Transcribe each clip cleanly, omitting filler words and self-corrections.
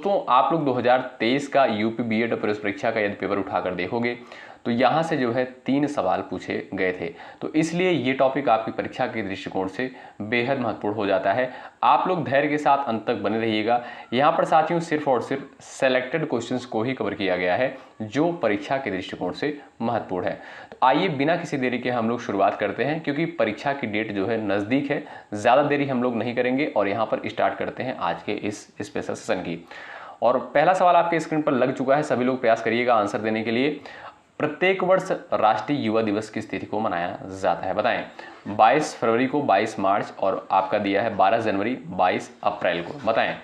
दोस्तों आप लोग 2023 का यूपी बीएड प्रवेश परीक्षा का यदि पेपर उठाकर देखोगे तो यहाँ से जो है 3 सवाल पूछे गए थे, तो इसलिए ये टॉपिक आपकी परीक्षा के दृष्टिकोण से बेहद महत्वपूर्ण हो जाता है। आप लोग धैर्य के साथ अंत तक बने रहिएगा। यहाँ पर साथियों सिर्फ और सिर्फ सेलेक्टेड क्वेश्चंस को ही कवर किया गया है जो परीक्षा के दृष्टिकोण से महत्वपूर्ण है। तो आइए बिना किसी देरी के हम लोग शुरुआत करते हैं, क्योंकि परीक्षा की डेट जो है नज़दीक है, ज़्यादा देरी हम लोग नहीं करेंगे और यहाँ पर स्टार्ट करते हैं आज के इस स्पेशल सेशन की। और पहला सवाल आपके स्क्रीन पर लग चुका है, सभी लोग प्रयास करिएगा आंसर देने के लिए। प्रत्येक वर्ष राष्ट्रीय युवा दिवस किस तिथि को मनाया जाता है, बताएं। 22 फरवरी को, 22 मार्च और आपका दिया है 12 जनवरी, 22 अप्रैल को, बताएं।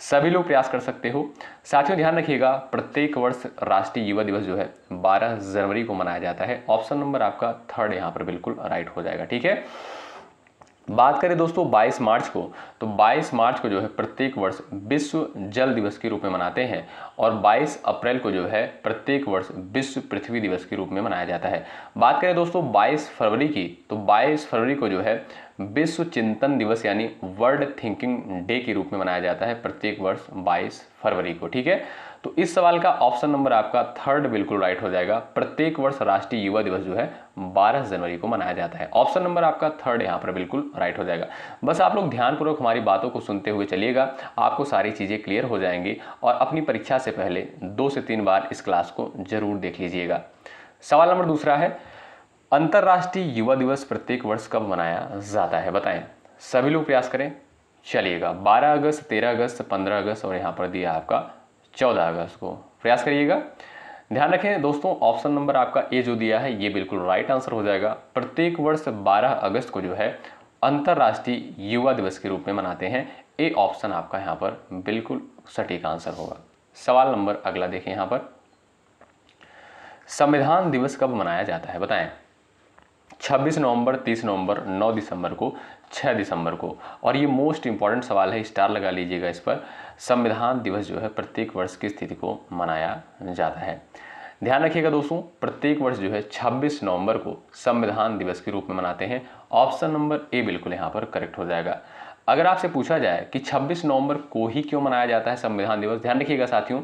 सभी लोग प्रयास कर सकते हो। साथियों ध्यान रखिएगा, प्रत्येक वर्ष राष्ट्रीय युवा दिवस जो है 12 जनवरी को मनाया जाता है। ऑप्शन नंबर आपका थर्ड यहाँ पर बिल्कुल राइट हो जाएगा, ठीक है। बात करें दोस्तों 22 मार्च को, तो 22 मार्च को जो है प्रत्येक वर्ष विश्व जल दिवस के रूप में मनाते हैं और 22 अप्रैल को जो है प्रत्येक वर्ष विश्व पृथ्वी दिवस के रूप में मनाया जाता है। बात करें दोस्तों 22 फरवरी की, तो 22 फरवरी को जो है विश्व चिंतन दिवस यानी वर्ल्ड थिंकिंग डे के रूप में मनाया जाता है प्रत्येक वर्ष 22 फरवरी को, ठीक है। तो इस सवाल का ऑप्शन नंबर आपका थर्ड बिल्कुल राइट हो जाएगा। प्रत्येक वर्ष राष्ट्रीय युवा दिवस जो है 12 जनवरी को मनाया जाता है। ऑप्शन नंबर आपका थर्ड यहाँ पर बिल्कुल राइट हो जाएगा। बस आप लोग ध्यानपूर्वक हमारी बातों को सुनते हुए चलिएगा, आपको सारी चीज़ें क्लियर हो जाएंगी और अपनी परीक्षा से पहले 2 से 3 बार इस क्लास को जरूर देख लीजिएगा। सवाल नंबर दूसरा है, अंतर्राष्ट्रीय युवा दिवस प्रत्येक वर्ष कब मनाया जाता है, बताएं। सभी लोग प्रयास करें, चलिएगा। 12 अगस्त, 13 अगस्त, 15 अगस्त और यहाँ पर दिया आपका 14 अगस्त को, प्रयास करिएगा। ध्यान रखें दोस्तों, ऑप्शन नंबर आपका ए जो दिया है ये बिल्कुल राइट आंसर हो जाएगा। प्रत्येक वर्ष 12 अगस्त को जो है अंतर्राष्ट्रीय युवा दिवस के रूप में मनाते हैं। ए ऑप्शन आपका यहाँ पर बिल्कुल सटीक आंसर होगा। सवाल नंबर अगला देखें, यहाँ पर संविधान दिवस कब मनाया जाता है, बताएं। 26 नवंबर, 30 नवंबर, 9 दिसंबर को, 6 दिसंबर को। और ये मोस्ट इंपॉर्टेंट सवाल है, स्टार लगा लीजिएगा इस पर। संविधान दिवस जो है प्रत्येक वर्ष किस तिथि को मनाया जाता है। ध्यान रखिएगा दोस्तों, प्रत्येक वर्ष जो है 26 नवंबर को संविधान दिवस के रूप में मनाते हैं। ऑप्शन नंबर ए बिल्कुल यहाँ पर करेक्ट हो जाएगा। अगर आपसे पूछा जाए कि 26 नवंबर को ही क्यों मनाया जाता है संविधान दिवस, ध्यान रखिएगा साथियों,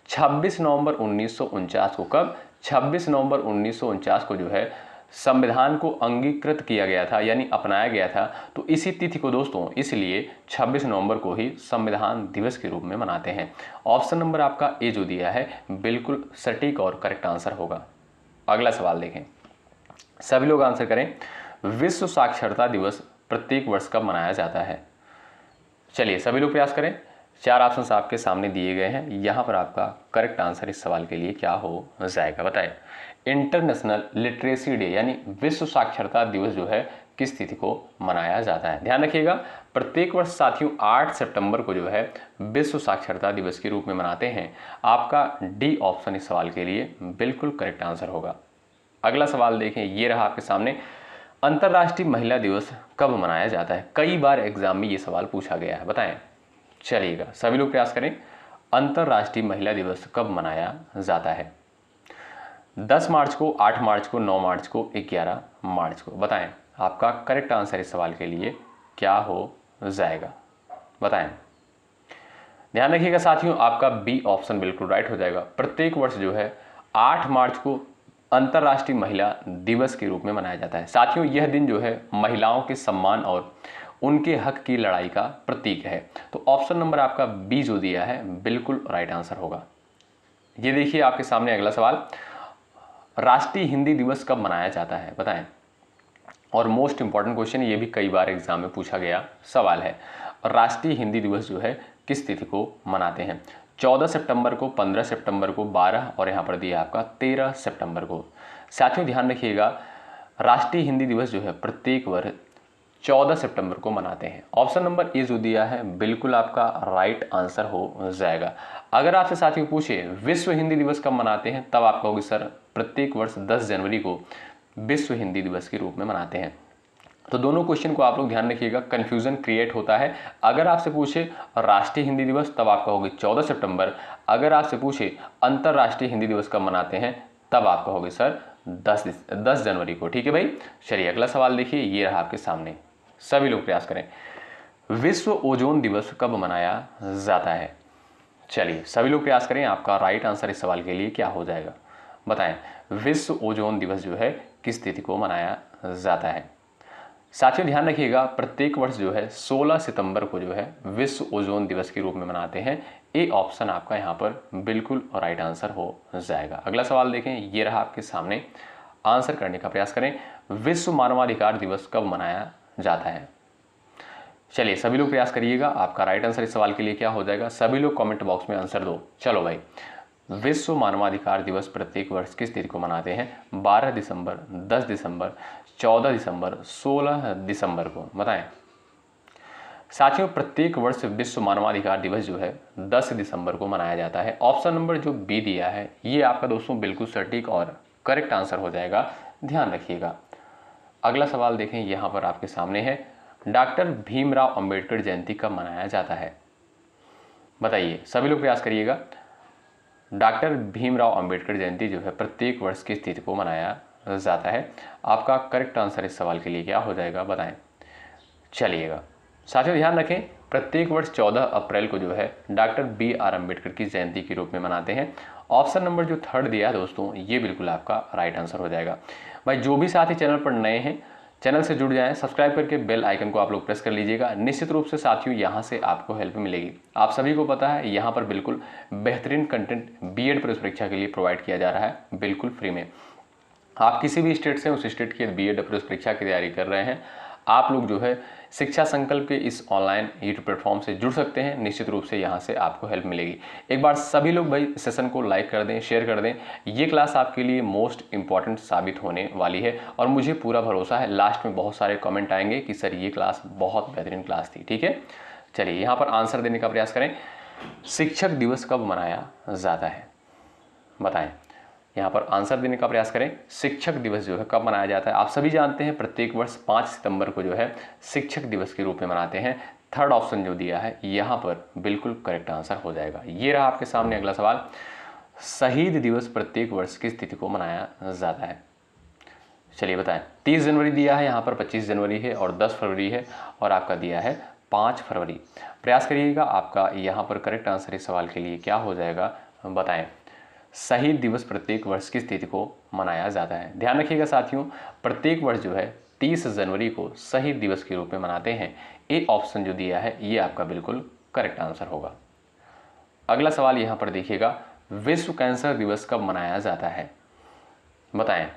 26 नवंबर 1949 को, कब, 26 नवंबर 1949 को जो है संविधान को अंगीकृत किया गया था यानी अपनाया गया था। तो इसी तिथि को दोस्तों इसलिए 26 नवंबर को ही संविधान दिवस के रूप में मनाते हैं। ऑप्शन नंबर आपका ए जो दिया है बिल्कुल सटीक और करेक्ट आंसर होगा। अगला सवाल देखें, सभी लोग आंसर करें। विश्व साक्षरता दिवस प्रत्येक वर्ष कब मनाया जाता है, चलिए सभी लोग प्रयास करें। 4 ऑप्शन आपके सामने दिए गए हैं, यहाँ पर आपका करेक्ट आंसर इस सवाल के लिए क्या हो जाएगा, बताएं। इंटरनेशनल लिटरेसी डे यानी विश्व साक्षरता दिवस जो है किस तिथि को मनाया जाता है। ध्यान रखिएगा, प्रत्येक वर्ष साथियों 8 सितंबर को जो है विश्व साक्षरता दिवस के रूप में मनाते हैं। आपका डी ऑप्शन इस सवाल के लिए बिल्कुल करेक्ट आंसर होगा। अगला सवाल देखें, ये रहा आपके सामने, अंतर्राष्ट्रीय महिला दिवस कब मनाया जाता है। कई बार एग्जाम में ये सवाल पूछा गया है, बताएं। चलिएगा सभी लोग प्रयास करें, अंतर्राष्ट्रीय महिला दिवस कब मनाया जाता है। 10 मार्च को, 8 मार्च को, 9 मार्च को, 11 मार्च को, बताएं। आपका करेक्ट आंसर इस सवाल के लिए क्या हो जाएगा, बताएं। ध्यान रखिएगा साथियों, आपका बी ऑप्शन बिल्कुल राइट हो जाएगा। प्रत्येक वर्ष जो है 8 मार्च को अंतर्राष्ट्रीय महिला दिवस के रूप में मनाया जाता है। साथियों यह दिन जो है महिलाओं के सम्मान और उनके हक की लड़ाई का प्रतीक है। तो ऑप्शन नंबर आपका बी जो दिया है बिल्कुल राइट आंसर होगा। ये देखिए आपके सामने अगला सवाल, राष्ट्रीय हिंदी दिवस कब मनाया जाता है, बताएं। और मोस्ट इंपॉर्टेंट क्वेश्चन, ये भी कई बार एग्जाम में पूछा गया सवाल है। राष्ट्रीय हिंदी दिवस जो है किस तिथि को मनाते हैं। 14 सितंबर को, 15 सितंबर को, 12 और यहाँ पर दिया आपका 13 सितंबर को। साथियों ध्यान रखिएगा, राष्ट्रीय हिंदी दिवस जो है प्रत्येक वर्ष 14 सितंबर को मनाते हैं। ऑप्शन नंबर ए जो दिया है बिल्कुल आपका राइट आंसर हो जाएगा। अगर आपसे साथियों पूछे विश्व हिंदी दिवस कब मनाते हैं, तब आप कहोगे सर प्रत्येक वर्ष 10 जनवरी को विश्व हिंदी दिवस के रूप में मनाते हैं। तो दोनों क्वेश्चन को आप लोग ध्यान रखिएगा, कंफ्यूजन क्रिएट होता है। अगर आपसे पूछे राष्ट्रीय हिंदी दिवस तब आप कहोगे 14 सितंबर। अगर आपसे पूछे अंतर्राष्ट्रीय हिंदी दिवस कब मनाते हैं, तब आप कहोगे सर 10 जनवरी को। ठीक है भाई, चलिए अगला सवाल देखिए, ये रहा आपके सामने। सभी लोग प्रयास करें, विश्व ओजोन दिवस कब मनाया जाता है। चलिए सभी लोग प्रयास करें, आपका राइट आंसर इस सवाल के लिए क्या हो जाएगा बताएं। विश्व ओजोन दिवस जो है किस तिथि को मनाया जाता है। साथियों ध्यान रखिएगा, प्रत्येक वर्ष जो है 16 सितंबर को जो है विश्व ओजोन दिवस के रूप में मनाते हैं। ए ऑप्शन आपका यहाँ पर बिल्कुल राइट आंसर हो जाएगा। अगला सवाल देखें, ये रहा आपके सामने, आंसर करने का प्रयास करें। विश्व मानवाधिकार दिवस कब मनाया जाता है। चलिए सभी लोग प्रयास करिएगा, आपका राइट आंसर इस सवाल के लिए क्या हो जाएगा। सभी लोग कमेंट बॉक्स में आंसर दो। चलो भाई, विश्व मानवाधिकार दिवस प्रत्येक वर्ष किस तिथि को मनाते हैं। 12 दिसंबर, 10 दिसंबर, 14 दिसंबर, 16 दिसंबर को बताएं। साथियों प्रत्येक वर्ष विश्व मानवाधिकार दिवस जो है 10 दिसंबर को मनाया जाता है। ऑप्शन नंबर जो बी दिया है ये आपका दोस्तों बिल्कुल सटीक और करेक्ट आंसर हो जाएगा, ध्यान रखिएगा। अगला सवाल देखें, यहाँ पर आपके सामने है, डॉक्टर भीमराव अंबेडकर जयंती कब मनाया जाता है बताइए। सभी लोग प्रयास करिएगा। डॉक्टर भीमराव अंबेडकर जयंती जो है प्रत्येक वर्ष किस तिथि को मनाया जाता है। आपका करेक्ट आंसर इस सवाल के लिए क्या हो जाएगा बताएं। चलिएगा साथियों ध्यान रखें, प्रत्येक वर्ष 14 अप्रैल को जो है डॉक्टर BR अम्बेडकर की जयंती के रूप में मनाते हैं। ऑप्शन नंबर जो थर्ड दिया है दोस्तों ये बिल्कुल आपका राइट आंसर हो जाएगा। भाई जो भी साथी चैनल पर नए हैं चैनल से जुड़ जाएं, सब्सक्राइब करके बेल आइकन को आप लोग प्रेस कर लीजिएगा। निश्चित रूप से साथियों यहाँ से आपको हेल्प मिलेगी। आप सभी को पता है यहाँ पर बिल्कुल बेहतरीन कंटेंट बीएड प्रवेश परीक्षा के लिए प्रोवाइड किया जा रहा है, बिल्कुल फ्री में। आप किसी भी स्टेट से उस स्टेट की बीएड प्रवेश परीक्षा की तैयारी कर रहे हैं, आप लोग जो है शिक्षा संकल्प के इस ऑनलाइन यूट्यूब प्लेटफॉर्म से जुड़ सकते हैं। निश्चित रूप से यहाँ से आपको हेल्प मिलेगी। एक बार सभी लोग भाई सेशन को लाइक कर दें, शेयर कर दें। ये क्लास आपके लिए मोस्ट इंपॉर्टेंट साबित होने वाली है और मुझे पूरा भरोसा है लास्ट में बहुत सारे कमेंट आएंगे कि सर ये क्लास बहुत बेहतरीन क्लास थी। ठीक है, चलिए यहाँ पर आंसर देने का प्रयास करें। शिक्षक दिवस कब मनाया जाता है बताएं। यहाँ पर आंसर देने का प्रयास करें। शिक्षक दिवस जो है कब मनाया जाता है। आप सभी जानते हैं प्रत्येक वर्ष 5 सितंबर को जो है शिक्षक दिवस के रूप में मनाते हैं। थर्ड ऑप्शन जो दिया है यहाँ पर बिल्कुल करेक्ट आंसर हो जाएगा। ये रहा आपके सामने अगला सवाल, शहीद दिवस प्रत्येक वर्ष किस तिथि को मनाया जाता है। चलिए बताएं। 30 जनवरी दिया है, यहाँ पर 25 जनवरी है और 10 फरवरी है और आपका दिया है 5 फरवरी। प्रयास करिएगा, आपका यहाँ पर करेक्ट आंसर इस सवाल के लिए क्या हो जाएगा बताएं। शहीद दिवस प्रत्येक वर्ष किस तिथि को मनाया जाता है। ध्यान रखिएगा साथियों, प्रत्येक वर्ष जो है 30 जनवरी को शहीद दिवस के रूप में मनाते हैं। ए ऑप्शन जो दिया है ये आपका बिल्कुल करेक्ट आंसर होगा। अगला सवाल यहाँ पर देखिएगा, विश्व कैंसर दिवस कब मनाया जाता है बताएं।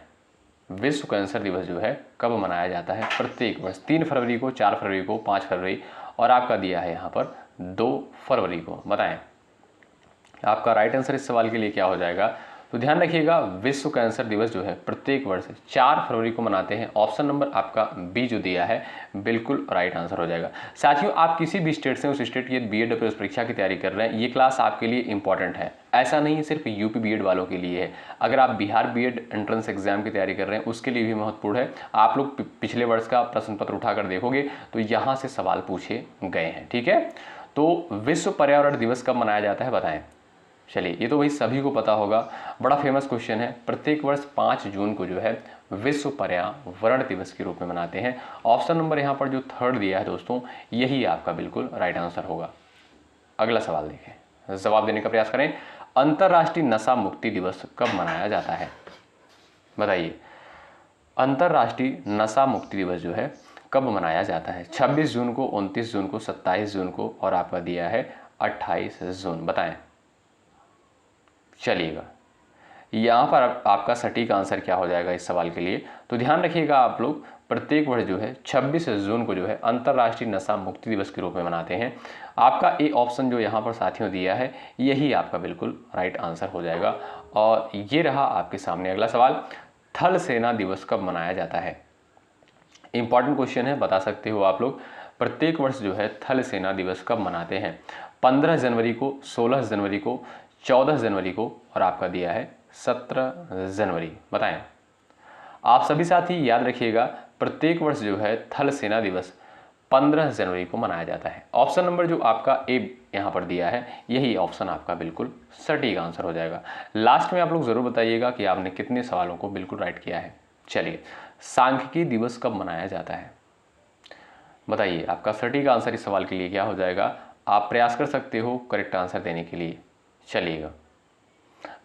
विश्व कैंसर दिवस जो है कब मनाया जाता है प्रत्येक वर्ष। 3 फरवरी को, 4 फरवरी को, 5 फरवरी और आपका दिया है यहाँ पर 2 फरवरी को बताएं। आपका राइट आंसर इस सवाल के लिए क्या हो जाएगा। तो ध्यान रखिएगा, विश्व कैंसर दिवस जो है प्रत्येक वर्ष 4 फरवरी को मनाते हैं। ऑप्शन नंबर आपका बी जो दिया है बिल्कुल राइट आंसर हो जाएगा। साथियों आप किसी भी स्टेट से उस स्टेट की बीएड प्रवेश परीक्षा की तैयारी कर रहे हैं, ये क्लास आपके लिए इंपॉर्टेंट है। ऐसा नहीं है सिर्फ यूपी बीएड वालों के लिए है, अगर आप बिहार बीएड एंट्रेंस एग्जाम की तैयारी कर रहे हैं उसके लिए भी महत्वपूर्ण है। आप लोग पिछले वर्ष का प्रश्न पत्र उठाकर देखोगे तो यहाँ से सवाल पूछे गए हैं। ठीक है, तो विश्व पर्यावरण दिवस कब मनाया जाता है बताएं। चलिए ये तो भाई सभी को पता होगा, बड़ा फेमस क्वेश्चन है। प्रत्येक वर्ष 5 जून को जो है विश्व पर्यावरण दिवस के रूप में मनाते हैं। ऑप्शन नंबर यहाँ पर जो थर्ड दिया है दोस्तों यही आपका बिल्कुल राइट आंसर होगा। अगला सवाल देखें, जवाब देने का प्रयास करें। अंतर्राष्ट्रीय नशा मुक्ति दिवस कब मनाया जाता है बताइए। अंतर्राष्ट्रीय नशा मुक्ति दिवस जो है कब मनाया जाता है। 26 जून को, 29 जून को, 27 जून को और आपका दिया है 28 जून बताएं। चलिएगा यहाँ पर आपका सटीक आंसर क्या हो जाएगा इस सवाल के लिए। तो ध्यान रखिएगा, आप लोग प्रत्येक वर्ष जो है 26 जून को जो है अंतर्राष्ट्रीय नशा मुक्ति दिवस के रूप में मनाते हैं। आपका ए ऑप्शन जो यहाँ पर साथियों दिया है यही आपका बिल्कुल राइट आंसर हो जाएगा। और ये रहा आपके सामने अगला सवाल, थल सेना दिवस कब मनाया जाता है। इंपॉर्टेंट क्वेश्चन है, बता सकते हो आप लोग। प्रत्येक वर्ष जो है थल सेना दिवस कब मनाते हैं। 15 जनवरी को, 16 जनवरी को, 14 जनवरी को और आपका दिया है 17 जनवरी बताएं। आप सभी साथी याद रखिएगा, प्रत्येक वर्ष जो है थल सेना दिवस 15 जनवरी को मनाया जाता है। ऑप्शन नंबर जो आपका ए यहाँ पर दिया है यही ऑप्शन आपका बिल्कुल सटीक आंसर हो जाएगा। लास्ट में आप लोग जरूर बताइएगा कि आपने कितने सवालों को बिल्कुल राइट किया है। चलिए, सांख्यिकी दिवस कब मनाया जाता है बताइए। आपका सटीक आंसर इस सवाल के लिए क्या हो जाएगा। आप प्रयास कर सकते हो करेक्ट आंसर देने के लिए। चलिएगा,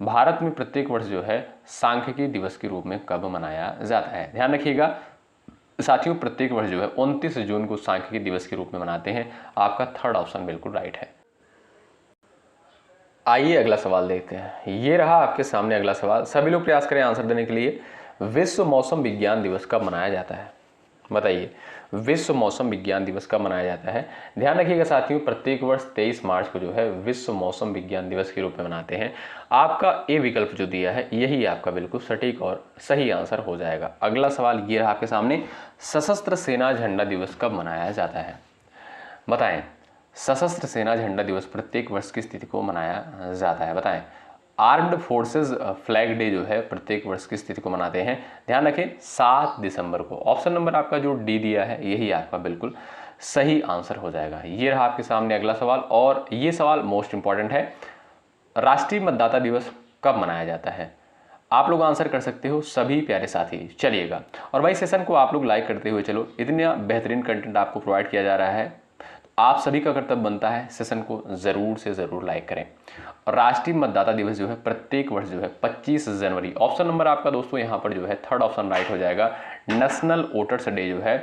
भारत में प्रत्येक वर्ष जो है सांख्यिकी दिवस के रूप में कब मनाया जाता है? ध्यान रखिएगा साथियों, प्रत्येक वर्ष जो है 29 जून को सांख्यिकी दिवस के रूप में मनाते हैं। आपका थर्ड ऑप्शन बिल्कुल राइट है। आइए अगला सवाल देखते हैं। ये रहा आपके सामने अगला सवाल। सभी लोग प्रयास करें आंसर देने के लिए। विश्व मौसम विज्ञान दिवस कब मनाया जाता है? बताइए, विश्व मौसम विज्ञान दिवस कब मनाया जाता है? ध्यान रखिएगा साथियों, प्रत्येक वर्ष 23 मार्च को जो है विश्व मौसम विज्ञान दिवस के रूप में मनाते हैं। आपका ए विकल्प जो दिया है यही आपका बिल्कुल सटीक और सही आंसर हो जाएगा। अगला सवाल ये रहा आपके सामने, सशस्त्र सेना झंडा दिवस कब मनाया जाता है? बताएं, सशस्त्र सेना झंडा दिवस प्रत्येक वर्ष की स्थिति को मनाया जाता है? बताएं, आर्म्ड फोर्सेस फ्लैग डे जो है प्रत्येक वर्ष की स्थिति को मनाते हैं। ध्यान रखें 7 दिसंबर को। ऑप्शन नंबर आपका जो डी दिया है यही आपका बिल्कुल सही आंसर हो जाएगा। ये रहा आपके सामने अगला सवाल, और ये सवाल मोस्ट इंपॉर्टेंट है। राष्ट्रीय मतदाता दिवस कब मनाया जाता है? आप लोग आंसर कर सकते हो सभी प्यारे साथी। चलिएगा, और भाई सेशन को आप लोग लाइक करते हुए चलो, इतना बेहतरीन कंटेंट आपको प्रोवाइड किया जा रहा है, आप सभी का कर्तव्य बनता है सेशन को जरूर से जरूर लाइक करें। और राष्ट्रीय मतदाता दिवस जो है प्रत्येक वर्ष जो है 25 जनवरी, ऑप्शन नंबर आपका दोस्तों यहाँ पर जो है थर्ड ऑप्शन राइट हो जाएगा। नेशनल वोटर्स डे जो है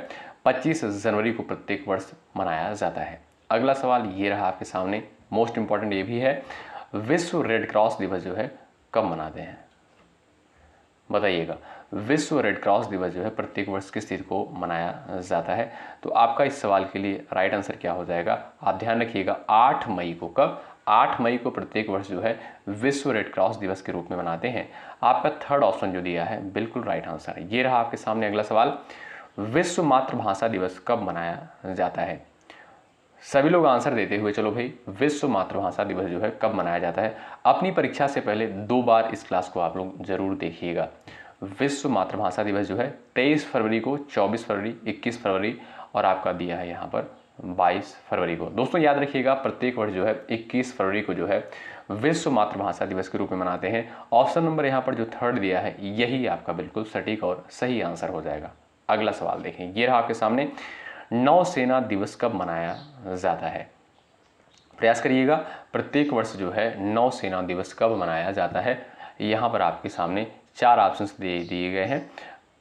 25 जनवरी को प्रत्येक वर्ष मनाया जाता है। अगला सवाल ये रहा आपके सामने, मोस्ट इंपॉर्टेंट ये भी है, विश्व रेड क्रॉस दिवस जो है कब मनाते हैं? बताइएगा, विश्व रेड क्रॉस दिवस जो है प्रत्येक वर्ष की स्थिति को मनाया जाता है। तो आपका इस सवाल के लिए राइट आंसर क्या हो जाएगा? आप ध्यान रखिएगा 8 मई को। कब? 8 मई को प्रत्येक वर्ष जो है विश्व रेड क्रॉस दिवस के रूप में मनाते हैं। आपका थर्ड ऑप्शन जो दिया है बिल्कुल राइट आंसर है। ये रहा आपके सामने अगला सवाल, विश्व मातृभाषा दिवस कब मनाया जाता है? सभी लोग आंसर देते हुए चलो भाई, विश्व मातृभाषा दिवस जो है कब मनाया जाता है? अपनी परीक्षा से पहले 2 बार इस क्लास को आप लोग जरूर देखिएगा। विश्व मातृभाषा दिवस जो है 23 फरवरी को, 24 फरवरी, 21 फरवरी और आपका दिया है यहाँ पर 22 फरवरी को। दोस्तों याद रखिएगा प्रत्येक वर्ष जो है 21 फरवरी को जो है विश्व मातृभाषा दिवस के रूप में मनाते हैं। ऑप्शन नंबर यहाँ पर जो थर्ड दिया है यही आपका बिल्कुल सटीक और सही आंसर हो जाएगा। अगला सवाल देखें, ये रहा आपके सामने, नौसेना दिवस कब मनाया जाता है? प्रयास करिएगा, प्रत्येक वर्ष जो है नौसेना दिवस कब मनाया जाता है? यहाँ पर आपके सामने 4 ऑप्शंस दिए गए हैं।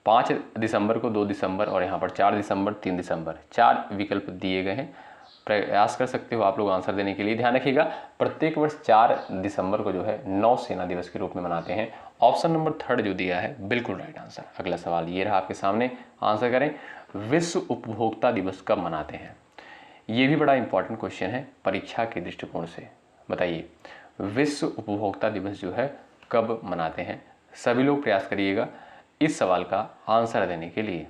5 दिसंबर को, 2 दिसंबर और यहाँ पर 4 दिसंबर, 3 दिसंबर, 4 विकल्प दिए गए हैं। प्रयास कर सकते हो आप लोग आंसर देने के लिए। ध्यान रखिएगा प्रत्येक वर्ष 4 दिसंबर को जो है नौसेना दिवस के रूप में मनाते हैं। ऑप्शन नंबर थर्ड जो दिया है बिल्कुल राइट आंसर। अगला सवाल ये रहा आपके सामने, आंसर करें, विश्व उपभोक्ता दिवस कब मनाते हैं? ये भी बड़ा इंपॉर्टेंट क्वेश्चन है परीक्षा के दृष्टिकोण से। बताइए, विश्व उपभोक्ता दिवस जो है कब मनाते हैं? सभी लोग प्रयास करिएगा इस सवाल का आंसर देने के लिए।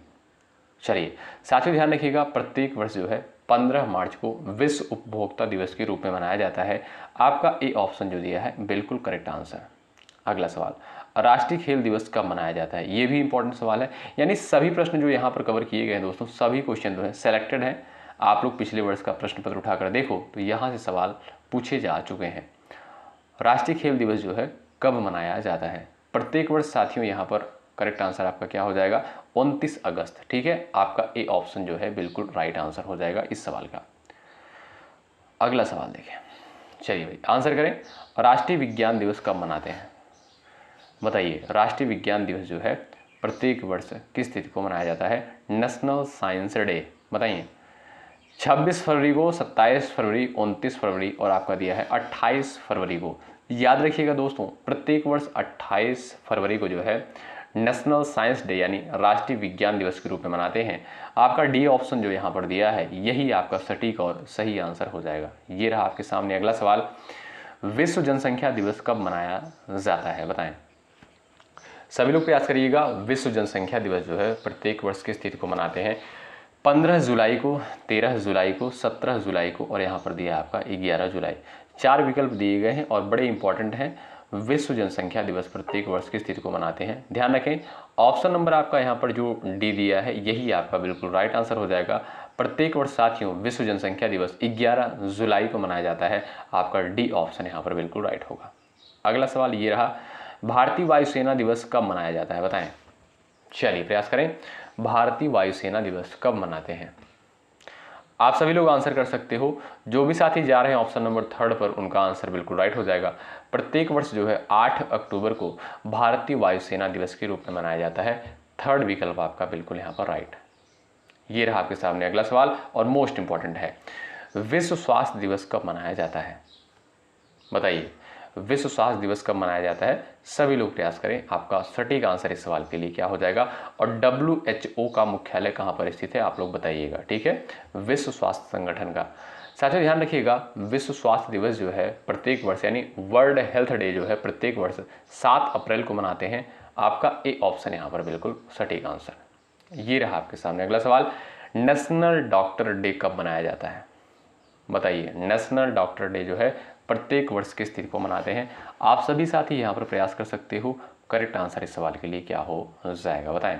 चलिए साथियों ध्यान रखिएगा प्रत्येक वर्ष जो है 15 मार्च को विश्व उपभोक्ता दिवस के रूप में मनाया जाता है। आपका ए ऑप्शन जो दिया है बिल्कुल करेक्ट आंसर। अगला सवाल, राष्ट्रीय खेल दिवस कब मनाया जाता है? ये भी इंपॉर्टेंट सवाल है। यानी सभी प्रश्न जो यहाँ पर कवर किए गए हैं दोस्तों, सभी क्वेश्चन जो है सेलेक्टेड हैं। आप लोग पिछले वर्ष का प्रश्न पत्र उठाकर देखो तो यहाँ से सवाल पूछे जा चुके हैं। राष्ट्रीय खेल दिवस जो है कब मनाया जाता है? प्रत्येक वर्ष साथियों यहाँ पर करेक्ट आंसर आपका क्या हो जाएगा? 29 अगस्त। ठीक है, आपका ए ऑप्शन जो है बिल्कुल राइट आंसर हो जाएगा इस सवाल का। अगला सवाल देखें, चलिए भाई आंसर करें, राष्ट्रीय विज्ञान दिवस कब मनाते हैं? बताइए, राष्ट्रीय विज्ञान दिवस जो है प्रत्येक वर्ष किस तिथि को मनाया जाता है? National science day. बताइए, 26 फरवरी को, 27 फरवरी, 29 फरवरी और आपका दिया है 28 फरवरी को। याद रखिएगा दोस्तों प्रत्येक वर्ष 28 फरवरी को जो है नेशनल साइंस डे यानी राष्ट्रीय विज्ञान दिवस के रूप में मनाते हैं। आपका डी ऑप्शन जो यहाँ पर दिया है यही आपका सटीक और सही आंसर हो जाएगा। ये रहा आपके सामने अगला सवाल, विश्व जनसंख्या दिवस कब मनाया जाता है? बताएं, सभी लोग प्रयास करिएगा। विश्व जनसंख्या दिवस जो है प्रत्येक वर्ष की स्थिति को मनाते हैं 15 जुलाई को, 13 जुलाई को, 17 जुलाई को और यहाँ पर दिया आपका 11 जुलाई। 4 विकल्प दिए गए हैं और बड़े इंपॉर्टेंट हैं। विश्व जनसंख्या दिवस प्रत्येक वर्ष की स्थिति को मनाते हैं। ध्यान रखें ऑप्शन नंबर आपका यहाँ पर जो डी दिया है यही आपका बिल्कुल राइट आंसर हो जाएगा। प्रत्येक वर्ष साथियों विश्व जनसंख्या दिवस 11 जुलाई को मनाया जाता है। आपका डी ऑप्शन यहाँ पर बिल्कुल राइट होगा। अगला सवाल ये रहा, भारतीय वायुसेना दिवस कब मनाया जाता है? बताएं। चलिए प्रयास करें, भारतीय वायुसेना दिवस कब मनाते हैं? आप सभी लोग आंसर कर सकते हो। जो भी साथी जा रहे हैं ऑप्शन नंबर 3 पर, उनका आंसर बिल्कुल राइट हो जाएगा। प्रत्येक वर्ष जो है 8 अक्टूबर को भारतीय वायुसेना दिवस के रूप में मनाया जाता है। 3rd विकल्प आपका बिल्कुल यहाँ पर राइट। ये रहा आपके सामने अगला सवाल और मोस्ट इंपॉर्टेंट है, विश्व स्वास्थ्य दिवस कब मनाया जाता है? बताइए, विश्व स्वास्थ्य दिवस कब मनाया जाता है? सभी लोग प्रयास करें। आपका सटीक आंसर इस सवाल के लिए क्या हो जाएगा, और WHO का मुख्यालय कहाँ पर स्थित है आप लोग बताइएगा, ठीक है, विश्व स्वास्थ्य संगठन का। साथियों ध्यान रखिएगा, विश्व स्वास्थ्य दिवस जो है प्रत्येक वर्ष यानी वर्ल्ड हेल्थ डे जो है प्रत्येक वर्ष 7 अप्रैल को मनाते हैं। आपका ए ऑप्शन यहाँ पर बिल्कुल सटीक आंसर। ये रहा आपके सामने अगला सवाल, नेशनल डॉक्टर डे कब मनाया जाता है? बताइए, नेशनल डॉक्टर डे जो है प्रत्येक वर्ष किस तिथि को मनाते हैं? आप सभी साथी यहाँ पर प्रयास कर सकते हो। करेक्ट आंसर इस सवाल के लिए क्या हो जाएगा बताएं।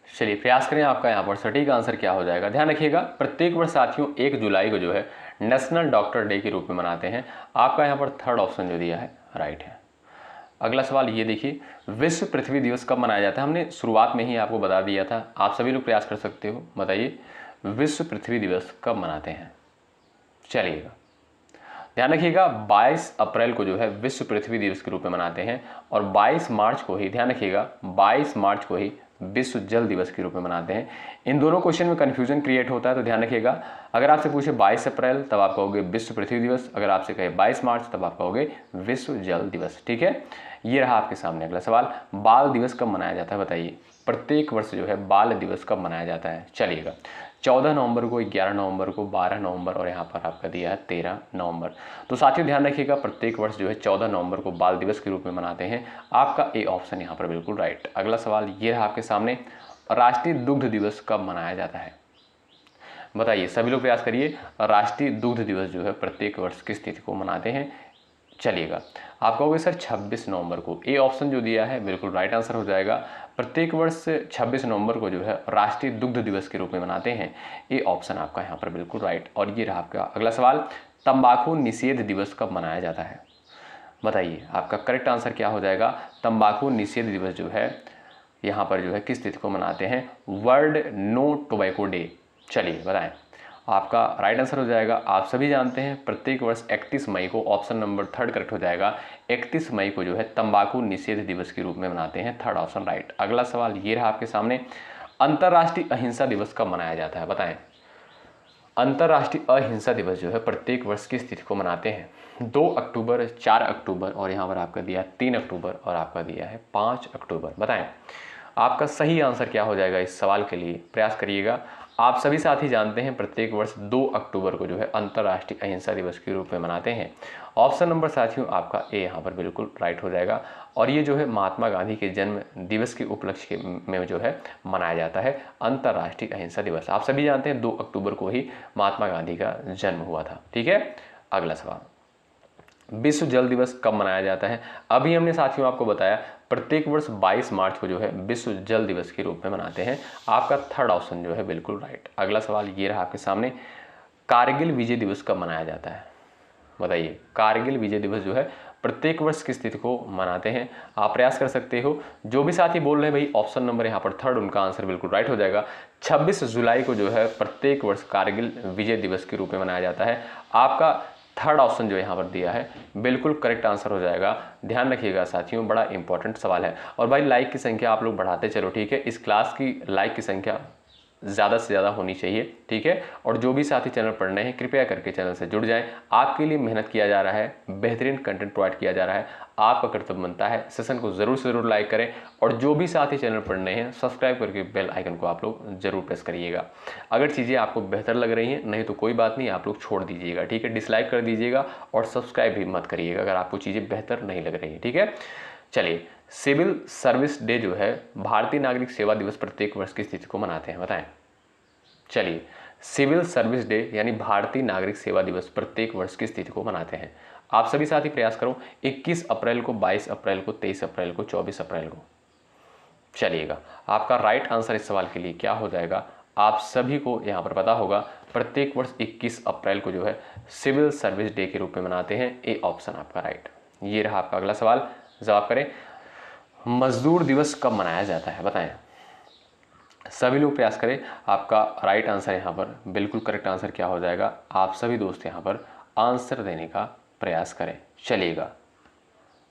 चलिए प्रयास करें, आपका यहाँ पर सटीक आंसर क्या हो जाएगा। ध्यान रखिएगा, प्रत्येक वर्ष साथियों 1 जुलाई को जो है नेशनल डॉक्टर डे के रूप में मनाते हैं। आपका यहाँ पर 3rd ऑप्शन जो दिया है राइट है। अगला सवाल ये देखिए, विश्व पृथ्वी दिवस कब मनाया जाता है? हमने शुरुआत में ही आपको बता दिया था, आप सभी लोग प्रयास कर सकते हो। बताइए, विश्व पृथ्वी दिवस कब मनाते हैं? चलिएगा ध्यान रखिएगा, 22 अप्रैल को जो है विश्व पृथ्वी दिवस के रूप में मनाते हैं, और 22 मार्च को ही, ध्यान रखिएगा 22 मार्च को ही विश्व जल दिवस के रूप में मनाते हैं। इन दोनों क्वेश्चन में कंफ्यूजन क्रिएट होता है, तो ध्यान रखिएगा, अगर आपसे पूछे 22 अप्रैल तब आप कहोगे विश्व पृथ्वी दिवस, अगर आपसे कहे 22 मार्च तब आप कहोगे विश्व जल दिवस, ठीक है। ये रहा आपके सामने अगला सवाल, बाल दिवस कब मनाया जाता है? बताइए, प्रत्येक वर्ष जो है बाल दिवस कब मनाया जाता है? चलिएगा, 14 नवंबर को, 11 नवंबर को, 12 नवंबर और यहाँ पर आपका दिया है 13 नवंबर। तो साथियों ध्यान रखिएगा, प्रत्येक वर्ष जो है 14 नवंबर को बाल दिवस के रूप में मनाते हैं। आपका ए ऑप्शन यहाँ पर बिल्कुल राइट। अगला सवाल ये रहा आपके सामने, राष्ट्रीय दुग्ध दिवस कब मनाया जाता है? बताइए, सभी लोग प्रयास करिए, राष्ट्रीय दुग्ध दिवस जो है प्रत्येक वर्ष किस तिथि को मनाते हैं? चलिएगा, आप कहोगे सर 26 नवंबर को। ए ऑप्शन जो दिया है बिल्कुल राइट आंसर हो जाएगा। प्रत्येक वर्ष 26 नवंबर को जो है राष्ट्रीय दुग्ध दिवस के रूप में मनाते हैं। ए ऑप्शन आपका यहाँ पर बिल्कुल राइट। और ये रहा आपका अगला सवाल, तंबाकू निषेध दिवस कब मनाया जाता है? बताइए, आपका करेक्ट आंसर क्या हो जाएगा। तंबाकू निषेध दिवस जो है यहाँ पर जो है किस तिथि को मनाते हैं? World no tobacco day. चलिए बताएं, आपका राइट आंसर हो जाएगा। आप सभी जानते हैं प्रत्येक वर्ष 31 मई को, ऑप्शन नंबर 3 करेक्ट हो जाएगा, 31 मई को जो है तंबाकू निषेध दिवस के रूप में मनाते हैं। 3rd option right. अगला सवाल ये रहा आपके सामने, अंतर्राष्ट्रीय अहिंसा दिवस कब मनाया जाता है? बताएं, अंतर्राष्ट्रीय अहिंसा दिवस जो है प्रत्येक वर्ष किस तिथि को मनाते हैं? 2 अक्टूबर, 4 अक्टूबर और यहाँ पर आपका दिया 3 अक्टूबर और आपका दिया है 5 अक्टूबर। बताएं, आपका सही आंसर क्या हो जाएगा इस सवाल के लिए, प्रयास करिएगा। आप सभी साथी जानते हैं प्रत्येक वर्ष 2 अक्टूबर को जो है अंतर्राष्ट्रीय अहिंसा दिवस के रूप में मनाते हैं। ऑप्शन नंबर साथियों आपका ए यहाँ पर बिल्कुल राइट हो जाएगा। और ये जो है महात्मा गांधी के जन्म दिवस के उपलक्ष्य में जो है मनाया जाता है अंतर्राष्ट्रीय अहिंसा दिवस। आप सभी जानते हैं 2 अक्टूबर को ही महात्मा गांधी का जन्म हुआ था, ठीक है। अगला सवाल, विश्व जल दिवस कब मनाया जाता है? अभी हमने साथियों आपको बताया प्रत्येक वर्ष 22 मार्च को जो है विश्व जल दिवस के रूप में मनाते हैं। आपका 3rd ऑप्शन जो है बिल्कुल राइट। अगला सवाल ये रहा आपके सामने, कारगिल विजय दिवस कब मनाया जाता है? बताइए, कारगिल विजय दिवस जो है प्रत्येक वर्ष किस तिथि को मनाते हैं? आप प्रयास कर सकते हो। जो भी साथी बोल रहे हैं भाई ऑप्शन नंबर यहाँ पर 3rd, उनका आंसर बिल्कुल राइट हो जाएगा। 26 जुलाई को जो है प्रत्येक वर्ष कारगिल विजय दिवस के रूप में मनाया जाता है। आपका 3rd ऑप्शन जो यहाँ पर दिया है बिल्कुल करेक्ट आंसर हो जाएगा। ध्यान रखिएगा साथियों, बड़ा इंपॉर्टेंट सवाल है। और भाई लाइक की संख्या आप लोग बढ़ाते चलो, ठीक है। इस क्लास की लाइक की संख्या ज़्यादा से ज़्यादा होनी चाहिए, ठीक है। और जो भी साथी चैनल पढ़ रहे हैं कृपया करके चैनल से जुड़ जाएं। आपके लिए मेहनत किया जा रहा है, बेहतरीन कंटेंट प्रोवाइड किया जा रहा है, आपका कर्तव्य बनता है सेशन को ज़रूर से ज़रूर लाइक करें। और जो भी साथी चैनल पढ़ रहे हैं सब्सक्राइब करके बेल आइकन को आप लोग ज़रूर प्रेस करिएगा। अगर चीज़ें आपको बेहतर लग रही हैं, नहीं तो कोई बात नहीं, आप लोग छोड़ दीजिएगा, ठीक है। डिसलाइक कर दीजिएगा और सब्सक्राइब भी मत करिएगा अगर आपको चीज़ें बेहतर नहीं लग रही है, ठीक है। चलिए, सिविल सर्विस डे जो है भारतीय नागरिक सेवा दिवस प्रत्येक वर्ष की तिथि को मनाते हैं? बताएं। चलिए, सिविल सर्विस डे यानी भारतीय नागरिक सेवा दिवस प्रत्येक वर्ष की तिथि को मनाते हैं? आप सभी साथी प्रयास करो, 21 अप्रैल को, 22 अप्रैल को, 23 अप्रैल को, 24 अप्रैल को। चलिएगा, आपका राइट आंसर इस सवाल के लिए क्या हो जाएगा? आप सभी को यहाँ पर पता होगा प्रत्येक वर्ष 21 अप्रैल को जो है सिविल सर्विस डे के रूप में मनाते हैं। ए ऑप्शन आपका राइट। ये रहा आपका अगला सवाल, जवाब करें। मजदूर दिवस कब मनाया जाता है? बताएं। सभी लोग प्रयास करें। आपका राइट आंसर यहाँ पर बिल्कुल करेक्ट आंसर क्या हो जाएगा, आप सभी दोस्त यहाँ पर आंसर देने का प्रयास करें। चलिएगा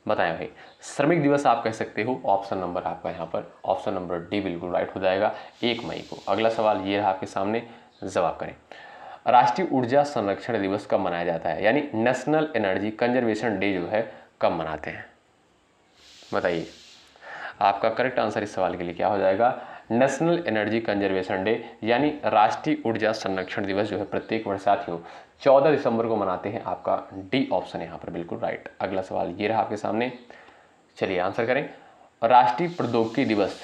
बताएं भाई, श्रमिक दिवस आप कह सकते हो, ऑप्शन नंबर आपका यहाँ पर ऑप्शन नंबर डी बिल्कुल राइट हो जाएगा, 1 मई को। अगला सवाल ये रहा आपके सामने, जवाब करें। राष्ट्रीय ऊर्जा संरक्षण दिवस कब मनाया जाता है, यानी नेशनल एनर्जी कंजर्वेशन डे जो है कब मनाते हैं, बताइए। आपका करेक्ट आंसर इस सवाल के लिए क्या हो जाएगा, नेशनल एनर्जी कंजर्वेशन डे यानी राष्ट्रीय ऊर्जा संरक्षण दिवस जो है प्रत्येक वर्ष साथियों 14 दिसंबर को मनाते हैं। आपका डी ऑप्शन यहाँ पर बिल्कुल राइट। अगला सवाल ये रहा आपके सामने, चलिए आंसर करें। राष्ट्रीय प्रौद्योगिकी दिवस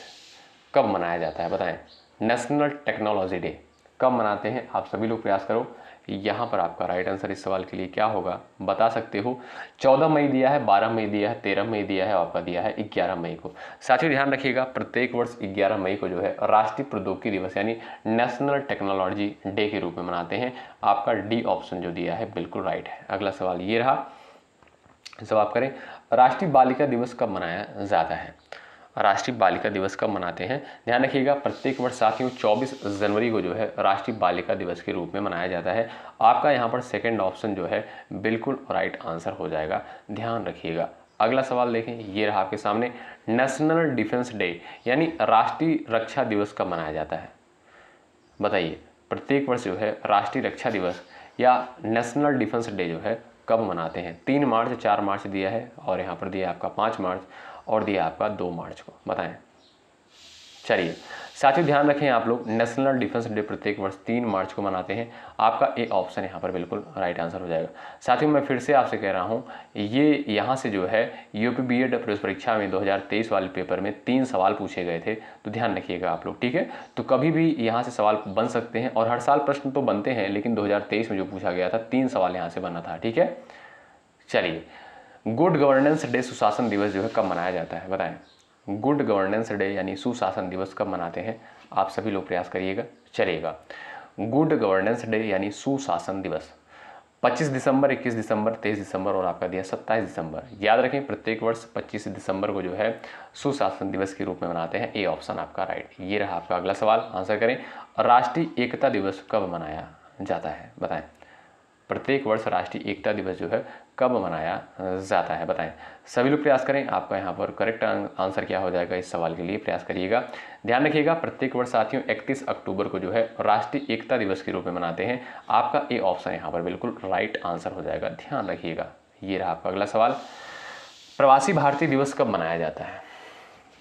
कब मनाया जाता है, बताएं। नेशनल टेक्नोलॉजी डे कब मनाते हैं, आप सभी लोग प्रयास करो। यहाँ पर आपका राइट आंसर इस सवाल के लिए क्या होगा, बता सकते हो। 14 मई दिया है, 12 मई दिया है, 13 मई दिया है, आपका दिया है 11 मई को। साथियों ध्यान रखिएगा, प्रत्येक वर्ष 11 मई को जो है राष्ट्रीय प्रौद्योगिकी दिवस यानी नेशनल टेक्नोलॉजी डे के रूप में मनाते हैं। आपका डी ऑप्शन जो दिया है बिल्कुल राइट है। अगला सवाल ये रहा, जवाब करें। राष्ट्रीय बालिका दिवस कब मनाया जाता है, राष्ट्रीय बालिका दिवस कब मनाते हैं, ध्यान रखिएगा। प्रत्येक वर्ष साथियों 24 जनवरी को जो है राष्ट्रीय बालिका दिवस के रूप में मनाया जाता है। आपका यहाँ पर सेकंड ऑप्शन जो है बिल्कुल राइट आंसर हो जाएगा, ध्यान रखिएगा। अगला सवाल देखें, ये रहा आपके सामने। नेशनल डिफेंस डे यानी राष्ट्रीय रक्षा दिवस कब मनाया जाता है, बताइए। प्रत्येक वर्ष जो है राष्ट्रीय रक्षा दिवस या नेशनल डिफेंस डे जो है कब मनाते हैं। 3 मार्च, 4 मार्च दिया है और यहाँ पर दिया है आपका 5 मार्च और दिया आपका 2 मार्च को, बताएं। चलिए साथियों ध्यान रखें आप लोग, नेशनल डिफेंस डे प्रत्येक वर्ष 3 मार्च को मनाते हैं। आपका ए ऑप्शन यहाँ पर बिल्कुल राइट आंसर हो जाएगा। साथियों मैं फिर से आपसे कह रहा हूँ, ये यहाँ से जो है यूपी बीएड प्रवेश परीक्षा में 2023 वाले पेपर में 3 सवाल पूछे गए थे, तो ध्यान रखिएगा आप लोग, ठीक है। तो कभी भी यहाँ से सवाल बन सकते हैं और हर साल प्रश्न तो बनते हैं, लेकिन 2023 में जो पूछा गया था 3 सवाल यहाँ से बना था, ठीक है। चलिए, गुड गवर्नेंस डे सुशासन दिवस जो है कब मनाया जाता है, बताएं। गुड गवर्नेंस डे यानी सुशासन दिवस कब मनाते हैं, आप सभी लोग प्रयास करिएगा, चलिएगा। गुड गवर्नेंस डे यानी सुशासन दिवस 25 दिसंबर, 21 दिसंबर, 23 दिसंबर और आपका दिया 27 दिसंबर। याद रखें प्रत्येक वर्ष 25 दिसंबर को जो है सुशासन दिवस के रूप में मनाते हैं। ए ऑप्शन आपका राइट। ये रहा आपका अगला सवाल, आंसर करें। राष्ट्रीय एकता दिवस कब मनाया जाता है, बताएं। प्रत्येक वर्ष राष्ट्रीय एकता दिवस जो है कब मनाया जाता है, बताएं। सभी लोग प्रयास करें। आपका यहाँ पर करेक्ट आंसर क्या हो जाएगा इस सवाल के लिए, प्रयास करिएगा। ध्यान रखिएगा प्रत्येक वर्ष साथियों 31 अक्टूबर को जो है राष्ट्रीय एकता दिवस के रूप में मनाते हैं। आपका ए ऑप्शन यहाँ पर बिल्कुल राइट आंसर हो जाएगा, ध्यान रखिएगा। ये रहा आपका अगला सवाल। प्रवासी भारतीय दिवस कब मनाया जाता है,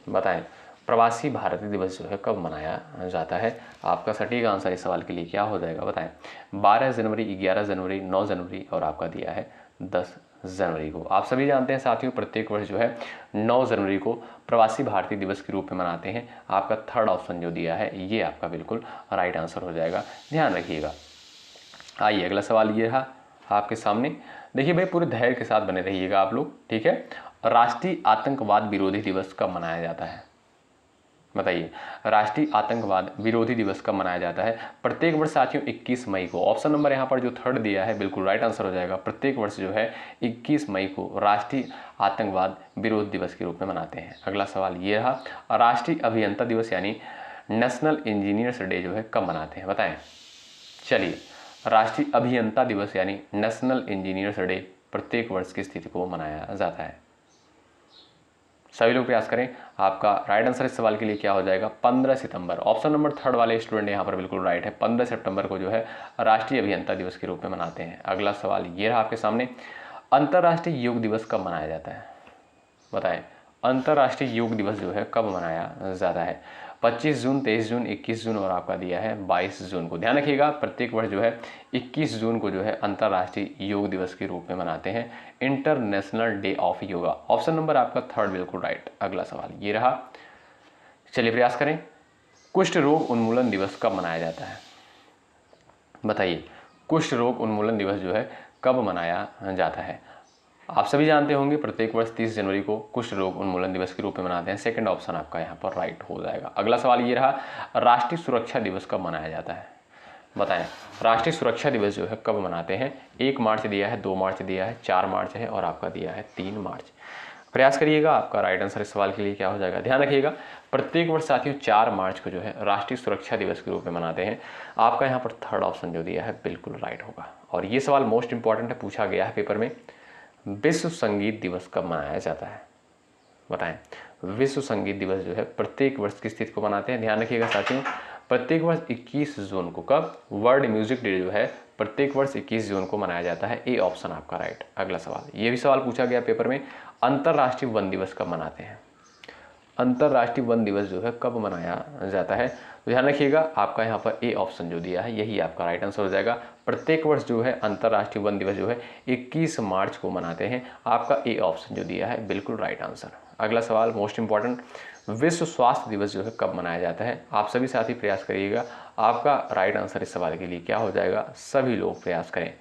बताएं। प्रवासी भारतीय दिवस जो है कब मनाया जाता है, आपका सटीक आंसर इस सवाल के लिए क्या हो जाएगा, बताएं। 12 जनवरी, 11 जनवरी, 9 जनवरी और आपका दिया है 10 जनवरी को। आप सभी जानते हैं साथियों प्रत्येक वर्ष जो है 9 जनवरी को प्रवासी भारतीय दिवस के रूप में मनाते हैं। आपका थर्ड ऑप्शन जो दिया है ये आपका बिल्कुल राइट आंसर हो जाएगा, ध्यान रखिएगा। आइए अगला सवाल ये रहा आपके सामने। देखिए भाई पूरे धैर्य के साथ बने रहिएगा आप लोग, ठीक है। राष्ट्रीय आतंकवाद विरोधी दिवस कब मनाया जाता है, बताइए। राष्ट्रीय आतंकवाद विरोधी दिवस कब मनाया जाता है। प्रत्येक वर्ष साथियों 21 मई को। ऑप्शन नंबर यहाँ पर जो थर्ड दिया है बिल्कुल राइट आंसर हो जाएगा। प्रत्येक वर्ष जो है 21 मई को राष्ट्रीय आतंकवाद विरोध दिवस के रूप में मनाते हैं। अगला सवाल ये रहा। राष्ट्रीय अभियंता दिवस यानी नेशनल इंजीनियर्स डे जो है कब मनाते हैं, बताएं। चलिए, राष्ट्रीय अभियंता दिवस यानी नेशनल इंजीनियर्स डे प्रत्येक वर्ष की स्थिति को मनाया जाता है। सभी लोग प्रयास करें। आपका राइट आंसर इस सवाल के लिए क्या हो जाएगा, 15 सितंबर। ऑप्शन नंबर थर्ड वाले स्टूडेंट यहाँ पर बिल्कुल राइट है। 15 सितंबर को जो है राष्ट्रीय अभियंता दिवस के रूप में मनाते हैं। अगला सवाल ये रहा आपके सामने। अंतर्राष्ट्रीय योग दिवस कब मनाया जाता है, बताएं। अंतर्राष्ट्रीय योग दिवस जो है कब मनाया जाता है। 25 जून, 23 जून, 21 जून और आपका दिया है 22 जून को। ध्यान रखिएगा प्रत्येक वर्ष जो है 21 जून को जो है अंतर्राष्ट्रीय योग दिवस के रूप में मनाते हैं, international day of yoga. Option number आपका थर्ड बिल्कुल राइट। अगला सवाल ये रहा, चलिए प्रयास करें। कुष्ठ रोग उन्मूलन दिवस कब मनाया जाता है, बताइए। कुष्ठ रोग उन्मूलन दिवस जो है कब मनाया जाता है। आप सभी जानते होंगे प्रत्येक वर्ष 30 जनवरी को कुष्ठ रोग उन्मूलन दिवस के रूप में मनाते हैं। सेकंड ऑप्शन आपका यहाँ पर राइट हो जाएगा। अगला सवाल ये रहा। राष्ट्रीय सुरक्षा दिवस कब मनाया जाता है, बताएं। राष्ट्रीय सुरक्षा दिवस जो है कब मनाते हैं। 1 मार्च दिया है, 2 मार्च दिया है, 4 मार्च है और आपका दिया है 3 मार्च। प्रयास करिएगा। आपका राइट आंसर इस सवाल के लिए क्या हो जाएगा, ध्यान रखिएगा। प्रत्येक वर्ष साथियों 4 मार्च को जो है राष्ट्रीय सुरक्षा दिवस के रूप में मनाते हैं। आपका यहाँ पर थर्ड ऑप्शन जो दिया है बिल्कुल राइट होगा। और ये सवाल मोस्ट इंपॉर्टेंट है, पूछा गया है पेपर में, विश्व संगीत दिवस कब मनाया जाता है, बताएं। विश्व संगीत दिवस जो है प्रत्येक वर्ष किस तिथि को मनाते हैं, ध्यान रखिएगा साथियों, प्रत्येक वर्ष 21 जून को। कब? वर्ल्ड म्यूजिक डे जो है प्रत्येक वर्ष 21 जून को मनाया जाता है। ए ऑप्शन आपका राइट। अगला सवाल, ये भी सवाल पूछा गया पेपर में, अंतर्राष्ट्रीय वन दिवस कब मनाते हैं, अंतर्राष्ट्रीय वन दिवस जो है कब मनाया जाता है, तो ध्यान रखिएगा आपका यहाँ पर ए ऑप्शन जो दिया है यही आपका राइट आंसर हो जाएगा। प्रत्येक वर्ष जो है अंतर्राष्ट्रीय वन दिवस जो है 21 मार्च को मनाते हैं। आपका ए ऑप्शन जो दिया है बिल्कुल राइट आंसर। अगला सवाल मोस्ट इंपॉर्टेंट, विश्व स्वास्थ्य दिवस जो है कब मनाया जाता है। आप सभी साथी प्रयास करिएगा, आपका राइट आंसर इस सवाल के लिए क्या हो जाएगा, सभी लोग प्रयास करें।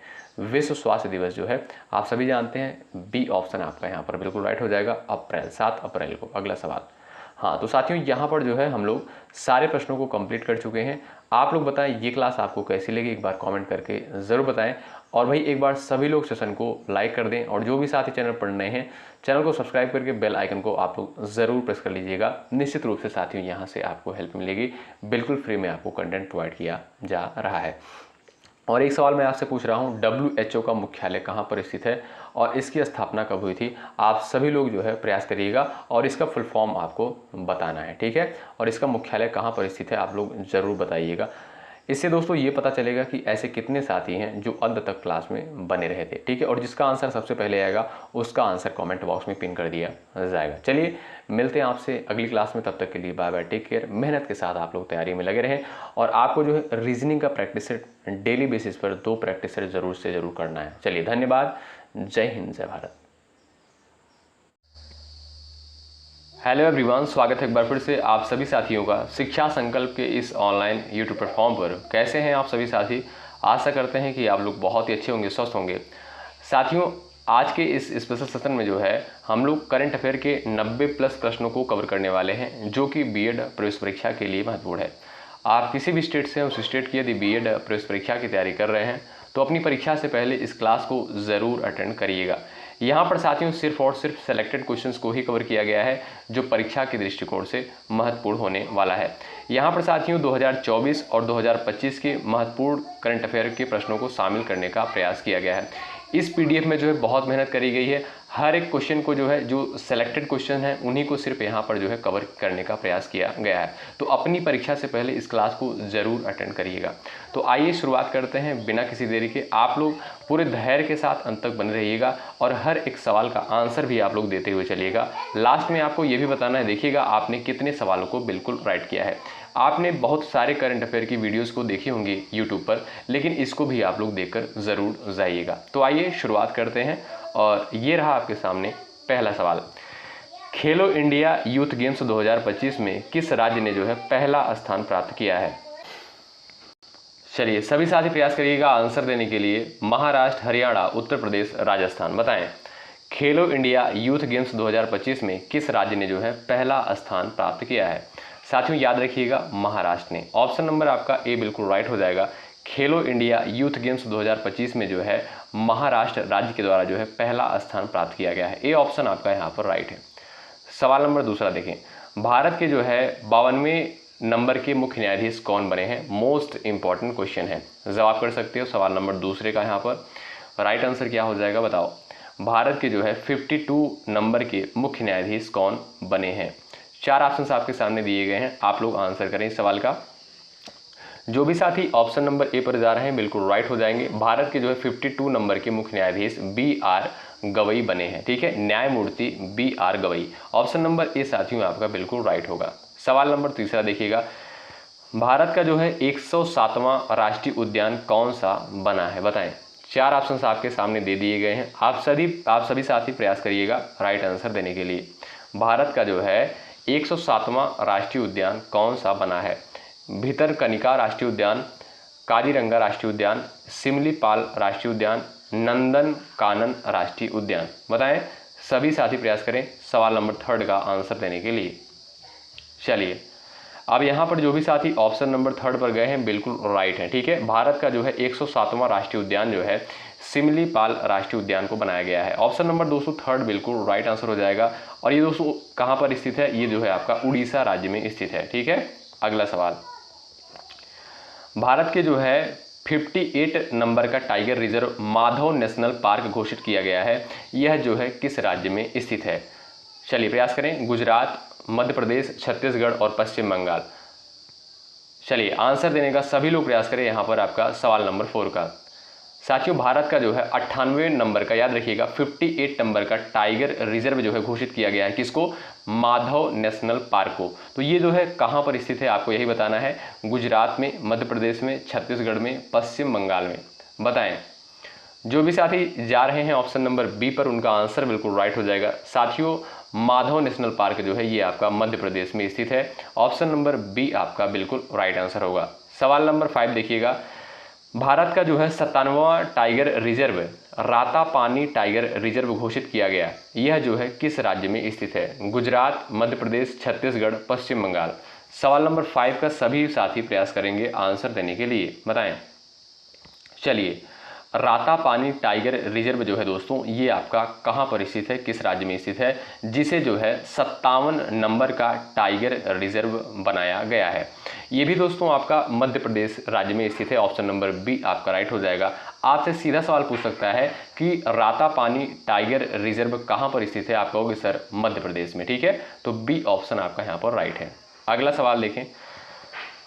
विश्व स्वास्थ्य दिवस जो है आप सभी जानते हैं, बी ऑप्शन आपका यहाँ पर बिल्कुल राइट हो जाएगा, अप्रैल 7 अप्रैल को। अगला सवाल, हाँ तो साथियों यहाँ पर जो है हम लोग सारे प्रश्नों को कंप्लीट कर चुके हैं। आप लोग बताएं ये क्लास आपको कैसी लगी, एक बार कमेंट करके ज़रूर बताएं। और भाई एक बार सभी लोग सेशन को लाइक कर दें, और जो भी साथी चैनल पर नए हैं चैनल को सब्सक्राइब करके बेल आइकन को आप लोग ज़रूर प्रेस कर लीजिएगा। निश्चित रूप से साथियों यहाँ से आपको हेल्प मिलेगी, बिल्कुल फ्री में आपको कंटेंट प्रोवाइड किया जा रहा है। और एक सवाल मैं आपसे पूछ रहा हूँ, WHO का मुख्यालय कहाँ पर स्थित है और इसकी स्थापना कब हुई थी। आप सभी लोग जो है प्रयास करिएगा और इसका फुल फॉर्म आपको बताना है, ठीक है। और इसका मुख्यालय कहाँ पर स्थित है आप लोग ज़रूर बताइएगा। इससे दोस्तों ये पता चलेगा कि ऐसे कितने साथी हैं जो अंत तक क्लास में बने रहे थे, ठीक है। और जिसका आंसर सबसे पहले आएगा उसका आंसर कमेंट बॉक्स में पिन कर दिया जाएगा। चलिए मिलते हैं आपसे अगली क्लास में, तब तक के लिए बाय बाय, टेक केयर। मेहनत के साथ आप लोग तैयारी में लगे रहें, और आपको जो है रीजनिंग का प्रैक्टिस सेट डेली बेसिस पर 2 प्रैक्टिस सेट ज़रूर से ज़रूर करना है। चलिए धन्यवाद, जय हिंद, जय भारत। हेलो एवरीवन, स्वागत है एक बार फिर से आप सभी साथियों का शिक्षा संकल्प के इस ऑनलाइन यूट्यूब प्लेटफॉर्म पर। कैसे हैं आप सभी साथी, आशा करते हैं कि आप लोग बहुत ही अच्छे होंगे, स्वस्थ होंगे। साथियों आज के इस स्पेशल सेशन में जो है हम लोग करंट अफेयर के 90+ प्रश्नों को कवर करने वाले हैं, जो कि बीएड प्रवेश परीक्षा के लिए महत्वपूर्ण है। आप किसी भी स्टेट से हैं, उस स्टेट की यदि बीएड प्रवेश परीक्षा की तैयारी कर रहे हैं तो अपनी परीक्षा से पहले इस क्लास को ज़रूर अटेंड करिएगा। यहाँ पर साथियों सिर्फ और सिर्फ सेलेक्टेड क्वेश्चंस को ही कवर किया गया है जो परीक्षा के दृष्टिकोण से महत्वपूर्ण होने वाला है। यहाँ पर साथियों 2024 और 2025 के महत्वपूर्ण करंट अफेयर के प्रश्नों को शामिल करने का प्रयास किया गया है। इस पीडीएफ में जो है बहुत मेहनत करी गई है। हर एक क्वेश्चन को जो है, जो सेलेक्टेड क्वेश्चन हैं उन्हीं को सिर्फ यहाँ पर जो है कवर करने का प्रयास किया गया है। तो अपनी परीक्षा से पहले इस क्लास को ज़रूर अटेंड करिएगा। तो आइए शुरुआत करते हैं बिना किसी देरी के। आप लोग पूरे धैर्य के साथ अंत तक बने रहिएगा और हर एक सवाल का आंसर भी आप लोग देते हुए चलिएगा। लास्ट में आपको ये भी बताना है, देखिएगा आपने कितने सवालों को बिल्कुल राइट किया है। आपने बहुत सारे करंट अफेयर की वीडियोस को देखी होंगी यूट्यूब पर, लेकिन इसको भी आप लोग देखकर ज़रूर जाइएगा। तो आइए शुरुआत करते हैं, और ये रहा आपके सामने पहला सवाल। खेलो इंडिया यूथ गेम्स 2025 में किस राज्य ने जो है पहला स्थान प्राप्त किया है। चलिए सभी साथी प्रयास करिएगा आंसर देने के लिए। महाराष्ट्र, हरियाणा, उत्तर प्रदेश, राजस्थान, बताएं खेलो इंडिया यूथ गेम्स 2025 में किस राज्य ने जो है पहला स्थान प्राप्त किया है। साथियों याद रखिएगा महाराष्ट्र ने। ऑप्शन नंबर आपका ए बिल्कुल राइट हो जाएगा। खेलो इंडिया यूथ गेम्स 2025 में जो है महाराष्ट्र राज्य के द्वारा जो है पहला स्थान प्राप्त किया गया है। ए ऑप्शन आपका यहाँ पर राइट है। सवाल नंबर दूसरा देखें, भारत के जो है 52वें नंबर के मुख्य न्यायाधीश कौन बने हैं। मोस्ट इंपॉर्टेंट क्वेश्चन है, जवाब कर सकते हो सवाल नंबर दूसरे का। यहाँ पर राइट आंसर क्या हो जाएगा बताओ। भारत के जो है 52 नंबर के मुख्य न्यायाधीश कौन बने हैं। 4 ऑप्शंस आपके सामने दिए गए हैं, आप लोग आंसर करें इस सवाल का। जो भी साथी ऑप्शन नंबर ए पर जा रहे हैं बिल्कुल राइट हो जाएंगे। भारत के जो है 52 नंबर के मुख्य न्यायाधीश BR गवई बने हैं, ठीक है, न्यायमूर्ति BR Gavai. Option number A साथियों आपका बिल्कुल राइट होगा। सवाल नंबर तीसरा देखिएगा, भारत का जो है 107वां राष्ट्रीय उद्यान कौन सा बना है, बताएं। 4 ऑप्शंस आपके सामने दे दिए गए हैं, आप सभी साथी प्रयास करिएगा राइट आंसर देने के लिए। भारत का जो है 107वां राष्ट्रीय उद्यान कौन सा बना है। भितरकनिका राष्ट्रीय उद्यान, काजीरंगा राष्ट्रीय उद्यान, सिमलीपाल राष्ट्रीय उद्यान, नंदनकानन राष्ट्रीय उद्यान, बताएं। सभी साथी प्रयास करें सवाल नंबर 3 का आंसर देने के लिए। चलिए अब यहाँ पर जो भी साथी ऑप्शन नंबर 3 पर गए हैं बिल्कुल राइट है, ठीक है। भारत का जो है 107वां राष्ट्रीय उद्यान जो है सिमलीपाल राष्ट्रीय उद्यान को बनाया गया है। ऑप्शन नंबर दोस्तों थर्ड बिल्कुल राइट आंसर हो जाएगा। और ये दोस्तों कहाँ पर स्थित है, ये जो है आपका उड़ीसा राज्य में स्थित है। ठीक है, अगला सवाल, भारत के जो है 58 नंबर का tiger reserve Madhav national park घोषित किया गया है, यह जो है किस राज्य में स्थित है। चलिए प्रयास करें, गुजरात, मध्य प्रदेश, छत्तीसगढ़ और पश्चिम बंगाल। चलिए आंसर देने का सभी लोग प्रयास करें यहाँ पर आपका सवाल नंबर 4 का। साथियों भारत का जो है 98 नंबर का, याद रखिएगा 58 नंबर का टाइगर रिजर्व जो है घोषित किया गया है, किसको, माधव नेशनल पार्क को। तो ये जो है कहाँ पर स्थित है आपको यही बताना है, गुजरात में, मध्य प्रदेश में, छत्तीसगढ़ में, पश्चिम बंगाल में, बताएं। जो भी साथी जा रहे हैं ऑप्शन नंबर बी पर उनका आंसर बिल्कुल राइट हो जाएगा। साथियों माधव नेशनल पार्क जो है ये आपका मध्य प्रदेश में स्थित है। ऑप्शन नंबर बी आपका बिल्कुल राइट आंसर होगा। सवाल नंबर 5 देखिएगा, भारत का जो है 97वां tiger reserve Ratapani tiger reserve घोषित किया गया, यह जो है किस राज्य में स्थित है, गुजरात, मध्य प्रदेश, छत्तीसगढ़, पश्चिम बंगाल। सवाल नंबर 5 का सभी साथी प्रयास करेंगे आंसर देने के लिए, बताएं। चलिए रातापानी टाइगर रिजर्व जो है दोस्तों ये आपका कहाँ पर स्थित है, किस राज्य में स्थित है, जिसे जो है 57 नंबर का टाइगर रिजर्व बनाया गया है। ये भी दोस्तों आपका मध्य प्रदेश राज्य में स्थित है। ऑप्शन नंबर बी आपका राइट हो जाएगा। आपसे सीधा सवाल पूछ सकता है कि रातापानी टाइगर रिजर्व कहाँ पर स्थित है, आप कहोगे सर मध्य प्रदेश में। ठीक है, तो बी ऑप्शन आपका यहाँ पर राइट है। अगला सवाल देखें,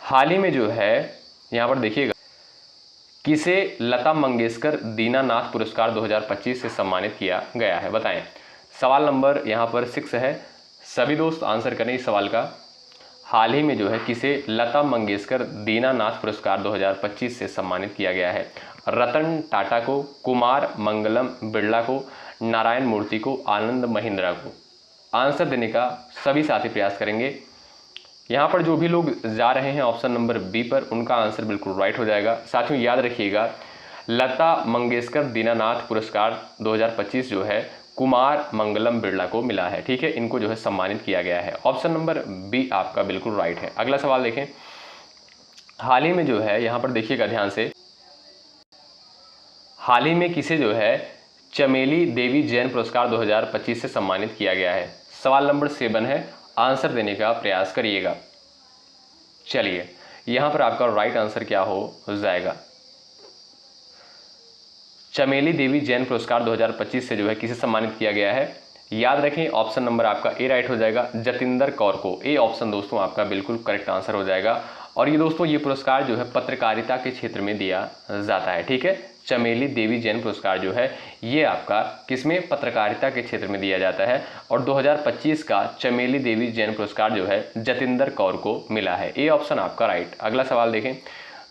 हाल ही में जो है यहाँ पर देखिएगा, किसे लता मंगेशकर दीनानाथ पुरस्कार 2025 से सम्मानित किया गया है, बताएं। सवाल नंबर यहाँ पर 6 है, सभी दोस्त आंसर करें इस सवाल का। हाल ही में जो है किसे लता मंगेशकर दीनानाथ पुरस्कार 2025 से सम्मानित किया गया है, रतन टाटा को, कुमार मंगलम बिरला को, नारायण मूर्ति को, आनंद महिंद्रा को। आंसर देने का सभी साथी प्रयास करेंगे। यहाँ पर जो भी लोग जा रहे हैं ऑप्शन नंबर बी पर उनका आंसर बिल्कुल राइट हो जाएगा। साथियों याद रखिएगा लता मंगेशकर दीनानाथ पुरस्कार 2025 जो है कुमार मंगलम बिरला को मिला है। ठीक है, इनको जो है सम्मानित किया गया है। ऑप्शन नंबर बी आपका बिल्कुल राइट है। अगला सवाल देखें, हाल ही में जो है यहाँ पर देखिएगा ध्यान से, हाल ही में किसे जो है चमेली देवी जैन पुरस्कार 2025 से सम्मानित किया गया है। सवाल नंबर 7 है, आंसर देने का प्रयास करिएगा। चलिए यहां पर आपका राइट आंसर क्या हो जाएगा, चमेली देवी जैन पुरस्कार 2025 से जो है किसे सम्मानित किया गया है, याद रखें ऑप्शन नंबर आपका ए राइट हो जाएगा, जतिंदर कौर को। ए ऑप्शन दोस्तों आपका बिल्कुल करेक्ट आंसर हो जाएगा। और ये दोस्तों ये पुरस्कार जो है पत्रकारिता के क्षेत्र में दिया जाता है। ठीक है, चमेली देवी जैन पुरस्कार जो है ये आपका किसमें, पत्रकारिता के क्षेत्र में दिया जाता है। और 2025 का चमेली देवी जैन पुरस्कार जो है जतिंदर कौर को मिला है। ए ऑप्शन आपका राइट। अगला सवाल देखें,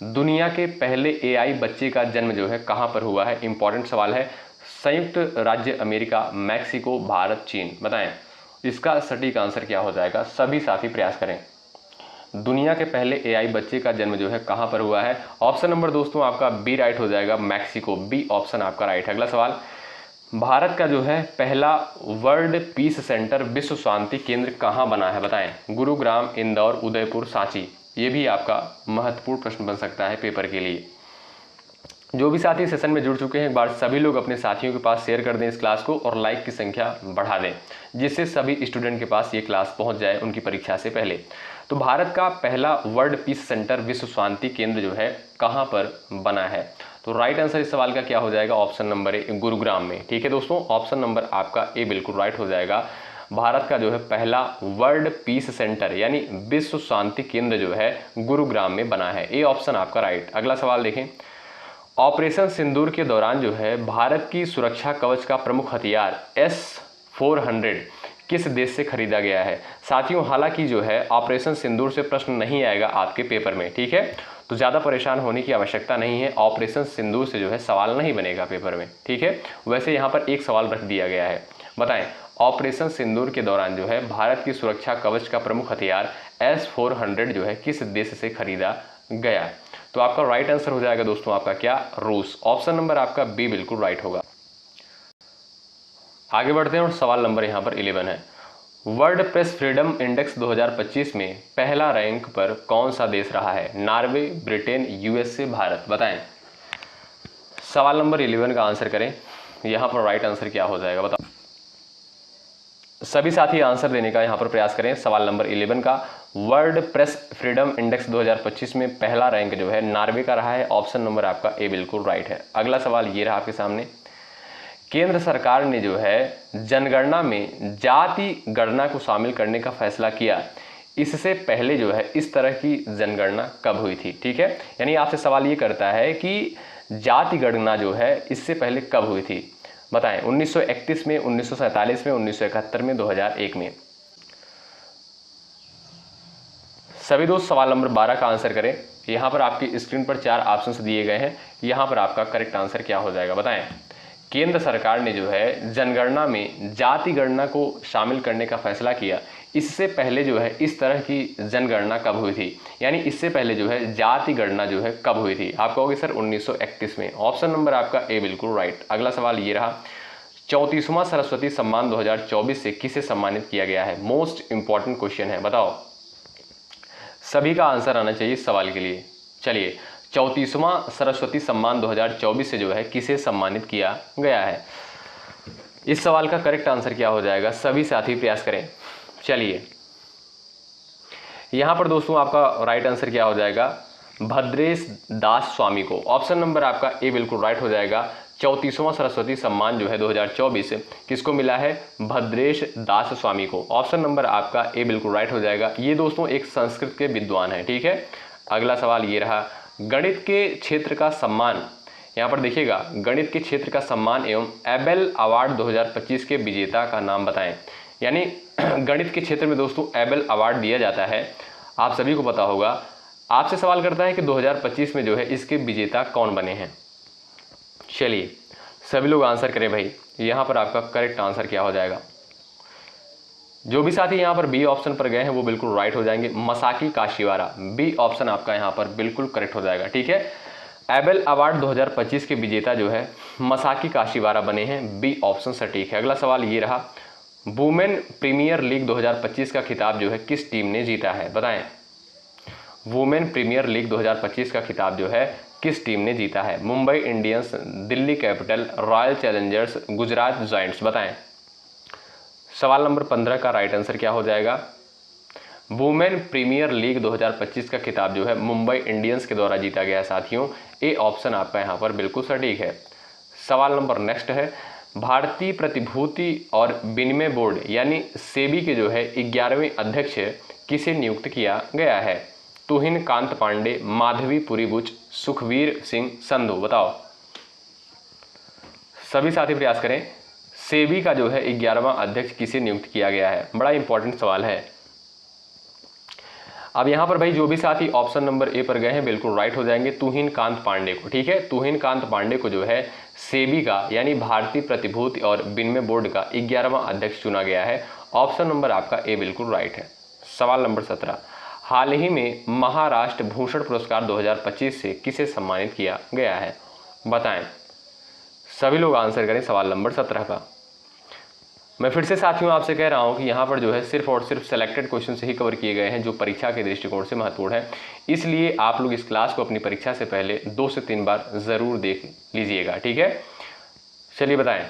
दुनिया के पहले एआई बच्चे का जन्म जो है कहाँ पर हुआ है, इंपॉर्टेंट सवाल है। संयुक्त राज्य अमेरिका, मैक्सिको, भारत, चीन, बताएं। इसका सटीक आंसर क्या हो जाएगा, सभी साथी प्रयास करें। दुनिया के पहले एआई बच्चे का जन्म जो है कहाँ पर हुआ है, ऑप्शन नंबर दोस्तों आपका बी राइट हो जाएगा, मैक्सिको। बी ऑप्शन आपका राइट है। अगला सवाल, भारत का जो है पहला वर्ल्ड पीस सेंटर विश्व शांति केंद्र कहाँ बना है, बताएं। गुरुग्राम, इंदौर, उदयपुर, सांची। ये भी आपका महत्वपूर्ण प्रश्न बन सकता है पेपर के लिए। जो भी साथी सेशन में जुड़ चुके हैं एक बार सभी लोग अपने साथियों के पास शेयर कर दें इस क्लास को और लाइक की संख्या बढ़ा दें, जिससे सभी स्टूडेंट के पास ये क्लास पहुंच जाए उनकी परीक्षा से पहले। तो भारत का पहला वर्ल्ड पीस सेंटर विश्व शांति केंद्र जो है कहाँ पर बना है, तो राइट आंसर इस सवाल का क्या हो जाएगा, ऑप्शन नंबर ए, गुरुग्राम में। ठीक है दोस्तों, ऑप्शन नंबर आपका ए बिल्कुल राइट हो जाएगा। भारत का जो है पहला वर्ल्ड पीस सेंटर यानी विश्व शांति केंद्र जो है गुरुग्राम में बना है। ए ऑप्शन आपका राइट। अगला सवाल देखें, ऑपरेशन सिंदूर के दौरान जो है भारत की सुरक्षा कवच का प्रमुख हथियार S-400 किस देश से खरीदा गया है। साथियों हालांकि जो है ऑपरेशन सिंदूर से प्रश्न नहीं आएगा आपके पेपर में, ठीक है, तो ज़्यादा परेशान होने की आवश्यकता नहीं है। ऑपरेशन सिंदूर से जो है सवाल नहीं बनेगा पेपर में, ठीक है। वैसे यहाँ पर एक सवाल रख दिया गया है, बताएं ऑपरेशन सिंदूर के दौरान जो है भारत की सुरक्षा कवच का प्रमुख हथियार S-400 जो है किस देश से खरीदा गया। तो आपका राइट आंसर हो जाएगा दोस्तों आपका क्या, रूस। ऑप्शन नंबर आपका बी बिल्कुल राइट होगा। आगे बढ़ते हैं और सवाल नंबर यहाँ पर 11 है, वर्ल्ड प्रेस फ्रीडम इंडेक्स 2025 में पहला रैंक पर कौन सा देश रहा है। नॉर्वे, ब्रिटेन, यूएसए, भारत, बताएं। सवाल नंबर 11 का आंसर करें। यहाँ पर राइट आंसर क्या हो जाएगा बताओ। सभी साथी आंसर देने का यहाँ पर प्रयास करें। सवाल नंबर 11 का, वर्ल्ड प्रेस फ्रीडम इंडेक्स 2025 में पहला रैंक जो है नॉर्वे का रहा है। ऑप्शन नंबर आपका ए बिल्कुल राइट है। अगला सवाल ये रहा आपके सामने, केंद्र सरकार ने जो है जनगणना में जाति गणना को शामिल करने का फैसला किया, इससे पहले जो है इस तरह की जनगणना कब हुई थी। ठीक है, यानी आपसे सवाल ये करता है कि जाति गणना जो है इससे पहले कब हुई थी, बताएं। 1931 में, 1947 में, 1971 में, 2001 में। सभी दोस्त सवाल नंबर 12 का आंसर करें। यहाँ पर आपकी स्क्रीन पर 4 ऑप्शंस दिए गए हैं, यहाँ पर आपका करेक्ट आंसर क्या हो जाएगा बताएं। केंद्र सरकार ने जो है जनगणना में जाति गणना को शामिल करने का फैसला किया, इससे पहले जो है इस तरह की जनगणना कब हुई थी, यानी इससे पहले जो है जाति गणना जो है कब हुई थी। आप कहोगे सर 1931 में। ऑप्शन नंबर आपका ए बिल्कुल राइट। अगला सवाल ये रहा, 34वां सरस्वती सम्मान 2024 से किसे सम्मानित किया गया है। मोस्ट इंपॉर्टेंट क्वेश्चन है, बताओ। सभी का आंसर आना चाहिए सवाल के लिए। चलिए, 34वां सरस्वती सम्मान 2024 से जो है किसे सम्मानित किया गया है। इस सवाल का करेक्ट आंसर क्या हो जाएगा, सभी साथी प्रयास करें। चलिए, यहां पर दोस्तों आपका राइट आंसर क्या हो जाएगा, भद्रेश दास स्वामी को। ऑप्शन नंबर आपका ए बिल्कुल राइट हो जाएगा। 34वां सरस्वती सम्मान जो है 2024 किसको मिला है, भद्रेश दास स्वामी को। ऑप्शन नंबर आपका ए बिल्कुल राइट हो जाएगा। ये दोस्तों एक संस्कृत के विद्वान हैं। ठीक है, अगला सवाल ये रहा, गणित के क्षेत्र का सम्मान, यहाँ पर देखिएगा, गणित के क्षेत्र का सम्मान एवं एबेल अवार्ड 2025 के विजेता का नाम बताएं। यानी गणित के क्षेत्र में दोस्तों एबेल अवार्ड दिया जाता है, आप सभी को पता होगा। आपसे सवाल करता है कि 2025 में जो है इसके विजेता कौन बने हैं। चलिए, सभी लोग आंसर करें भाई। यहाँ पर आपका करेक्ट आंसर क्या हो जाएगा। जो भी साथी यहाँ पर बी ऑप्शन पर गए हैं वो बिल्कुल राइट हो जाएंगे। मसाकी काशीवारा, बी ऑप्शन आपका यहाँ पर बिल्कुल करेक्ट हो जाएगा। ठीक है, एबेल अवार्ड 2025 के विजेता जो है मसाकी काशीवारा बने हैं, बी ऑप्शन सटीक है। अगला सवाल ये रहा, वुमेन प्रीमियर लीग 2025 का खिताब जो है किस टीम ने जीता है, बताएं। वुमेन प्रीमियर लीग 2025 का खिताब जो है किस टीम ने जीता है। Mumbai Indians, Delhi capital, royal Challengers, Gujarat giants, बताएं। सवाल नंबर 15 का राइट आंसर क्या हो जाएगा, वुमेन प्रीमियर लीग 2025 का खिताब जो है मुंबई इंडियंस के द्वारा जीता गया है साथियों। ए ऑप्शन आपका यहाँ पर बिल्कुल सटीक है। सवाल नंबर नेक्स्ट है, भारतीय प्रतिभूति और विनिमय बोर्ड यानी सेबी के जो है 11वें अध्यक्ष किसे नियुक्त किया गया है। तुहिन कांत पांडे, माधवी पुरीबुच, सुखवीर सिंह संधू, बताओ। सभी साथी प्रयास करें। सेबी का जो है 11वां अध्यक्ष किसे नियुक्त किया गया है, बड़ा इंपॉर्टेंट सवाल है। अब यहाँ पर भाई जो भी साथी ऑप्शन नंबर ए पर गए हैं बिल्कुल राइट हो जाएंगे, तुहिन कांत पांडे को। ठीक है, तुहिन कांत पांडे को जो है सेबी का यानी भारतीय प्रतिभूति और विनिमय बोर्ड का 11वां अध्यक्ष चुना गया है। ऑप्शन नंबर आपका ए बिल्कुल राइट है। सवाल नंबर 17, हाल ही में महाराष्ट्र भूषण पुरस्कार 2025 से किसे सम्मानित किया गया है, बताएं। सभी लोग आंसर करें सवाल नंबर 17 का। मैं फिर से साथियों आपसे कह रहा हूं कि यहाँ पर जो है सिर्फ और सिर्फ सेलेक्टेड क्वेश्चन से ही कवर किए गए हैं जो परीक्षा के दृष्टिकोण से महत्वपूर्ण है, इसलिए आप लोग इस क्लास को अपनी परीक्षा से पहले 2 से 3 बार ज़रूर देख लीजिएगा। ठीक है, चलिए बताएं,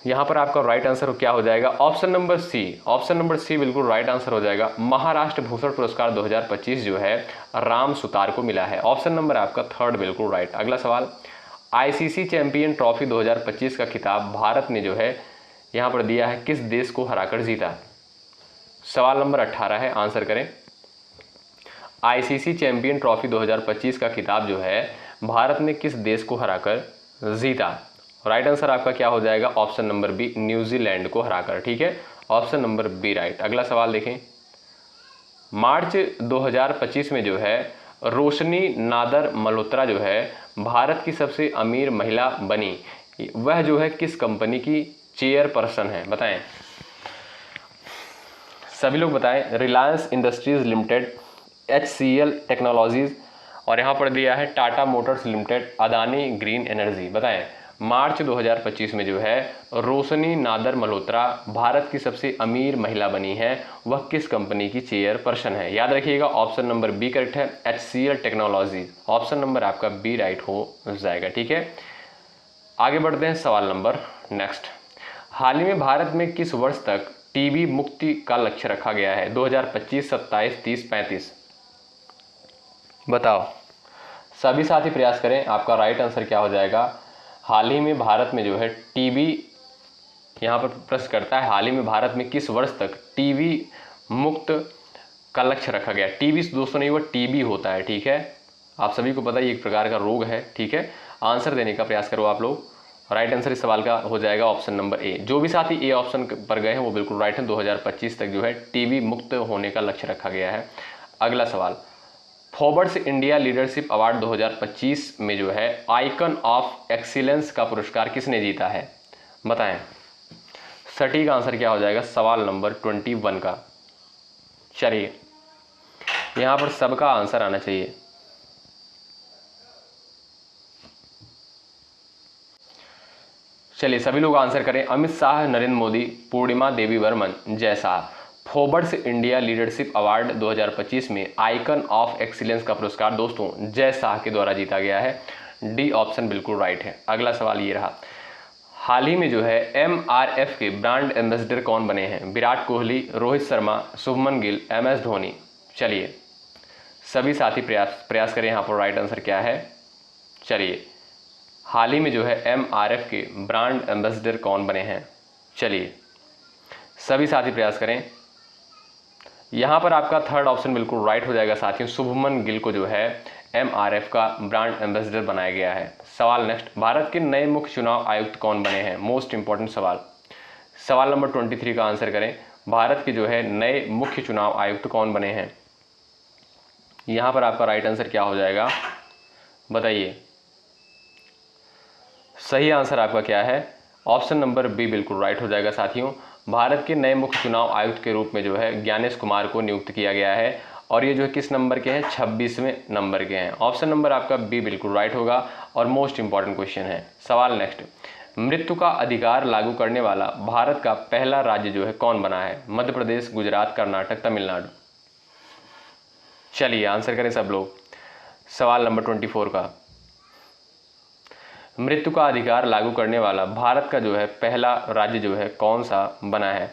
यहाँ पर आपका राइट आंसर क्या हो जाएगा। Option number C, option number C बिल्कुल राइट आंसर हो जाएगा। महाराष्ट्र भूषण पुरस्कार 2025 जो है राम सुतार को मिला है। ऑप्शन नंबर आपका थर्ड बिल्कुल राइट। अगला सवाल, आईसीसी चैंपियन ट्रॉफी 2025 का खिताब भारत ने जो है यहाँ पर दिया है किस देश को हराकर जीता। सवाल नंबर 18 है, आंसर करें। आईसीसी चैंपियन ट्रॉफी 2025 का खिताब जो है भारत ने किस देश को हराकर जीता। राइट आंसर आपका क्या हो जाएगा, ऑप्शन नंबर बी, न्यूजीलैंड को हराकर। ठीक है, ऑप्शन नंबर बी राइट। अगला सवाल देखें, मार्च 2025 में जो है रोशनी नादर मल्होत्रा जो है भारत की सबसे अमीर महिला बनी, वह जो है किस कंपनी की चेयरपर्सन है, बताएं। सभी लोग बताएं। Reliance industries limited, HCL technologies, और यहाँ पर दिया है Tata Motors limited, Adani green energy, बताएं। मार्च 2025 में जो है रोशनी नादर मल्होत्रा भारत की सबसे अमीर महिला बनी है, वह किस कंपनी की चेयरपर्सन है? याद रखिएगा ऑप्शन नंबर बी करेक्ट है, HCL टेक्नोलॉजीज। ऑप्शन नंबर आपका बी राइट हो जाएगा। ठीक है, आगे बढ़ते हैं सवाल नंबर नेक्स्ट। हाल ही में भारत में किस वर्ष तक टीबी मुक्ति का लक्ष्य रखा गया है? 2025, 27, 30, 35 बताओ। सभी साथी प्रयास करें, आपका राइट आंसर क्या हो जाएगा? हाल ही में भारत में जो है टीबी, यहाँ पर प्रश्न करता है हाल ही में भारत में किस वर्ष तक टीबी मुक्त का लक्ष्य रखा गया? टीबी दोस्तों नहीं, वो टीबी होता है। ठीक है, आप सभी को पता है ये एक प्रकार का रोग है। ठीक है, आंसर देने का प्रयास करो आप लोग। राइट आंसर इस सवाल का हो जाएगा ऑप्शन नंबर ए। जो भी साथी ए ऑप्शन पर गए हैं वो बिल्कुल राइट है। 2025 तक जो है टीबी मुक्त होने का लक्ष्य रखा गया है। अगला सवाल, फोर्ब्स इंडिया लीडरशिप अवार्ड 2025 में जो है आइकन ऑफ एक्सीलेंस का पुरस्कार किसने जीता है? बताएं। सटीक आंसर क्या हो जाएगा सवाल नंबर 21 का? चलिए, यहां पर सबका आंसर आना चाहिए। चलिए सभी लोग आंसर करें। अमित शाह, नरेंद्र मोदी, पूर्णिमा देवी Varman, Jay Shah. Forbes India leadership award 2025 में आइकन ऑफ एक्सीलेंस का पुरस्कार दोस्तों जय शाह के द्वारा जीता गया है। डी ऑप्शन बिल्कुल राइट है। अगला सवाल ये रहा, हाल ही में जो है MRF के ब्रांड एम्बेसडर कौन बने हैं? विराट कोहली, रोहित शर्मा, शुभमन गिल, MS धोनी। चलिए सभी साथी प्रयास करें, यहाँ पर राइट आंसर क्या है? चलिए, हाल ही में जो है MRF के ब्रांड एम्बेसडर कौन बने हैं? चलिए सभी साथी प्रयास करें। यहाँ पर आपका थर्ड ऑप्शन बिल्कुल राइट हो जाएगा साथियों। शुभमन गिल को जो है MRF का ब्रांड एम्बेसडर बनाया गया है। सवाल नेक्स्ट, भारत के नए मुख्य चुनाव आयुक्त कौन बने हैं? मोस्ट इंपॉर्टेंट सवाल। सवाल नंबर 23 का आंसर करें। भारत के जो है नए मुख्य चुनाव आयुक्त कौन बने हैं? यहाँ पर आपका राइट आंसर क्या हो जाएगा बताइए। सही आंसर आपका क्या है? ऑप्शन नंबर बी बिल्कुल राइट हो जाएगा साथियों। भारत के नए मुख्य चुनाव आयुक्त के रूप में जो है ज्ञानेश कुमार को नियुक्त किया गया है और ये जो है किस नंबर के हैं? 26वें नंबर के हैं। ऑप्शन नंबर आपका बी बिल्कुल राइट होगा और मोस्ट इंपॉर्टेंट क्वेश्चन है। सवाल नेक्स्ट, मृत्यु का अधिकार लागू करने वाला भारत का पहला राज्य जो है कौन बना है? मध्य प्रदेश, गुजरात, कर्नाटक, तमिलनाडु। चलिए आंसर करें सब लोग। सवाल नंबर 24 का, मृत्यु का अधिकार लागू करने वाला भारत का जो है पहला राज्य जो है कौन सा बना है?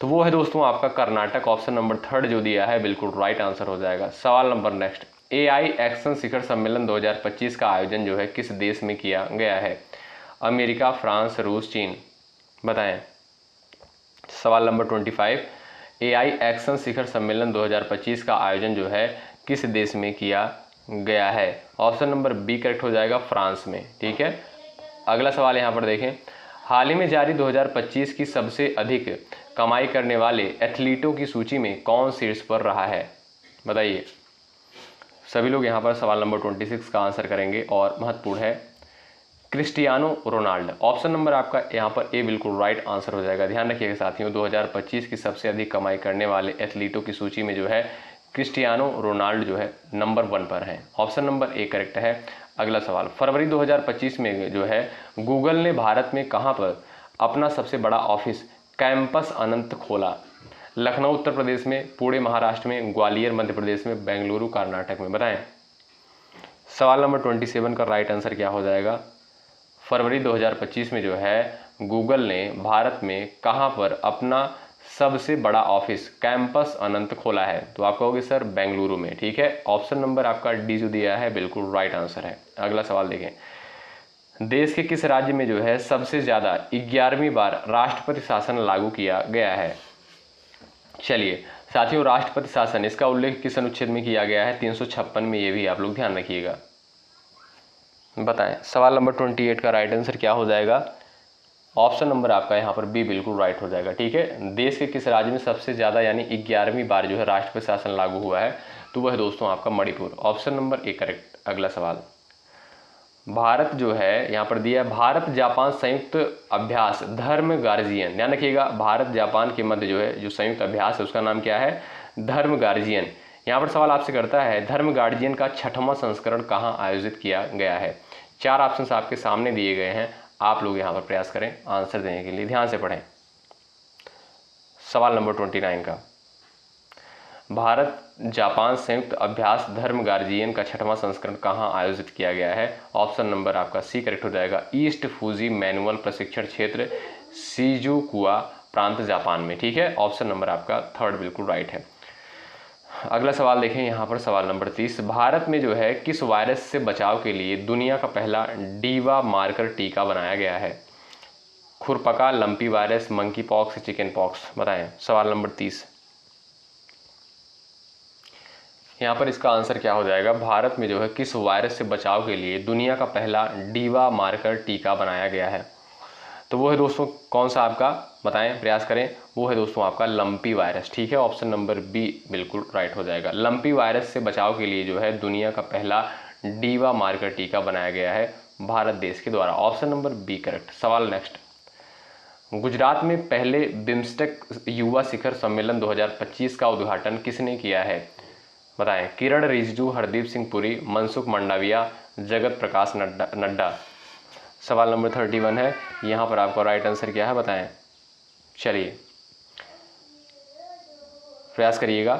तो वो है दोस्तों आपका कर्नाटक। ऑप्शन नंबर थर्ड जो दिया है बिल्कुल राइट आंसर हो जाएगा। सवाल नंबर नेक्स्ट, AI एक्शन शिखर सम्मेलन 2025 का आयोजन जो है किस देश में किया गया है? अमेरिका, फ्रांस, रूस, चीन। बताएं। सवाल नंबर 25, AI एक्शन शिखर सम्मेलन 2025 का आयोजन जो है किस देश में किया गया है? ऑप्शन नंबर बी करेक्ट हो जाएगा, फ्रांस में। ठीक है, अगला सवाल यहाँ पर देखें, हाल ही में जारी 2025 की सबसे अधिक कमाई करने वाले एथलीटों की सूची में कौन शीर्ष पर रहा है? बताइए। सभी लोग यहाँ पर सवाल नंबर 26 का आंसर करेंगे और महत्वपूर्ण है, क्रिस्टियानो रोनाल्डो। ऑप्शन नंबर आपका यहाँ पर ए बिल्कुल राइट आंसर हो जाएगा। ध्यान रखिएगा साथियों, 2025 की सबसे अधिक कमाई करने वाले एथलीटों की सूची में जो है क्रिस्टियानो रोनाल्डो जो है नंबर 1 पर है। ऑप्शन नंबर ए करेक्ट है। अगला सवाल, फरवरी 2025 में जो है गूगल ने भारत में कहां पर अपना सबसे बड़ा ऑफिस कैंपस अनंत खोला? लखनऊ उत्तर प्रदेश में, पुणे महाराष्ट्र में, ग्वालियर मध्य प्रदेश में, बेंगलुरु कर्नाटक में। बताएं। सवाल नंबर 27 का राइट आंसर क्या हो जाएगा? फरवरी 2025 में जो है गूगल ने भारत में कहां पर अपना सबसे बड़ा ऑफिस कैंपस अनंत खोला है? तो आप कहोगे सर बेंगलुरु में। ठीक है, ऑप्शन नंबर आपका डी जो दिया है बिल्कुल राइट आंसर है। अगला सवाल देखें, देश के किस राज्य में जो है सबसे ज़्यादा 11वीं बार राष्ट्रपति शासन लागू किया गया है? चलिए साथियों, राष्ट्रपति शासन इसका उल्लेख किस अनुच्छेद में किया गया है? 356 में। ये भी आप लोग ध्यान रखिएगा। बताएं। सवाल नंबर 28 का राइट आंसर क्या हो जाएगा? ऑप्शन नंबर आपका यहाँ पर बी बिल्कुल राइट हो जाएगा। ठीक है, देश के किस राज्य में सबसे ज़्यादा यानी 11वीं बार जो है राष्ट्रपति शासन लागू हुआ है? तो वह दोस्तों आपका Manipur. Option number A correct. अगला सवाल, भारत जो है यहाँ पर दिया, भारत जापान संयुक्त अभ्यास धर्म गार्जियन। ध्यान रखिएगा, भारत जापान के मध्य जो है जो संयुक्त अभ्यास है उसका नाम क्या है? धर्म गार्जियन। यहाँ पर सवाल आपसे करता है धर्म गार्जियन का 6वां संस्करण कहाँ आयोजित किया गया है? 4 ऑप्शन आपके सामने दिए गए हैं, आप लोग यहाँ पर प्रयास करें आंसर देने के लिए, ध्यान से पढ़ें। सवाल नंबर 29 का, भारत जापान संयुक्त अभ्यास धर्म गार्जियन का 6वां संस्करण कहाँ आयोजित किया गया है? ऑप्शन नंबर आपका सी करेक्ट हो जाएगा, ईस्ट फूजी मैनुअल प्रशिक्षण क्षेत्र शिजुकुआ प्रांत जापान में। ठीक है, ऑप्शन नंबर आपका थर्ड बिल्कुल राइट है। अगला सवाल देखें यहाँ पर, सवाल नंबर 30, भारत में जो है किस वायरस से बचाव के लिए दुनिया का पहला डीवा मार्कर टीका बनाया गया है? खुरपका, lumpy virus, monkey pox, chicken pox, बताएं। सवाल नंबर 30, यहाँ पर इसका आंसर क्या हो जाएगा? भारत में जो है किस वायरस से बचाव के लिए दुनिया का पहला डीवा मार्कर टीका बनाया गया है? तो वो है दोस्तों कौन सा आपका, बताएं, प्रयास करें। वो है दोस्तों आपका लंपी वायरस। ठीक है, ऑप्शन नंबर बी बिल्कुल राइट हो जाएगा। लंपी वायरस से बचाव के लिए जो है दुनिया का पहला डीवा मार्कर टीका बनाया गया है भारत देश के द्वारा। Option number B correct. सवाल नेक्स्ट, गुजरात में पहले बिम्स्टेक युवा शिखर सम्मेलन 2025 का उद्घाटन किसने किया है? बताएं। किरण रिजिजू, हरदीप सिंह पुरी, मनसुख मंडाविया, जगत प्रकाश नड्डा। सवाल नंबर 31 है, यहाँ पर आपका राइट आंसर क्या है? बताएं। चलिए प्रयास करिएगा।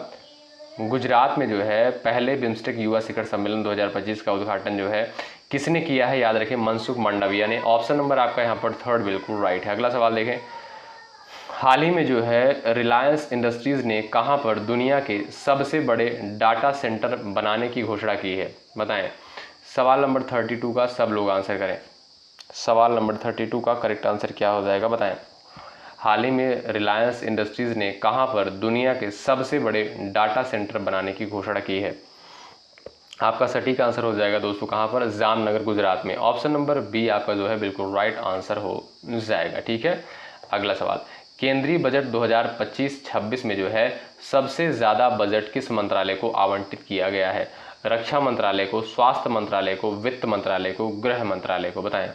गुजरात में जो है पहले बिम्स्टेक युवा शिखर सम्मेलन 2025 का उद्घाटन जो है किसने किया है? याद रखें, मनसुख मंडाविया ने। ऑप्शन नंबर आपका यहाँ पर थर्ड बिल्कुल राइट है। अगला सवाल देखें, हाल ही में जो है रिलायंस इंडस्ट्रीज ने कहां पर दुनिया के सबसे बड़े डाटा सेंटर बनाने की घोषणा की है? बताएं। सवाल नंबर 32 का सब लोग आंसर करें। सवाल नंबर 32 का करेक्ट आंसर क्या हो जाएगा? बताएं। हाल ही में रिलायंस इंडस्ट्रीज ने कहां पर दुनिया के सबसे बड़े डाटा सेंटर बनाने की घोषणा की है? आपका सटीक आंसर हो जाएगा दोस्तों कहां पर? जामनगर, गुजरात में। ऑप्शन नंबर बी आपका जो है बिल्कुल राइट आंसर हो जाएगा। ठीक है, अगला सवाल, केंद्रीय बजट 2025-26 में जो है सबसे ज़्यादा बजट किस मंत्रालय को आवंटित किया गया है? रक्षा मंत्रालय को, स्वास्थ्य मंत्रालय को, वित्त मंत्रालय को, गृह मंत्रालय को? बताएं।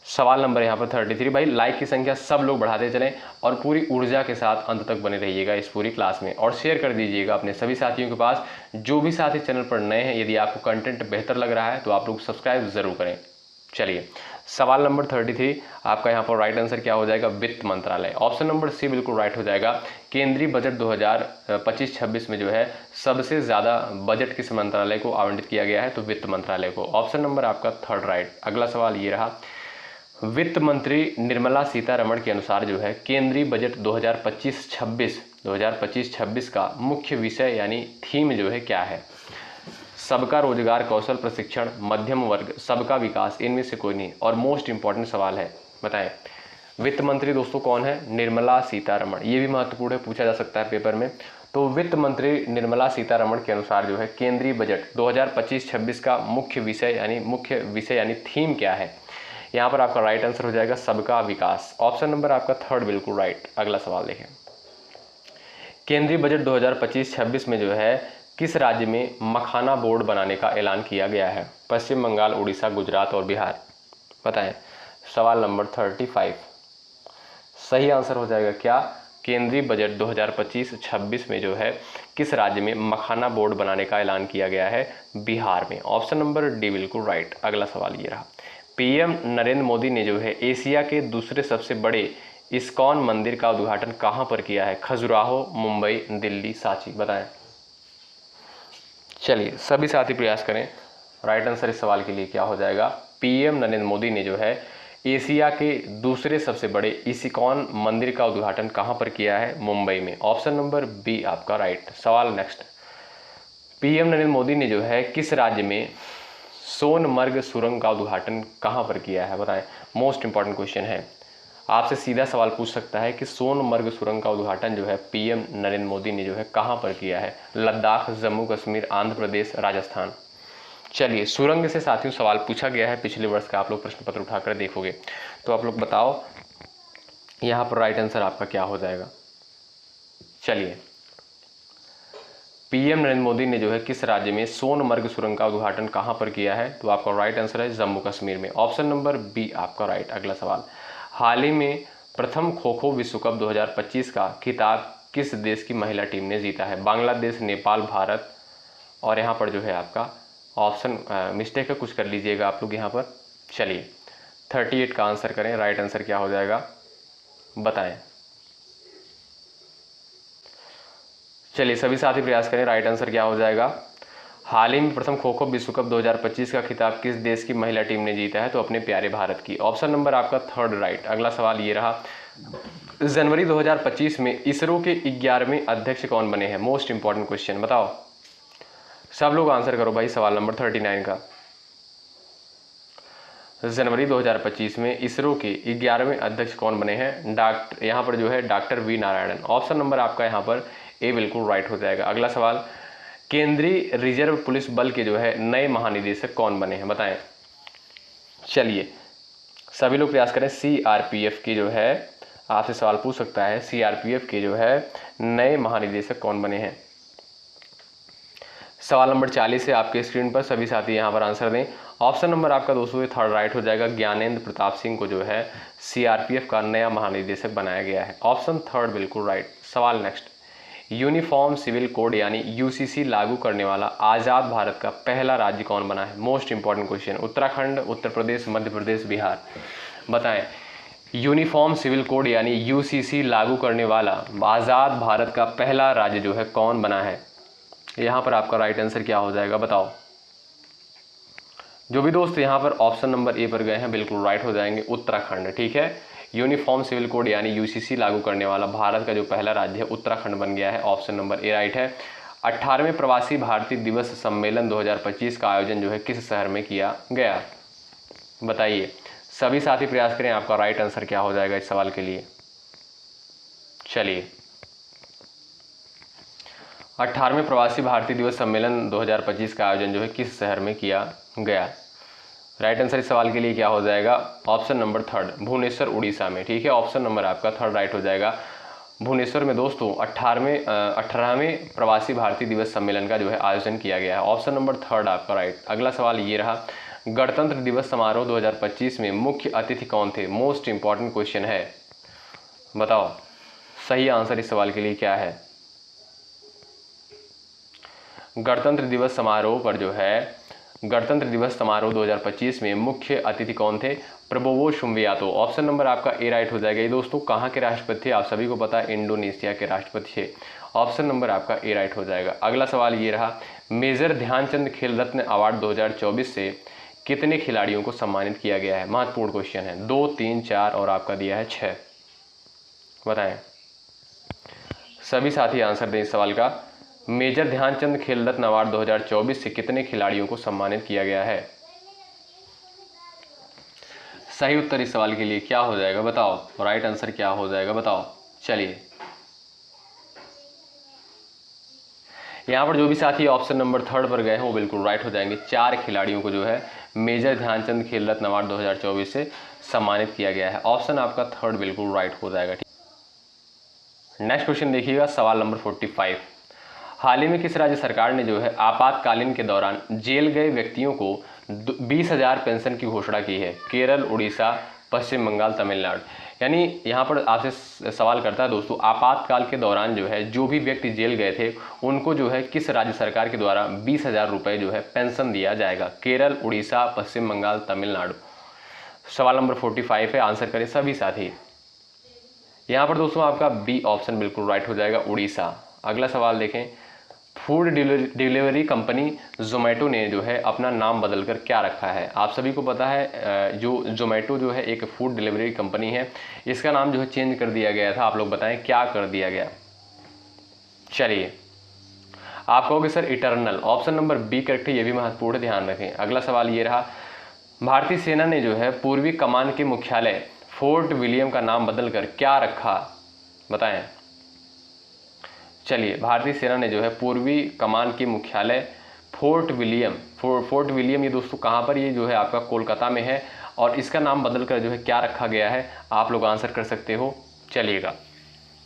सवाल नंबर यहाँ पर 33। भाई लाइक की संख्या सब लोग बढ़ाते चलें और पूरी ऊर्जा के साथ अंत तक बने रहिएगा इस पूरी क्लास में, और शेयर कर दीजिएगा अपने सभी साथियों के पास। जो भी साथी चैनल पर नए हैं, यदि आपको कंटेंट बेहतर लग रहा है तो आप लोग सब्सक्राइब जरूर करें। चलिए, सवाल नंबर 33 आपका यहाँ पर राइट आंसर क्या हो जाएगा? वित्त मंत्रालय। ऑप्शन नंबर सी बिल्कुल राइट हो जाएगा। केंद्रीय बजट 2025-26 में जो है सबसे ज़्यादा बजट किस मंत्रालय को आवंटित किया गया है? तो वित्त मंत्रालय को। ऑप्शन नंबर आपका थर्ड राइट। अगला सवाल ये रहा, वित्त मंत्री निर्मला सीतारमण के अनुसार जो है केंद्रीय बजट 2025-26 का मुख्य विषय यानी थीम जो है क्या है? सबका रोजगार, कौशल प्रशिक्षण, मध्यम वर्ग, सबका विकास, इनमें से कोई नहीं। और मोस्ट इंपॉर्टेंट सवाल है, बताएं। वित्त मंत्री दोस्तों कौन है? निर्मला सीतारमण। ये भी महत्वपूर्ण है, पूछा जा सकता है पेपर में। तो वित्त मंत्री निर्मला सीतारमण के अनुसार जो है केंद्रीय बजट 2025-26 का मुख्य विषय यानी थीम क्या है? यहाँ पर आपका राइट आंसर हो जाएगा सबका विकास। ऑप्शन नंबर आपका थर्ड बिल्कुल राइट। अगला सवाल देखें, केंद्रीय बजट 2025-26 में जो है किस राज्य में मखाना बोर्ड बनाने का ऐलान किया गया है? पश्चिम बंगाल, उड़ीसा, गुजरात और बिहार। बताएं। सवाल नंबर 35 सही आंसर हो जाएगा क्या? केंद्रीय बजट 2025-26 में जो है किस राज्य में मखाना बोर्ड बनाने का ऐलान किया गया है? बिहार में। ऑप्शन नंबर डी बिल्कुल राइट। अगला सवाल ये रहा, पीएम नरेंद्र मोदी ने जो है एशिया के दूसरे सबसे बड़े इस्कॉन मंदिर का उद्घाटन कहां पर किया है? खजुराहो, मुंबई, दिल्ली, सांची। बताएं। चलिए सभी साथी प्रयास करें। राइट आंसर इस सवाल के लिए क्या हो जाएगा? पीएम नरेंद्र मोदी ने जो है एशिया के दूसरे सबसे बड़े इस्कॉन मंदिर का उद्घाटन कहां पर किया है? मुंबई में। ऑप्शन नंबर बी आपका राइट। सवाल नेक्स्ट, पीएम नरेंद्र मोदी ने जो है किस राज्य में सोनमर्ग सुरंग का उद्घाटन कहां पर किया है? बताएं। मोस्ट इंपॉर्टेंट क्वेश्चन है, आपसे सीधा सवाल पूछ सकता है कि सोनमर्ग सुरंग का उद्घाटन जो है पीएम नरेंद्र मोदी ने जो है कहां पर किया है? लद्दाख, जम्मू कश्मीर, आंध्र प्रदेश, राजस्थान। चलिए, सुरंग से साथियों सवाल पूछा गया है पिछले वर्ष का, आप लोग प्रश्न पत्र उठाकर देखोगे तो आप लोग बताओ यहाँ पर राइट आंसर आपका क्या हो जाएगा? चलिए, पीएम नरेंद्र मोदी ने जो है किस राज्य में सोनमर्ग सुरंग का उद्घाटन कहां पर किया है? तो आपका राइट आंसर है जम्मू कश्मीर में। ऑप्शन नंबर बी आपका राइट। अगला सवाल, हाल ही में प्रथम खो खो विश्व कप 2025 का खिताब किस देश की महिला टीम ने जीता है? बांग्लादेश, नेपाल, भारत। और यहाँ पर जो है आपका ऑप्शन मिस्टेक है, कुछ कर लीजिएगा आप लोग यहाँ पर। चलिए, 38 का आंसर करें, राइट आंसर क्या हो जाएगा बताएं। चलिए सभी साथी प्रयास करें, राइट आंसर क्या हो जाएगा। हाल ही में प्रथम खो खो विश्व कप 2025 का खिताब किस देश की महिला टीम ने जीता है, तो अपने प्यारे भारत की। ऑप्शन नंबर आपका थर्ड राइट। अगला सवाल ये रहा, जनवरी 2025 में इसरो के 11वें अध्यक्ष कौन बने हैं। मोस्ट इंपॉर्टेंट क्वेश्चन, बताओ सब लोग आंसर करो भाई। सवाल नंबर 39 का, जनवरी 2025 में इसरो के 11वें अध्यक्ष कौन बने हैं। यहाँ पर जो है doctor V Narayanan. Option number आपका यहाँ पर ए बिल्कुल राइट हो जाएगा। अगला सवाल, केंद्रीय रिजर्व पुलिस बल के जो है नए महानिदेशक कौन बने हैं, बताएं। चलिए सभी लोग प्रयास करें। सीआरपीएफ की जो है, आपसे सवाल पूछ सकता है, सीआरपीएफ के जो है नए महानिदेशक कौन बने हैं। सवाल नंबर 40 है आपके स्क्रीन पर, सभी साथी यहाँ पर आंसर दें। ऑप्शन नंबर आपका दोस्तों थर्ड राइट हो जाएगा। ज्ञानेंद्र प्रताप सिंह को जो है सीआरपीएफ का नया महानिदेशक बनाया गया है। ऑप्शन थर्ड बिल्कुल राइट। सवाल नेक्स्ट, यूनिफॉर्म सिविल कोड यानी यूसीसी लागू करने वाला आज़ाद भारत का पहला राज्य कौन बना है। Most important question, Uttarakhand, Uttar Pradesh, Madhya Pradesh, Bihar, बताएं। यूनिफॉर्म सिविल कोड यानी यूसीसी लागू करने वाला आज़ाद भारत का पहला राज्य जो है कौन बना है। यहाँ पर आपका राइट आंसर क्या हो जाएगा बताओ। जो भी दोस्त यहाँ पर ऑप्शन नंबर ए पर गए हैं बिल्कुल राइट हो जाएंगे, उत्तराखंड। ठीक है, यूनिफॉर्म सिविल कोड यानी यूसीसी लागू करने वाला भारत का जो पहला राज्य है उत्तराखंड बन गया है। ऑप्शन नंबर ए राइट है। 18वें प्रवासी भारतीय दिवस सम्मेलन 2025 का आयोजन जो है किस शहर में किया गया, बताइए। सभी साथी प्रयास करें, आपका राइट आंसर क्या हो जाएगा इस सवाल के लिए। चलिए 18वें प्रवासी भारतीय दिवस सम्मेलन 2025 का आयोजन जो है किस शहर में किया गया। राइट आंसर इस सवाल के लिए क्या हो जाएगा। Option number third, Bhubaneswar Orissa में। ठीक है, ऑप्शन नंबर आपका थर्ड राइट हो जाएगा। भुवनेश्वर में दोस्तों 18वें प्रवासी भारतीय दिवस सम्मेलन का जो है आयोजन किया गया है। ऑप्शन नंबर थर्ड आपका राइट। अगला सवाल ये रहा, गणतंत्र दिवस समारोह 2025 में मुख्य अतिथि कौन थे। मोस्ट इंपॉर्टेंट क्वेश्चन है, बताओ सही आंसर इस सवाल के लिए क्या है। गणतंत्र दिवस समारोह पर जो है, गणतंत्र दिवस समारोह 2025 में मुख्य अतिथि कौन थे, प्रबोवो सुबियांतो। ऑप्शन नंबर आपका ए राइट हो जाएगा। ये दोस्तों कहाँ के राष्ट्रपति थे, आप सभी को पता है इंडोनेशिया के राष्ट्रपति थे। ऑप्शन नंबर आपका ए राइट हो जाएगा। अगला सवाल ये रहा, मेजर ध्यानचंद खेल रत्न अवार्ड 2024 से कितने खिलाड़ियों को सम्मानित किया गया है। महत्वपूर्ण क्वेश्चन है, 2, 3, 4 और आपका दिया है 6, बताएं। सभी साथी आंसर दें इस सवाल का। मेजर ध्यानचंद खेल रत्न अवार्ड 2024 से कितने खिलाड़ियों को सम्मानित किया गया है। सही उत्तर इस सवाल के लिए क्या हो जाएगा बताओ, राइट आंसर क्या हो जाएगा बताओ। चलिए यहाँ पर जो भी साथी ऑप्शन नंबर थर्ड पर गए हैं वो बिल्कुल राइट हो जाएंगे। 4 खिलाड़ियों को जो है मेजर ध्यानचंद खेल रत्न अवार्ड 2024 से सम्मानित किया गया है। ऑप्शन आपका थर्ड बिल्कुल राइट हो जाएगा। नेक्स्ट क्वेश्चन देखिएगा, सवाल नंबर 45। हाल ही में किस राज्य सरकार ने जो है आपातकालीन के दौरान जेल गए व्यक्तियों को 20,000 पेंशन की घोषणा की है। केरल, उड़ीसा, पश्चिम बंगाल, तमिलनाडु। यानी यहाँ पर आपसे सवाल करता है दोस्तों, आपातकाल के दौरान जो है जो भी व्यक्ति जेल गए थे उनको जो है किस राज्य सरकार के द्वारा 20,000 रुपये जो है पेंशन दिया जाएगा। केरल, उड़ीसा, पश्चिम बंगाल, तमिलनाडु। सवाल नंबर 45 है, आंसर करें सभी साथी। यहाँ पर दोस्तों आपका बी ऑप्शन बिल्कुल राइट हो जाएगा, उड़ीसा। अगला सवाल देखें, फूड डिलीवरी कंपनी जोमेटो ने जो है अपना नाम बदलकर क्या रखा है। आप सभी को पता है जो जोमेटो जो है एक फूड डिलीवरी कंपनी है, इसका नाम जो है चेंज कर दिया गया था। आप लोग बताएं क्या कर दिया गया। चलिए आप कहोगे sir eternal. Option number B correct है, ये भी महत्वपूर्ण है, ध्यान रखें। अगला सवाल ये रहा, भारतीय सेना ने जो है पूर्वी कमान के मुख्यालय फोर्ट विलियम का नाम बदलकर क्या रखा, बताएं। चलिए भारतीय सेना ने जो है पूर्वी कमान के मुख्यालय फोर्ट विलियम ये दोस्तों कहाँ पर, ये जो है आपका कोलकाता में है और इसका नाम बदलकर जो है क्या रखा गया है, आप लोग आंसर कर सकते हो। चलिएगा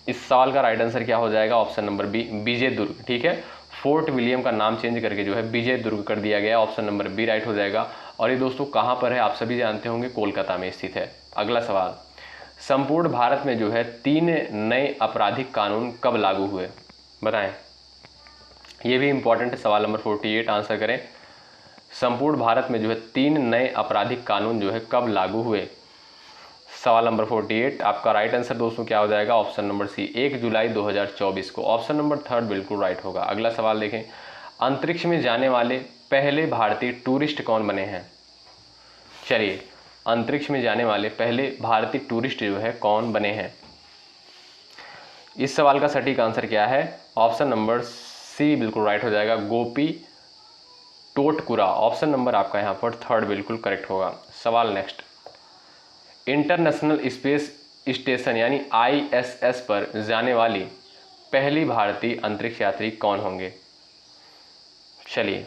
इस सवाल का राइट आंसर क्या हो जाएगा, ऑप्शन नंबर बी, विजय दुर्ग। ठीक है, फोर्ट विलियम का नाम चेंज करके जो है विजय दुर्ग कर दिया गया। ऑप्शन नंबर बी राइट हो जाएगा। और ये दोस्तों कहाँ पर है, आप सभी जानते होंगे, कोलकाता में स्थित है। अगला सवाल, संपूर्ण भारत में जो है 3 नए आपराधिक कानून कब लागू हुए, बताएं। ये भी इंपॉर्टेंट है। सवाल नंबर 48 आंसर करें। संपूर्ण भारत में जो है 3 नए आपराधिक कानून जो है कब लागू हुए? सवाल नंबर 48। आपका राइट आंसर दोस्तों क्या हो जाएगा? ऑप्शन नंबर सी, 1 जुलाई 2024 को। ऑप्शन नंबर 3 बिल्कुल राइट होगा। अगला सवाल देखें, अंतरिक्ष में जाने वाले पहले भारतीय टूरिस्ट कौन बने हैं? चलिए, अंतरिक्ष में जाने वाले पहले भारतीय टूरिस्ट जो है कौन बने हैं? इस सवाल का सटीक आंसर क्या है? ऑप्शन नंबर सी बिल्कुल राइट हो जाएगा, गोपी टोटकुरा। ऑप्शन नंबर आपका यहाँ पर 3 बिल्कुल करेक्ट होगा। सवाल नेक्स्ट, इंटरनेशनल स्पेस स्टेशन यानी ISS पर जाने वाली पहली भारतीय अंतरिक्ष यात्री कौन होंगे? चलिए,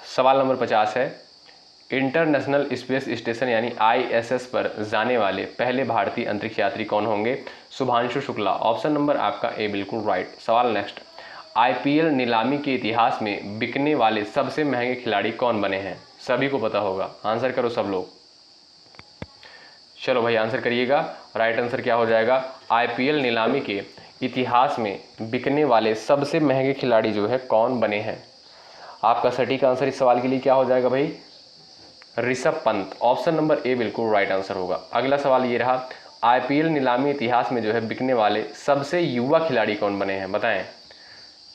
सवाल नंबर 50 है, इंटरनेशनल स्पेस स्टेशन यानी ISS पर जाने वाले पहले भारतीय अंतरिक्ष यात्री कौन होंगे? शुभांशु शुक्ला। ऑप्शन नंबर आपका ए बिल्कुल राइट। सवाल नेक्स्ट, IPL नीलामी के इतिहास में बिकने वाले सबसे महंगे खिलाड़ी कौन बने हैं? सभी को पता होगा, आंसर करो सब लोग। चलो भाई आंसर करिएगा। राइट आंसर क्या हो जाएगा? IPL नीलामी के इतिहास में बिकने वाले सबसे महंगे खिलाड़ी जो है कौन बने हैं? आपका सटीक आंसर इस सवाल के लिए क्या हो जाएगा भाई? Rishabh Pant. Option number A बिल्कुल राइट आंसर होगा। अगला सवाल ये रहा, IPL नीलामी इतिहास में जो है बिकने वाले सबसे युवा खिलाड़ी कौन बने हैं? बताएं।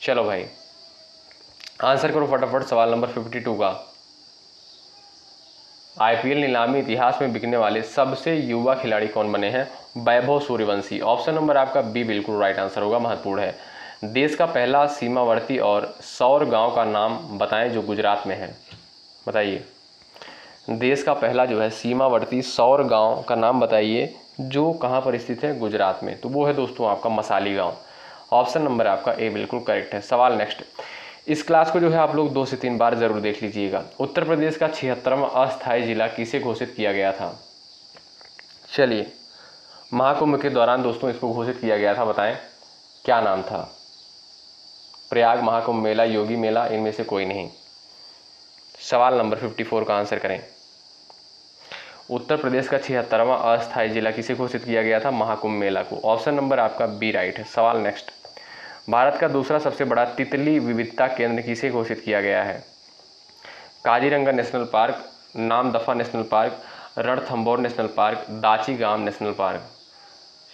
चलो भाई आंसर करो फटाफट। सवाल नंबर 52 का, IPL नीलामी इतिहास में बिकने वाले सबसे युवा खिलाड़ी कौन बने हैं? वैभव सूर्यवंशी। ऑप्शन नंबर आपका बी बिल्कुल राइट आंसर होगा। महत्वपूर्ण है, देश का पहला सीमावर्ती और सौर गांव का नाम बताएं जो गुजरात में है। बताइए, देश का पहला जो है सीमावर्ती सौर गांव का नाम बताइए जो कहां पर स्थित है? गुजरात में। तो वो है दोस्तों आपका मसाली गांव। ऑप्शन नंबर आपका ए बिल्कुल करेक्ट है। सवाल नेक्स्ट, इस क्लास को जो है आप लोग 2 से 3 बार जरूर देख लीजिएगा। उत्तर प्रदेश का 76वां अस्थायी जिला किसे घोषित किया गया था? चलिए, महाकुंभ के दौरान दोस्तों इसको घोषित किया गया था, बताएं क्या नाम था? प्रयाग महाकुंभ मेला, योगी मेला, इनमें से कोई नहीं। सवाल नंबर 54 का आंसर करें। उत्तर प्रदेश का 76वां अस्थायी जिला किसे घोषित किया गया था? महाकुंभ मेला को। ऑप्शन नंबर आपका बी राइट है। सवाल नेक्स्ट, भारत का दूसरा सबसे बड़ा तितली विविधता केंद्र किसे घोषित किया गया है? Kaziranga national park, Namdapha national park, Ranthambore national park, Dachigam national park.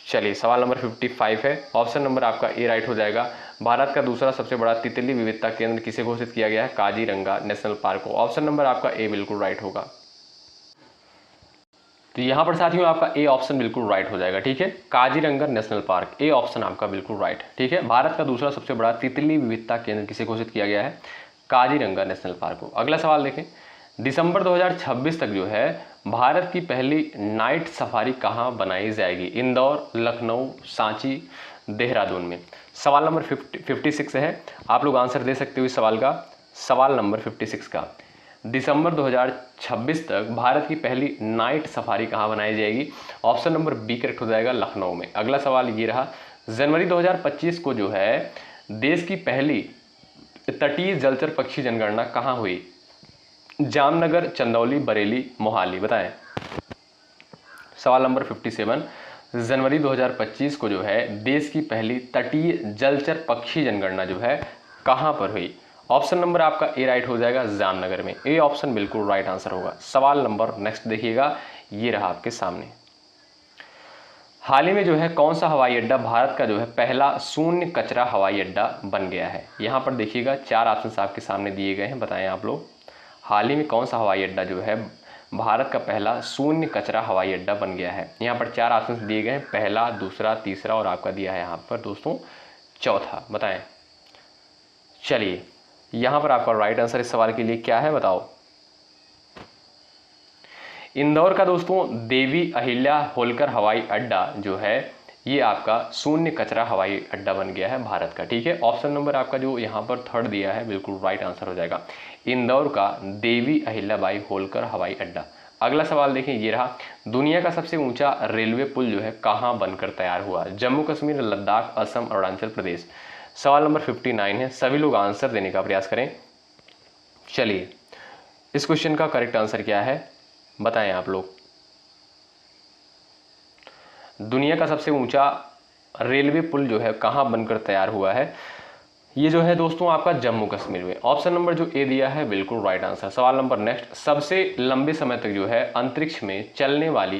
चलिए, सवाल नंबर 55 है। ऑप्शन नंबर आपका ए राइट हो जाएगा। भारत का दूसरा सबसे बड़ा तितली विविधता केंद्र किसे घोषित किया गया है? काजीरंगा नेशनल पार्क को। ऑप्शन नंबर आपका ए बिल्कुल राइट होगा। तो यहाँ पर साथियों आपका ए ऑप्शन बिल्कुल राइट हो जाएगा। ठीक है, Kaziranga national park, A option आपका बिल्कुल राइट। ठीक है, भारत का दूसरा सबसे बड़ा तितली विविधता केंद्र किसे घोषित किया गया है? काजीरंगा नेशनल पार्क को। अगला सवाल देखें, दिसंबर 2026 तक जो है भारत की पहली नाइट सफारी कहाँ बनाई जाएगी? इंदौर, लखनऊ, सांची, देहरादून में। सवाल नंबर 56 है, आप लोग आंसर दे सकते हो इस सवाल का। सवाल नंबर 56 का, दिसंबर 2026 तक भारत की पहली नाइट सफारी कहाँ बनाई जाएगी? ऑप्शन नंबर बी करेक्ट हो जाएगा, लखनऊ में। अगला सवाल ये रहा, जनवरी 2025 को जो है देश की पहली तटीय जलचर पक्षी जनगणना कहाँ हुई? जामनगर, चंदौली, बरेली, मोहाली। बताएं। सवाल नंबर 57, जनवरी 2025 को जो है देश की पहली तटीय जलचर पक्षी जनगणना जो है कहाँ पर हुई? ऑप्शन नंबर आपका ए राइट हो जाएगा, जामनगर में। ए ऑप्शन बिल्कुल राइट आंसर होगा। सवाल नंबर नेक्स्ट देखिएगा, ये रहा आपके सामने। हाल ही में जो है कौन सा हवाई अड्डा भारत का जो है पहला शून्य कचरा हवाई अड्डा बन गया है? यहाँ पर देखिएगा 4 ऑप्शन आपके सामने दिए गए हैं, बताएं आप लोग। हाल ही में कौन सा हवाई अड्डा जो है भारत का पहला शून्य कचरा हवाई अड्डा बन गया है? यहाँ पर 4 ऑप्शन दिए गए हैं, पहला, दूसरा, तीसरा और आपका दिया है यहाँ पर दोस्तों चौथा। बताएं। चलिए, यहाँ पर आपका राइट आंसर इस सवाल के लिए क्या है बताओ? इंदौर का दोस्तों देवी अहिल्या होलकर हवाई अड्डा जो है ये आपका शून्य कचरा हवाई अड्डा बन गया है भारत का। ठीक है, ऑप्शन नंबर आपका जो यहाँ पर 3 दिया है बिल्कुल राइट आंसर हो जाएगा, इंदौर का देवी अहिल्याबाई होलकर हवाई अड्डा। अगला सवाल देखें, ये रहा, दुनिया का सबसे ऊंचा रेलवे पुल जो है कहाँ बनकर तैयार हुआ? जम्मू कश्मीर, लद्दाख, असम, अरुणाचल प्रदेश। सवाल नंबर 59 है, सभी लोग आंसर देने का प्रयास करें। चलिए, इस क्वेश्चन का करेक्ट आंसर क्या है बताएं आप लोग। दुनिया का सबसे ऊंचा रेलवे पुल जो है कहाँ बनकर तैयार हुआ है? ये जो है दोस्तों आपका जम्मू कश्मीर में। ऑप्शन नंबर जो ए दिया है बिल्कुल राइट आंसर। सवाल नंबर नेक्स्ट, सबसे लंबे समय तक जो है अंतरिक्ष में चलने वाली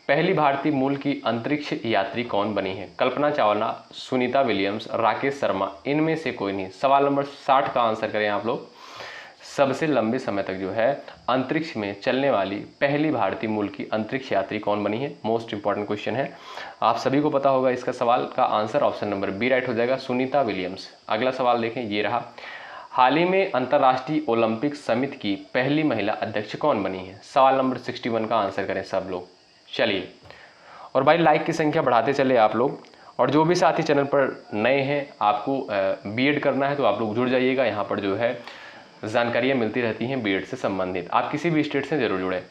पहली भारतीय मूल की अंतरिक्ष यात्री कौन बनी है? कल्पना चावला, सुनीता विलियम्स, राकेश शर्मा, इनमें से कोई नहीं। सवाल नंबर 60 का आंसर करें आप लोग। सबसे लंबे समय तक जो है अंतरिक्ष में चलने वाली पहली भारतीय मूल की अंतरिक्ष यात्री कौन बनी है? मोस्ट इंपॉर्टेंट क्वेश्चन है, आप सभी को पता होगा। इसका सवाल का answer option number B right हो जाएगा, सुनीता विलियम्स। अगला सवाल देखें, ये रहा। हाल ही में अंतर्राष्ट्रीय ओलंपिक समिति की पहली महिला अध्यक्ष कौन बनी है? सवाल नंबर 61 का आंसर करें सब लोग। चलिए, और भाई लाइक की संख्या बढ़ाते चले आप लोग। और जो भी साथी चैनल पर नए हैं, आपको बीएड करना है तो आप लोग जुड़ जाइएगा। यहाँ पर जो है जानकारियाँ मिलती रहती हैं बीएड से संबंधित, आप किसी भी स्टेट से जरूर जुड़े।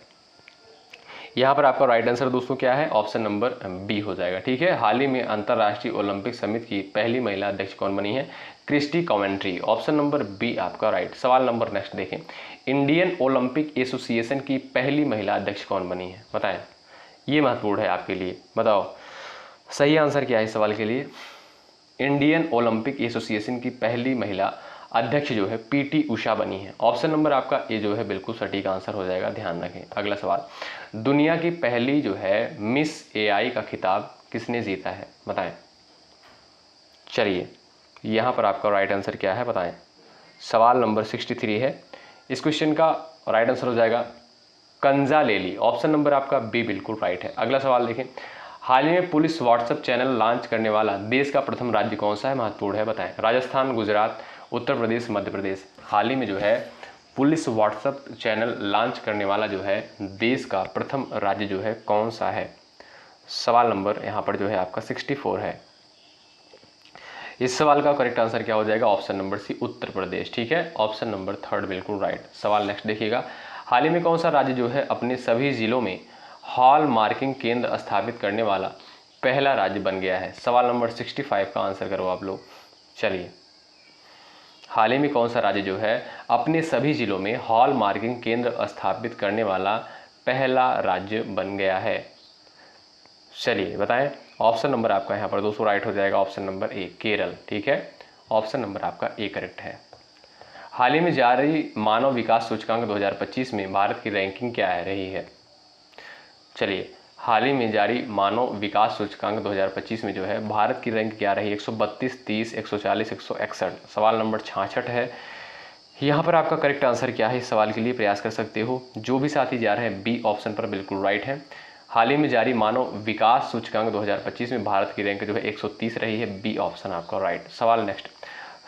यहाँ पर आपका राइट आंसर दोस्तों क्या है? ऑप्शन नंबर बी हो जाएगा। ठीक है, हाल ही में अंतर्राष्ट्रीय ओलंपिक समिति की पहली महिला अध्यक्ष कौन बनी है? Kirsty Coventry. Option number B आपका राइट। सवाल नंबर नेक्स्ट देखें, इंडियन ओलंपिक एसोसिएशन की पहली महिला अध्यक्ष कौन बनी है? बताएं, ये महत्वपूर्ण है आपके लिए। बताओ सही आंसर क्या है इस सवाल के लिए? इंडियन ओलंपिक एसोसिएशन की पहली महिला अध्यक्ष जो है पीटी उषा बनी है। ऑप्शन नंबर आपका ए जो है बिल्कुल सटीक आंसर हो जाएगा, ध्यान रखें। अगला सवाल, दुनिया की पहली जो है मिस एआई का खिताब किसने जीता है? बताएं। चलिए, यहाँ पर आपका राइट आंसर क्या है बताएं। सवाल नंबर 63 है। इस क्वेश्चन का राइट आंसर हो जाएगा कंजा लेली। ऑप्शन नंबर आपका बी बिल्कुल राइट है। अगला सवाल देखें, हाल ही में पुलिस व्हाट्सएप चैनल लॉन्च करने वाला देश का प्रथम राज्य कौन सा है? महत्वपूर्ण है, बताएं। राजस्थान, गुजरात, उत्तर प्रदेश, मध्य प्रदेश। हाल ही में जो है पुलिस व्हाट्सएप चैनल लॉन्च करने वाला जो है देश का प्रथम राज्य जो है कौन सा है? सवाल नंबर यहाँ पर जो है आपका 64 है। इस सवाल का करेक्ट आंसर क्या हो जाएगा? ऑप्शन नंबर सी, उत्तर प्रदेश। ठीक है, ऑप्शन नंबर 3 बिल्कुल राइट। सवाल नेक्स्ट देखिएगा, हाल ही में कौन सा राज्य जो है अपने सभी जिलों में हॉल मार्किंग केंद्र स्थापित करने वाला पहला राज्य बन गया है? सवाल नंबर 65 का आंसर करो आप लोग। चलिए, हाल ही में कौन सा राज्य जो है अपने सभी जिलों में हॉल मार्किंग केंद्र स्थापित करने वाला पहला राज्य बन गया है? चलिए बताएं। ऑप्शन नंबर आपका यहाँ पर दोस्तों राइट हो जाएगा, ऑप्शन नंबर ए, केरल। ठीक है, ऑप्शन नंबर आपका ए करेक्ट है। हाल ही में जारी मानव विकास सूचकांक 2025 में भारत की रैंकिंग क्या है रही है? चलिए, हाल ही में जारी मानव विकास सूचकांक 2025 में जो है भारत की रैंक क्या रही? 132, 30, 140, 161। सवाल नंबर 66 है। यहाँ पर आपका करेक्ट आंसर क्या है इस सवाल के लिए प्रयास कर सकते हो। जो भी साथी जा रहे हैं बी ऑप्शन पर बिल्कुल राइट है। हाल ही में जारी मानव विकास सूचकांक 2025 में भारत की रैंक जो है 130 रही है, बी ऑप्शन आपका राइट। सवाल नेक्स्ट,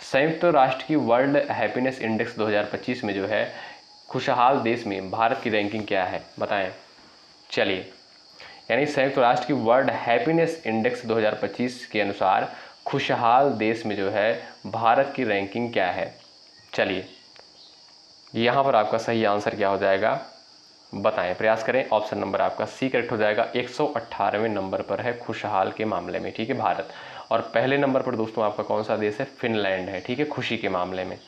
संयुक्त राष्ट्र की वर्ल्ड हैप्पीनेस इंडेक्स 2025 में जो है खुशहाल देश में भारत की रैंकिंग क्या है? बताएं। चलिए, यानी संयुक्त राष्ट्र की वर्ल्ड हैप्पीनेस इंडेक्स 2025 के अनुसार खुशहाल देश में जो है भारत की रैंकिंग क्या है? चलिए, यहाँ पर आपका सही आंसर क्या हो जाएगा बताएं, प्रयास करें। ऑप्शन नंबर आपका सी करेक्ट हो जाएगा। 118वें नंबर पर है खुशहाल के मामले में, ठीक है, भारत। और पहले नंबर पर दोस्तों आपका कौन सा देश है? फिनलैंड है, ठीक है, खुशी के मामले में।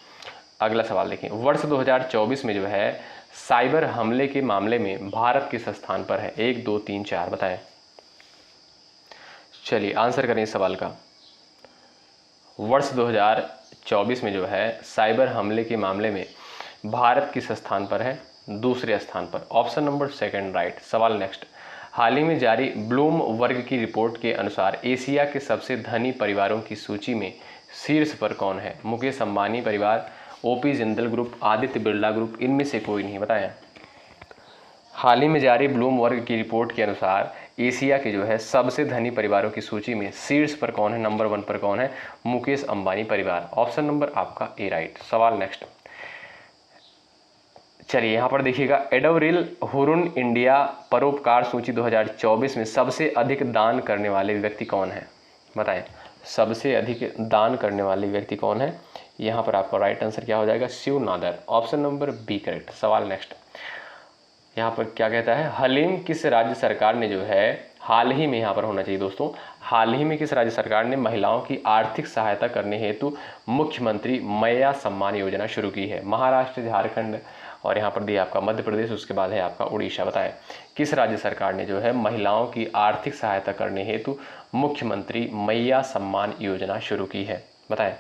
अगला सवाल देखें, वर्ष 2024 में जो है साइबर हमले के मामले में भारत किस स्थान पर है? 1, 2, 3, 4 बताएं। चलिए आंसर करें इस सवाल का। वर्ष 2024 में जो है साइबर हमले के मामले में भारत किस स्थान पर है? दूसरे स्थान पर। Option number second right. सवाल नेक्स्ट, हाल ही में जारी ब्लूमबर्ग की रिपोर्ट के अनुसार एशिया के सबसे धनी परिवारों की सूची में शीर्ष पर कौन है? मुकेश अंबानी परिवार, OP Jindal group, Aditya Birla group, इनमें से कोई नहीं। बताएं। हाल ही में जारी ब्लूमबर्ग की रिपोर्ट के अनुसार एशिया के जो है सबसे धनी परिवारों की सूची में शीर्ष पर कौन है? नंबर 1 पर कौन है? मुकेश अंबानी परिवार। ऑप्शन नंबर आपका ए राइट। सवाल नेक्स्ट, चलिए यहाँ पर देखिएगा, एडोरिल हुरुन इंडिया परोपकार सूची 2024 में सबसे अधिक दान करने वाले व्यक्ति कौन है? बताएं, सबसे अधिक दान करने वाले व्यक्ति कौन है? यहाँ पर आपका राइट आंसर क्या हो जाएगा? Shiv Nadar. Option number B correct. सवाल नेक्स्ट, यहाँ पर क्या कहता है, हलीम किस राज्य सरकार ने जो है हाल ही में, यहाँ पर होना चाहिए दोस्तों, हाल ही में किस राज्य सरकार ने महिलाओं की आर्थिक सहायता करने हेतु मुख्यमंत्री मैया सम्मान योजना शुरू की है? महाराष्ट्र, झारखंड, और यहाँ पर दिया आपका मध्य प्रदेश, उसके बाद है आपका उड़ीसा। बताएं किस राज्य सरकार ने जो है महिलाओं की आर्थिक सहायता करने हेतु मुख्यमंत्री मैया सम्मान योजना शुरू की है? बताएं।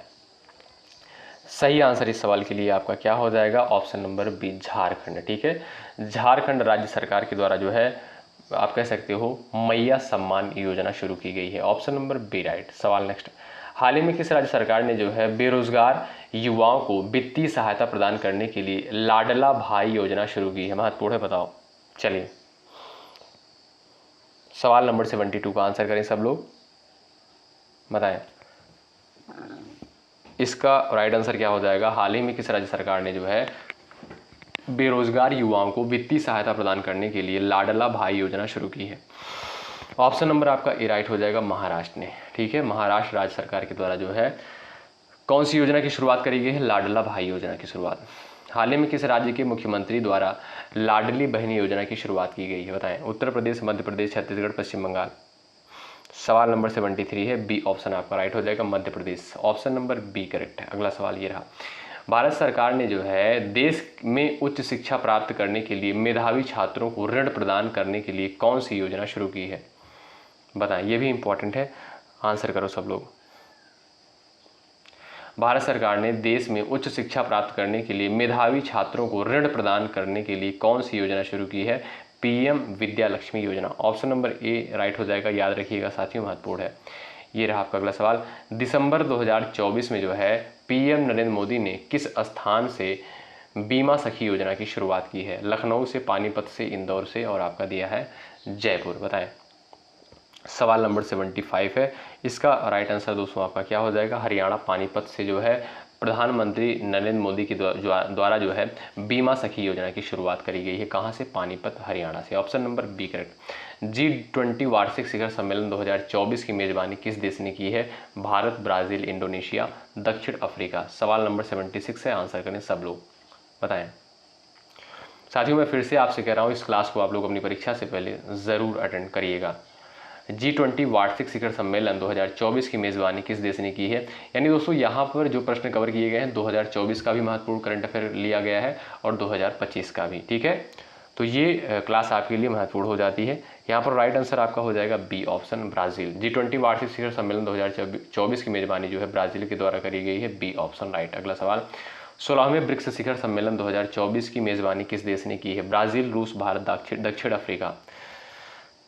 सही आंसर इस सवाल के लिए आपका क्या हो जाएगा, ऑप्शन नंबर बी झारखंड। ठीक है, झारखंड राज्य सरकार के द्वारा जो है आप कह सकते हो मैया सम्मान योजना शुरू की गई है, ऑप्शन नंबर बी राइट। सवाल नेक्स्ट, हाल ही में किस राज्य सरकार ने जो है बेरोजगार युवाओं को वित्तीय सहायता प्रदान करने के लिए लाडला भाई योजना शुरू की है, महत्वपूर्ण है, बताओ। चलिए सवाल नंबर 72 का आंसर करें सब लोग, बताएं। इसका राइट आंसर क्या हो जाएगा, हाल ही में किस राज्य सरकार ने जो है बेरोजगार युवाओं को वित्तीय सहायता प्रदान करने के लिए लाडला भाई योजना शुरू की है। ऑप्शन नंबर आपका ए राइट हो जाएगा, महाराष्ट्र ने। ठीक है, महाराष्ट्र राज्य सरकार के द्वारा जो है कौन सी योजना की शुरुआत करी गई है, लाडला भाई योजना की शुरुआत। हाल ही में किस राज्य के मुख्यमंत्री द्वारा लाडली बहन योजना की शुरुआत की गई है, बताएं। उत्तर प्रदेश, मध्य प्रदेश, छत्तीसगढ़, पश्चिम बंगाल। सवाल नंबर 73 है, बी ऑप्शन आपका राइट हो जाएगा, Madhya Pradesh. Option number B correct है। अगला सवाल ये रहा, भारत सरकार ने जो है देश में उच्च शिक्षा प्राप्त करने के लिए मेधावी छात्रों को ऋण प्रदान करने के लिए कौन सी योजना शुरू की है, बताएं। ये भी इंपॉर्टेंट है, आंसर करो सब लोग। भारत सरकार ने देश में उच्च शिक्षा प्राप्त करने के लिए मेधावी छात्रों को ऋण प्रदान करने के लिए कौन सी योजना शुरू की है, पीएम विद्या लक्ष्मी योजना। ऑप्शन नंबर ए राइट हो जाएगा, याद रखिएगा साथियों, महत्वपूर्ण है। ये रहा आपका अगला सवाल, दिसंबर 2024 में जो है पीएम नरेंद्र मोदी ने किस स्थान से बीमा सखी योजना की शुरुआत की है, लखनऊ से, पानीपत से, इंदौर से, और आपका दिया है जयपुर, बताएं। सवाल नंबर 75 है, इसका राइट आंसर दोस्तों आपका क्या हो जाएगा, हरियाणा, पानीपत से जो है प्रधानमंत्री नरेंद्र मोदी के द्वारा जो है बीमा सखी योजना की शुरुआत करी गई है। कहाँ से, पानीपत, हरियाणा से। Option number B correct. G20 वार्षिक शिखर सम्मेलन 2024 की मेजबानी किस देश ने की है, भारत, ब्राजील, इंडोनेशिया, दक्षिण अफ्रीका। सवाल नंबर 76 है, आंसर करें सब लोग, बताएं। साथियों मैं फिर से आपसे कह रहा हूँ, इस क्लास को आप लोग अपनी परीक्षा से पहले ज़रूर अटेंड करिएगा। G20 वार्षिक शिखर सम्मेलन 2024 की मेज़बानी किस देश ने की है, यानी दोस्तों यहाँ पर जो प्रश्न कवर किए गए हैं 2024 का भी महत्वपूर्ण करंट अफेयर लिया गया है और 2025 का भी। ठीक है, तो ये क्लास आपके लिए महत्वपूर्ण हो जाती है। यहाँ पर राइट आंसर आपका हो जाएगा बी ऑप्शन, ब्राज़ील। G20 वार्षिक शिखर सम्मेलन 2024 की मेज़बानी जो है ब्राज़ील के द्वारा करी गई है, बी ऑप्शन राइट। अगला सवाल, 16वें ब्रिक्स शिखर सम्मेलन 2024 की मेज़बानी किस देश ने की है, ब्राज़ील, रूस, भारत, दक्षिण अफ्रीका।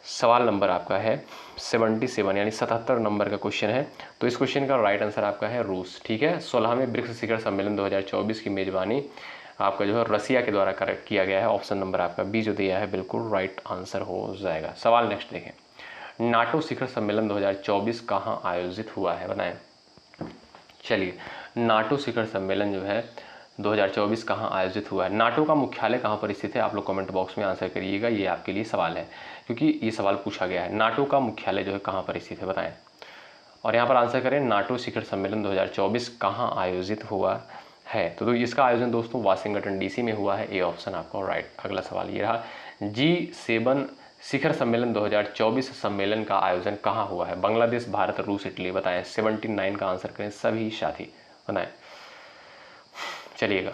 सवाल नंबर आपका है 77 यानी 77 नंबर का क्वेश्चन है, तो इस क्वेश्चन का राइट आंसर आपका है रूस। ठीक है, 16वें ब्रिक्स शिखर सम्मेलन 2024 की मेजबानी आपका जो है रसिया के द्वारा करेक्ट किया गया है। ऑप्शन नंबर आपका बी जो दिया है बिल्कुल राइट आंसर हो जाएगा। सवाल नेक्स्ट देखें, नाटो शिखर सम्मेलन 2024 कहाँ आयोजित हुआ है, बताएं। चलिए, नाटो शिखर सम्मेलन जो है 2024 कहाँ आयोजित हुआ है, नाटो का मुख्यालय कहाँ पर स्थित है, आप लोग कमेंट बॉक्स में आंसर करिएगा, ये आपके लिए सवाल है क्योंकि ये सवाल पूछा गया है। नाटो का मुख्यालय जो है कहाँ पर स्थित है, बताएं। और यहाँ पर आंसर करें, नाटो शिखर सम्मेलन 2024 कहाँ आयोजित हुआ है, तो इसका आयोजन दोस्तों वाशिंगटन डीसी में हुआ है, ए ऑप्शन आपका राइट। अगला सवाल ये रहा, G7 शिखर सम्मेलन 2024 सम्मेलन का आयोजन कहाँ हुआ है, बांग्लादेश, भारत, रूस, इटली, बताएं। 79 का आंसर करें सभी साथी, बताएं। चलिएगा,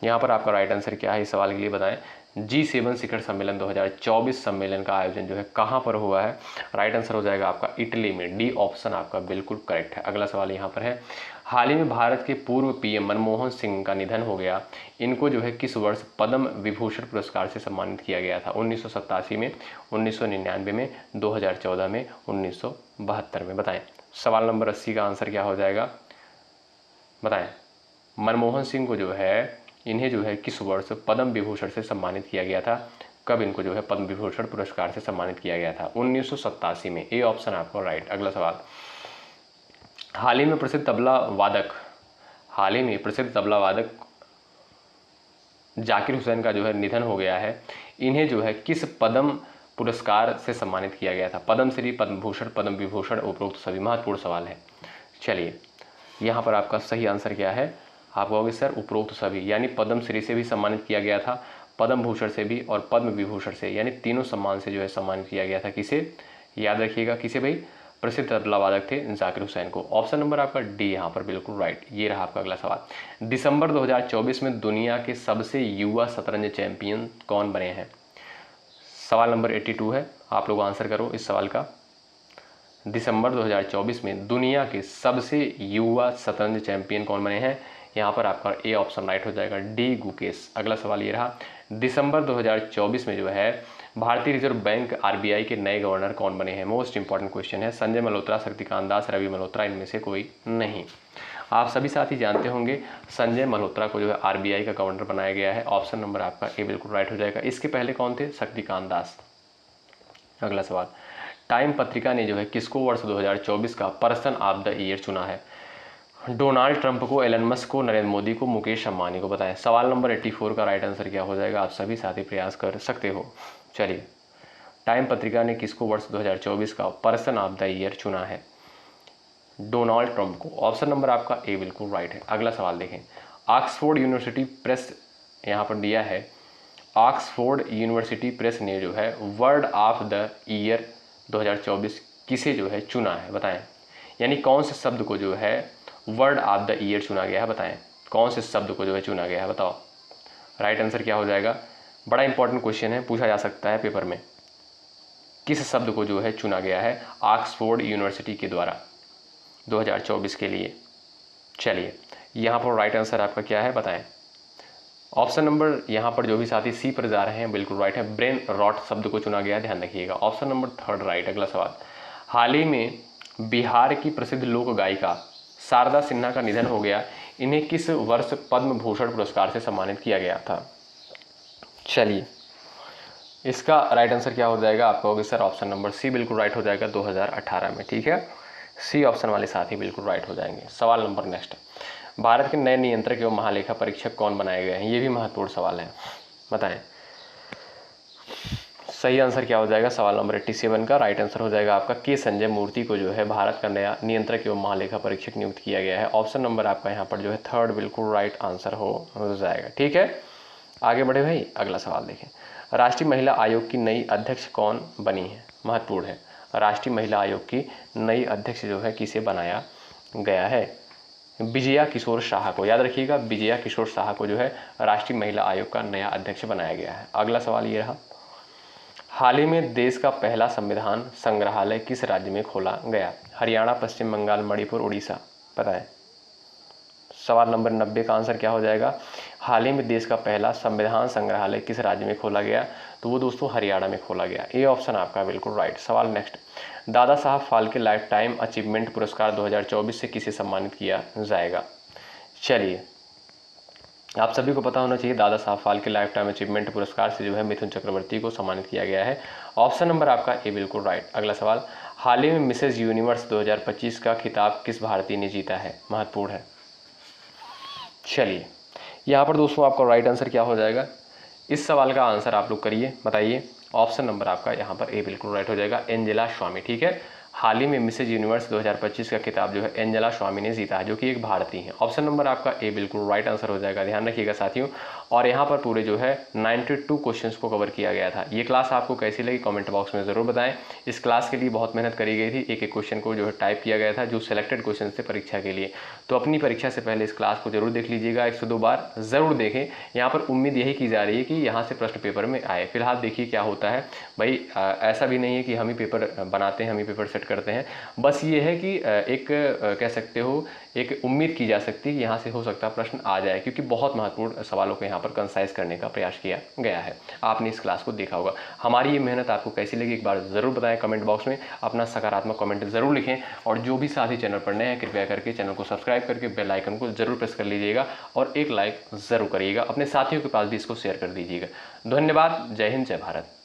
यहाँ पर आपका राइट आंसर क्या है इस सवाल के लिए, बताएं। G7 शिखर सम्मेलन 2024 सम्मेलन का आयोजन जो है कहाँ पर हुआ है, राइट आंसर हो जाएगा आपका इटली में, डी ऑप्शन आपका बिल्कुल करेक्ट है। अगला सवाल यहाँ पर है, हाल ही में भारत के पूर्व पीएम मनमोहन सिंह का निधन हो गया, इनको जो है किस वर्ष पद्म विभूषण पुरस्कार से सम्मानित किया गया था, 1987 में, 1999 में, 2014 में, 1972 में, बताएं। सवाल नंबर 80 का आंसर क्या हो जाएगा, बताएं। मनमोहन सिंह को जो है इन्हें जो है किस वर्ष पद्म विभूषण से सम्मानित किया गया था, कब इनको जो है पद्म विभूषण पुरस्कार से सम्मानित किया गया था, 1987 में, ए ऑप्शन आपको राइट। अगला सवाल, हाल ही में प्रसिद्ध तबला वादक जाकिर हुसैन का जो है निधन हो गया है, इन्हें जो है किस पद्म पुरस्कार से सम्मानित किया गया था, पद्मश्री, पद्म भूषण, पद्म विभूषण, उपरोक्त सभी। महत्वपूर्ण सवाल है। चलिए, यहाँ पर आपका सही आंसर क्या है, आप कहोगे सर उपरोक्त सभी, यानी पद्मश्री से भी सम्मानित किया गया था, पद्म भूषण से भी और पद्म विभूषण से, यानी तीनों सम्मान से जो है सम्मानित किया गया था। किसे, याद रखिएगा किसे भाई, प्रसिद्ध तबला वादक थे जाकिर हुसैन को। ऑप्शन नंबर आपका डी यहाँ पर बिल्कुल राइट। ये रहा आपका अगला सवाल, दिसंबर 2024 में दुनिया के सबसे युवा शतरंज चैंपियन कौन बने हैं, सवाल नंबर 82 है, आप लोग आंसर करो इस सवाल का। दिसंबर 2024 में दुनिया के सबसे युवा शतरंज चैंपियन कौन बने हैं, यहाँ पर आपका ए ऑप्शन राइट हो जाएगा, डी गुकेश। अगला सवाल ये रहा, दिसंबर 2024 में जो है भारतीय रिजर्व बैंक आरबीआई के नए गवर्नर कौन बने हैं? मोस्ट इंपॉर्टेंट क्वेश्चन है। संजय मल्होत्रा, शक्तिकांत दास, रवि मल्होत्रा, इनमें से कोई नहीं। आप सभी साथी जानते होंगे संजय मल्होत्रा को जो है आरबीआई का गवर्नर बनाया गया है। ऑप्शन नंबर आपका ए बिल्कुल राइट हो जाएगा। इसके पहले कौन थे? शक्तिकांत दास। अगला सवाल, टाइम पत्रिका ने जो है किसको वर्ष 2024 का पर्सन ऑफ द ईयर चुना है? डोनाल्ड ट्रंप को, एलन मस्क को, नरेंद्र मोदी को, मुकेश अंबानी को? बताएं। सवाल नंबर 84 का राइट आंसर क्या हो जाएगा? आप सभी साथी प्रयास कर सकते हो। चलिए, टाइम पत्रिका ने किसको वर्ष 2024 का पर्सन ऑफ द ईयर चुना है? डोनाल्ड ट्रंप को। ऑप्शन नंबर आपका ए बिल्कुल राइट है। अगला सवाल देखें, ऑक्सफोर्ड यूनिवर्सिटी प्रेस यहाँ पर दिया है, ऑक्सफोर्ड यूनिवर्सिटी प्रेस ने जो है वर्ड ऑफ द ईयर 2024 किसे जो है चुना है? बताएं। यानी कौन से शब्द को जो है वर्ड ऑफ द ईयर चुना गया है? बताएं, कौन से शब्द को जो है चुना गया है? बताओ। राइट आंसर क्या हो जाएगा? बड़ा इंपॉर्टेंट क्वेश्चन है, पूछा जा सकता है पेपर में। किस शब्द को जो है चुना गया है ऑक्सफोर्ड यूनिवर्सिटी के द्वारा 2024 के लिए? चलिए, यहाँ पर राइट आंसर आपका क्या है? बताएं। ऑप्शन नंबर यहाँ पर जो भी साथी सी पर जा रहे हैं बिल्कुल राइट है, ब्रेन रॉट शब्द को चुना गया है, ध्यान रखिएगा। Option number third right. अगला सवाल, हाल ही में बिहार की प्रसिद्ध लोक गायिका शारदा सिन्हा का निधन हो गया, इन्हें किस वर्ष पद्म भूषण पुरस्कार से सम्मानित किया गया था? चलिए, इसका राइट आंसर क्या हो जाएगा? आप कहोगे सर ऑप्शन नंबर सी बिल्कुल राइट हो जाएगा, 2018 में। ठीक है, सी ऑप्शन वाले साथी बिल्कुल राइट हो जाएंगे। सवाल नंबर नेक्स्ट, भारत के नए नियंत्रक एवं महालेखा परीक्षक कौन बनाए गए हैं? ये भी महत्वपूर्ण सवाल है, बताएं। सही आंसर क्या हो जाएगा? सवाल नंबर 87 का राइट आंसर हो जाएगा आपका के संजय मूर्ति को जो है भारत का नया नियंत्रक एवं महालेखा परीक्षक नियुक्त किया गया है। ऑप्शन नंबर आपका यहाँ पर जो है थर्ड बिल्कुल राइट आंसर हो जाएगा। ठीक है, आगे बढ़े भाई। अगला सवाल देखें, राष्ट्रीय महिला आयोग की नई अध्यक्ष कौन बनी है? महत्वपूर्ण है, राष्ट्रीय महिला आयोग की नई अध्यक्ष जो है किसे बनाया गया है? विजया किशोर शाह को। याद रखिएगा, विजया किशोर शाह को जो है राष्ट्रीय महिला आयोग का नया अध्यक्ष बनाया गया है। अगला सवाल ये रहा, हाल ही में देश का पहला संविधान संग्रहालय किस राज्य में खोला गया? हरियाणा, पश्चिम बंगाल, मणिपुर, उड़ीसा? बताएं। सवाल नंबर 90 का आंसर क्या हो जाएगा? हाल ही में देश का पहला संविधान संग्रहालय किस राज्य में खोला गया? तो वो दोस्तों हरियाणा में खोला गया। ये ऑप्शन आपका बिल्कुल राइट। सवाल next, Dada Saheb Phalke life time achievement पुरस्कार 2024 से किसे सम्मानित किया जाएगा? चलिए, आप सभी को पता होना चाहिए, Dada Saheb Phalke life time achievement पुरस्कार से जो है मिथुन चक्रवर्ती को सम्मानित किया गया है। ऑप्शन नंबर आपका ए बिल्कुल राइट। अगला सवाल, हाल ही में मिसेज यूनिवर्स 2025 का खिताब किस भारतीय ने जीता है? महत्वपूर्ण है। चलिए, यहाँ पर दोस्तों आपका राइट आंसर क्या हो जाएगा? इस सवाल का आंसर आप लोग करिए, बताइए। ऑप्शन नंबर आपका यहाँ पर ए बिल्कुल राइट हो जाएगा, एंजेला स्वामी। ठीक है, हाल ही में मिसेज यूनिवर्स 2025 का खिताब जो है एंजेला स्वामी ने जीता है, जो कि एक भारतीय है। ऑप्शन नंबर आपका ए बिल्कुल राइट आंसर हो जाएगा, ध्यान रखिएगा साथियों। और यहाँ पर पूरे जो है 92 क्वेश्चंस को कवर किया गया था। ये क्लास आपको कैसी लगी कमेंट बॉक्स में ज़रूर बताएं। इस क्लास के लिए बहुत मेहनत करी गई थी, एक एक क्वेश्चन को जो है टाइप किया गया था, जो सिलेक्टेड क्वेश्चन थे परीक्षा के लिए। तो अपनी परीक्षा से पहले इस क्लास को जरूर देख लीजिएगा, 102 बार ज़रूर देखें। यहाँ पर उम्मीद यही की जा रही है कि यहाँ से प्रश्न पेपर में आए। फिलहाल देखिए क्या होता है भाई, ऐसा भी नहीं है कि हम ही पेपर बनाते हैं, हम ही पेपर सेट करते हैं। बस ये है कि एक कह सकते हो, एक उम्मीद की जा सकती है कि यहाँ से हो सकता है प्रश्न आ जाए, क्योंकि बहुत महत्वपूर्ण सवालों को यहाँ पर कंसाइज करने का प्रयास किया गया है। आपने इस क्लास को देखा होगा। हमारी ये मेहनत आपको कैसी लगी एक बार ज़रूर बताएं कमेंट बॉक्स में, अपना सकारात्मक कमेंट ज़रूर लिखें। और जो भी साथी चैनल पर नए हैं, कृपया करके चैनल को सब्सक्राइब करके बेल आइकन को जरूर प्रेस कर लीजिएगा और एक लाइक ज़रूर करिएगा। अपने साथियों के पास भी इसको शेयर कर दीजिएगा। धन्यवाद। जय हिंद, जय भारत।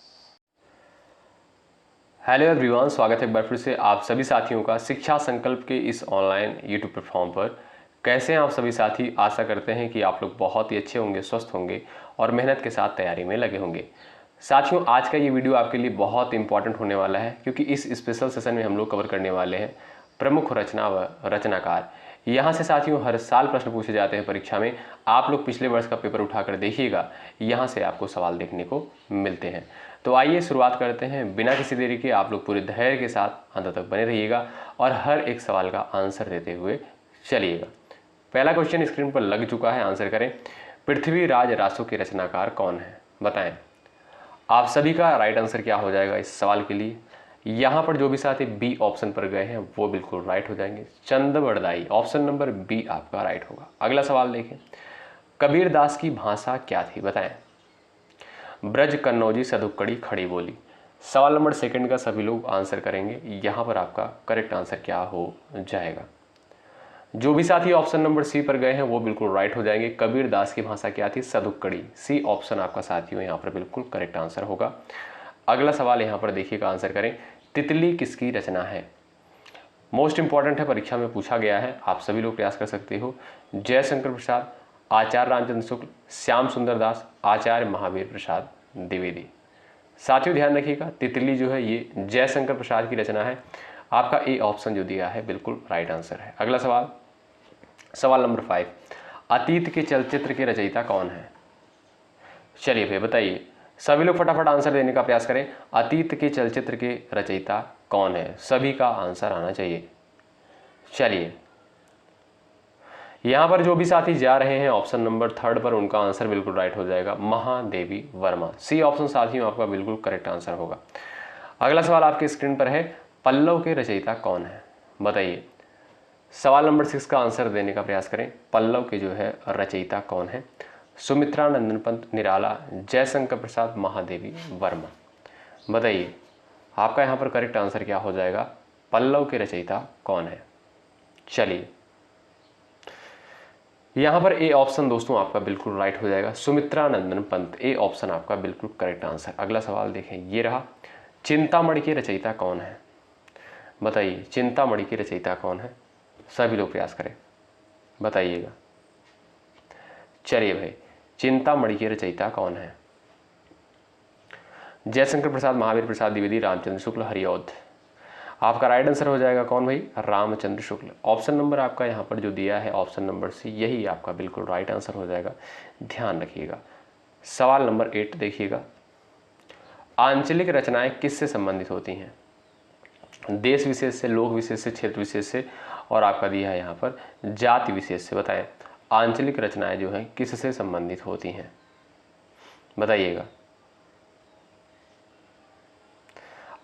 हेलो एवरीवन, स्वागत है एक बार फिर से आप सभी साथियों का शिक्षा संकल्प के इस ऑनलाइन यूट्यूब प्लेटफॉर्म पर। कैसे हैं आप सभी साथी? आशा करते हैं कि आप लोग बहुत ही अच्छे होंगे, स्वस्थ होंगे और मेहनत के साथ तैयारी में लगे होंगे। साथियों, आज का ये वीडियो आपके लिए बहुत इंपॉर्टेंट होने वाला है, क्योंकि इस स्पेशल सेशन में हम लोग कवर करने वाले हैं प्रमुख रचना व रचनाकार। यहाँ से साथियों हर साल प्रश्न पूछे जाते हैं परीक्षा में। आप लोग पिछले वर्ष का पेपर उठाकर देखिएगा, यहाँ से आपको सवाल देखने को मिलते हैं। तो आइए शुरुआत करते हैं बिना किसी देरी के। आप लोग पूरे धैर्य के साथ अंत तक बने रहिएगा और हर एक सवाल का आंसर देते हुए चलिएगा। पहला क्वेश्चन स्क्रीन पर लग चुका है, आंसर करें। पृथ्वीराज रासो के रचनाकार कौन है? बताएं। आप सभी का राइट आंसर क्या हो जाएगा इस सवाल के लिए? यहाँ पर जो भी साथी बी ऑप्शन पर गए हैं वो बिल्कुल राइट हो जाएंगे। चंदवरदाई, ऑप्शन नंबर बी आपका राइट होगा। अगला सवाल देखें, कबीर दास की भाषा क्या थी, बताएं। ब्रज, कन्नौजी, सदुक्कड़ी, खड़ी बोली। सवाल नंबर सेकंड का सभी लोग आंसर करेंगे, यहाँ पर आपका करेक्ट आंसर क्या हो जाएगा। जो भी साथी ऑप्शन नंबर सी पर गए हैं वो बिल्कुल राइट हो जाएंगे। कबीर दास की भाषा क्या थी, सदुक्कड़ी। सी ऑप्शन आपका साथियों यहाँ पर बिल्कुल करेक्ट आंसर होगा। अगला सवाल यहाँ पर देखिएगा, आंसर करें, तितली किसकी रचना है। मोस्ट इंपॉर्टेंट है, परीक्षा में पूछा गया है, आप सभी लोग प्रयास कर सकते हो। जयशंकर प्रसाद, आचार्य रामचंद्र शुक्ल, श्याम सुंदर दास, आचार्य महावीर प्रसाद द्विवेदी। साथियों ध्यान रखिएगा, तितली जो है ये जयशंकर प्रसाद की रचना है। आपका ए ऑप्शन जो दिया है बिल्कुल राइट आंसर है। अगला सवाल, सवाल नंबर 5, अतीत के चलचित्र के रचयिता कौन है। चलिए भाई बताइए, सभी लोग फटाफट आंसर देने का प्रयास करें। अतीत के चलचित्र के रचयिता कौन है, सभी का आंसर आना चाहिए। चलिए यहां पर जो भी साथी जा रहे हैं ऑप्शन नंबर 3 पर, उनका आंसर बिल्कुल राइट हो जाएगा, महादेवी वर्मा। सी ऑप्शन साथियों आपका बिल्कुल करेक्ट आंसर होगा। अगला सवाल आपके स्क्रीन पर है, पल्लव के रचयिता कौन है, बताइए। सवाल नंबर 6 का आंसर देने का प्रयास करें, पल्लव के जो है रचयिता कौन है। सुमित्रा नंदन पंत, निराला, जयशंकर प्रसाद, महादेवी वर्मा। बताइए आपका यहाँ पर करेक्ट आंसर क्या हो जाएगा, पल्लव के रचयिता कौन है। चलिए यहाँ पर ए ऑप्शन दोस्तों आपका बिल्कुल राइट हो जाएगा, सुमित्रा नंदन पंत। ए ऑप्शन आपका बिल्कुल करेक्ट आंसर। अगला सवाल देखें, ये रहा, चिंतामणि के रचयिता कौन है, बताइए। चिंतामणि के रचयिता कौन है, सभी लोग प्रयास करें, बताइएगा। चलिए भाई, चिंतामणि के रचयिता कौन है। जयशंकर प्रसाद, महावीर प्रसाद द्विवेदी, रामचंद्र शुक्ल, हरिऔध। आपका राइट आंसर हो जाएगा कौन भाई, रामचंद्र शुक्ल। ऑप्शन नंबर आपका यहाँ पर जो दिया है ऑप्शन नंबर सी, यही आपका बिल्कुल राइट आंसर हो जाएगा, ध्यान रखिएगा। सवाल नंबर 8 देखिएगा, आंचलिक रचनाएं किससे संबंधित होती हैं। देश विशेष से, लोक विशेष से, क्षेत्र विशेष से, और आपका दिया है यहाँ पर जाति विशेष से। बताएं आंचलिक रचनाएं जो हैं किससे संबंधित होती हैं, बताइएगा।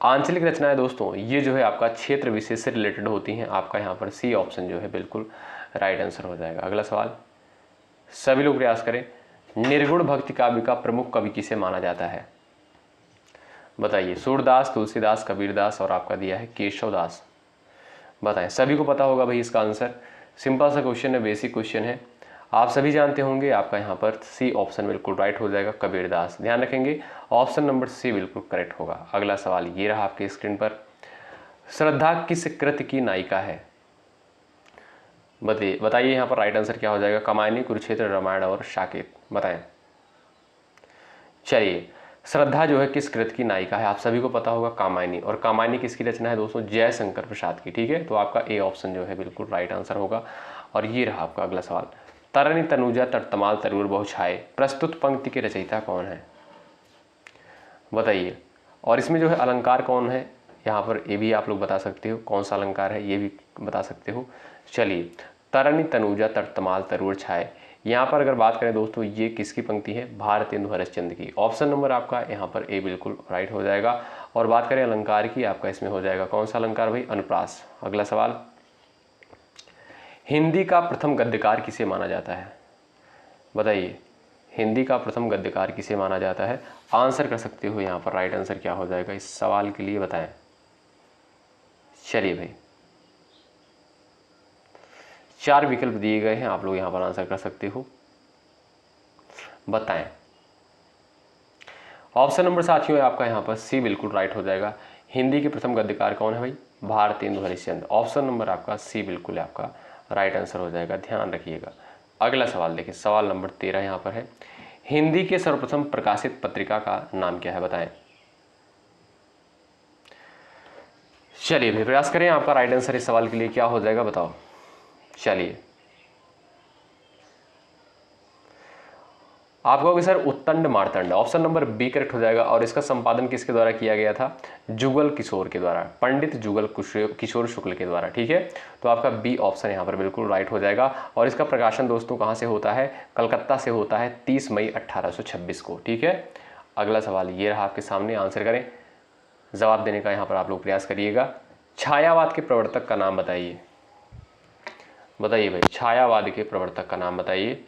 आंचलिक रचनाएं दोस्तों ये जो है आपका क्षेत्र विशेष से रिलेटेड होती हैं। आपका यहाँ पर सी ऑप्शन जो है बिल्कुल राइट आंसर हो जाएगा। अगला सवाल, सभी लोग प्रयास करें, निर्गुण भक्ति काव्य का प्रमुख कवि किसे माना जाता है, बताइए। सूरदास, तुलसीदास, कबीरदास, और आपका दिया है केशवदास। बताएं, सभी को पता होगा भाई इसका आंसर। सिंपल सा क्वेश्चन है, बेसिक क्वेश्चन है, आप सभी जानते होंगे। आपका यहाँ पर सी ऑप्शन बिल्कुल राइट हो जाएगा, कबीरदास। ध्यान रखेंगे ऑप्शन नंबर सी बिल्कुल करेक्ट होगा। अगला सवाल ये रहा आपके स्क्रीन पर, श्रद्धा किस कृति की नायिका है, बताइए यहाँ पर राइट आंसर क्या हो जाएगा। कामायनी, कुरुक्षेत्र, रामायण और साकेत। बताएं। चलिए श्रद्धा जो है किस कृति की नायिका है, आप सभी को पता होगा, कामायनी। और कामायनी किसकी रचना है दोस्तों, जयशंकर प्रसाद की। ठीक है, तो आपका ए ऑप्शन जो है बिल्कुल राइट आंसर होगा। और ये रहा आपका अगला सवाल, तरनी तनुजा तटतमाल तरूर बहुछाए, प्रस्तुत पंक्ति के रचयिता कौन है, बताइए। और इसमें जो है अलंकार कौन है, यहाँ पर ये भी आप लोग बता सकते हो, कौन सा अलंकार है ये भी बता सकते हो। चलिए, तरनी तनुजा तटतमाल तरूर छाए, यहाँ पर अगर बात करें दोस्तों ये किसकी पंक्ति है, भारतेंदु हरिश्चंद्र की। ऑप्शन नंबर आपका यहाँ पर ए बिल्कुल राइट हो जाएगा। और बात करें अलंकार की, आपका इसमें हो जाएगा कौन सा अलंकार भाई, अनुप्रास। अगला सवाल, हिंदी का प्रथम गद्यकार किसे माना जाता है, बताइए। हिंदी का प्रथम गद्यकार किसे माना जाता है, आंसर कर सकते हो यहाँ पर राइट आंसर क्या हो जाएगा इस सवाल के लिए, बताएं। चलिए भाई, 4 विकल्प दिए गए हैं, आप लोग यहाँ पर आंसर कर सकते हो, बताएं। ऑप्शन नंबर साथियों आपका यहाँ पर सी बिल्कुल राइट हो जाएगा। हिंदी के प्रथम गद्यकार कौन है भाई, भारतेंदु हरिश्चंद्र। ऑप्शन नंबर आपका सी बिल्कुल आपका राइट आंसर हो जाएगा, ध्यान रखिएगा। अगला सवाल देखिए, सवाल नंबर 13 यहाँ पर है, हिंदी के सर्वप्रथम प्रकाशित पत्रिका का नाम क्या है, बताएं। चलिए भाई प्रयास करें, आपका राइट आंसर इस सवाल के लिए क्या हो जाएगा, बताओ। चलिए आप कहोगे सर उत्तंड मार्तंड, ऑप्शन नंबर बी करेक्ट हो जाएगा। और इसका संपादन किसके द्वारा किया गया था, जुगल किशोर के द्वारा, पंडित जुगल किशोर शुक्ल के द्वारा। ठीक है, तो आपका बी ऑप्शन यहाँ पर बिल्कुल राइट हो जाएगा। और इसका प्रकाशन दोस्तों कहाँ से होता है, कलकत्ता से होता है 30 मई 1826 को। ठीक है, अगला सवाल ये रहा आपके सामने, आंसर करें। जवाब देने का यहाँ पर आप लोग प्रयास करिएगा। छायावाद के प्रवर्तक का नाम बताइए। बताइए भाई, छायावाद के प्रवर्तक का नाम बताइए।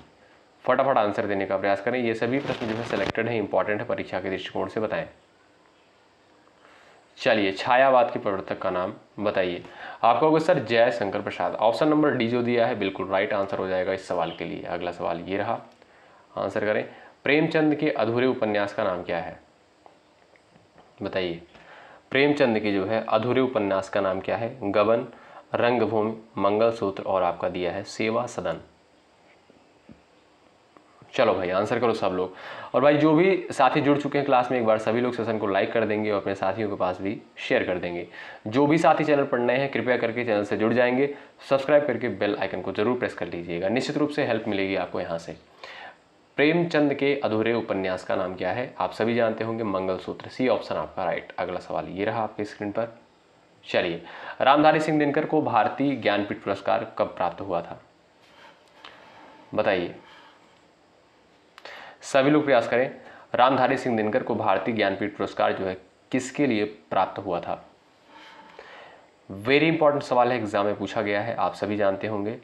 फटाफट आंसर देने का प्रयास करें। ये सभी प्रश्न जो है सिलेक्टेड है, इंपॉर्टेंट है परीक्षा के दृष्टिकोण से, बताएं। चलिए, छायावाद के प्रवर्तक का नाम बताइए। आपका होगा sir Jaishankar Prasad. Option number D जो दिया है बिल्कुल राइट आंसर हो जाएगा इस सवाल के लिए। अगला सवाल ये रहा, आंसर करें। प्रेमचंद के अधूरे उपन्यास का नाम क्या है? बताइए, प्रेमचंद के जो है अधूरे उपन्यास का नाम क्या है? गबन, रंगभूमि, मंगलसूत्र और आपका दिया है सेवा सदन। चलो भाई आंसर करो सब लोग। और भाई जो भी साथी जुड़ चुके हैं क्लास में, एक बार सभी लोग सेशन को लाइक कर देंगे और अपने साथियों के पास भी शेयर कर देंगे। जो भी साथी चैनल पर नए हैं कृपया करके चैनल से जुड़ जाएंगे, सब्सक्राइब करके बेल आइकन को जरूर प्रेस कर लीजिएगा, निश्चित रूप से हेल्प मिलेगी आपको यहाँ से। प्रेमचंद के अधूरे उपन्यास का नाम क्या है? आप सभी जानते होंगे मंगलसूत्र। सी ऑप्शन आपका राइट। अगला सवाल ये रहा आपके स्क्रीन पर। चलिए, रामधारी सिंह दिनकर को भारतीय ज्ञानपीठ पुरस्कार कब प्राप्त हुआ था? बताइए, सभी लोग प्रयास करें। रामधारी सिंह दिनकर को भारतीय ज्ञानपीठ पुरस्कार जो है किसके लिए प्राप्त हुआ था? वेरी इंपॉर्टेंट सवाल है, एग्जाम में पूछा गया है, आप सभी जानते होंगे।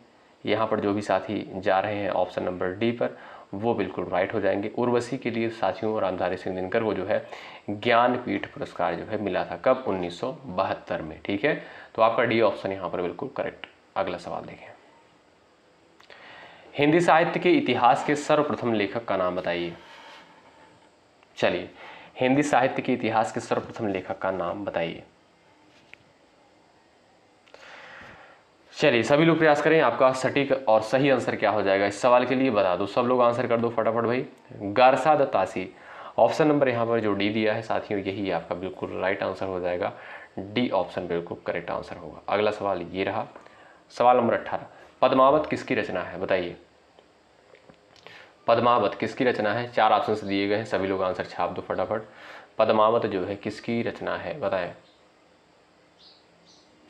यहाँ पर जो भी साथी जा रहे हैं ऑप्शन नंबर डी पर, वो बिल्कुल राइट हो जाएंगे। उर्वशी के लिए साथियों रामधारी सिंह दिनकर को जो है ज्ञानपीठ पुरस्कार जो है मिला था कब? 1972 में। ठीक है, तो आपका डी ऑप्शन यहाँ पर बिल्कुल करेक्ट। अगला सवाल देखें। हिंदी साहित्य के इतिहास के सर्वप्रथम लेखक का नाम बताइए। चलिए, हिंदी साहित्य के इतिहास के सर्वप्रथम लेखक का नाम बताइए। चलिए, सभी लोग प्रयास करें। आपका सटीक और सही आंसर क्या हो जाएगा इस सवाल के लिए बता दो। सब लोग आंसर कर दो फटाफट भाई। Garcin de Tassy. Option number यहाँ पर जो डी दिया है साथियों, यही आपका बिल्कुल राइट आंसर हो जाएगा। डी ऑप्शन बिल्कुल करेक्ट आंसर होगा। अगला सवाल ये रहा, सवाल नंबर 18। पद्मावत किसकी रचना है? बताइए, पद्मावत किसकी रचना है? 4 ऑप्शन दिए गए हैं, सभी लोग आंसर छाप दो फटाफट। पद्मावत जो है किसकी रचना है बताएं।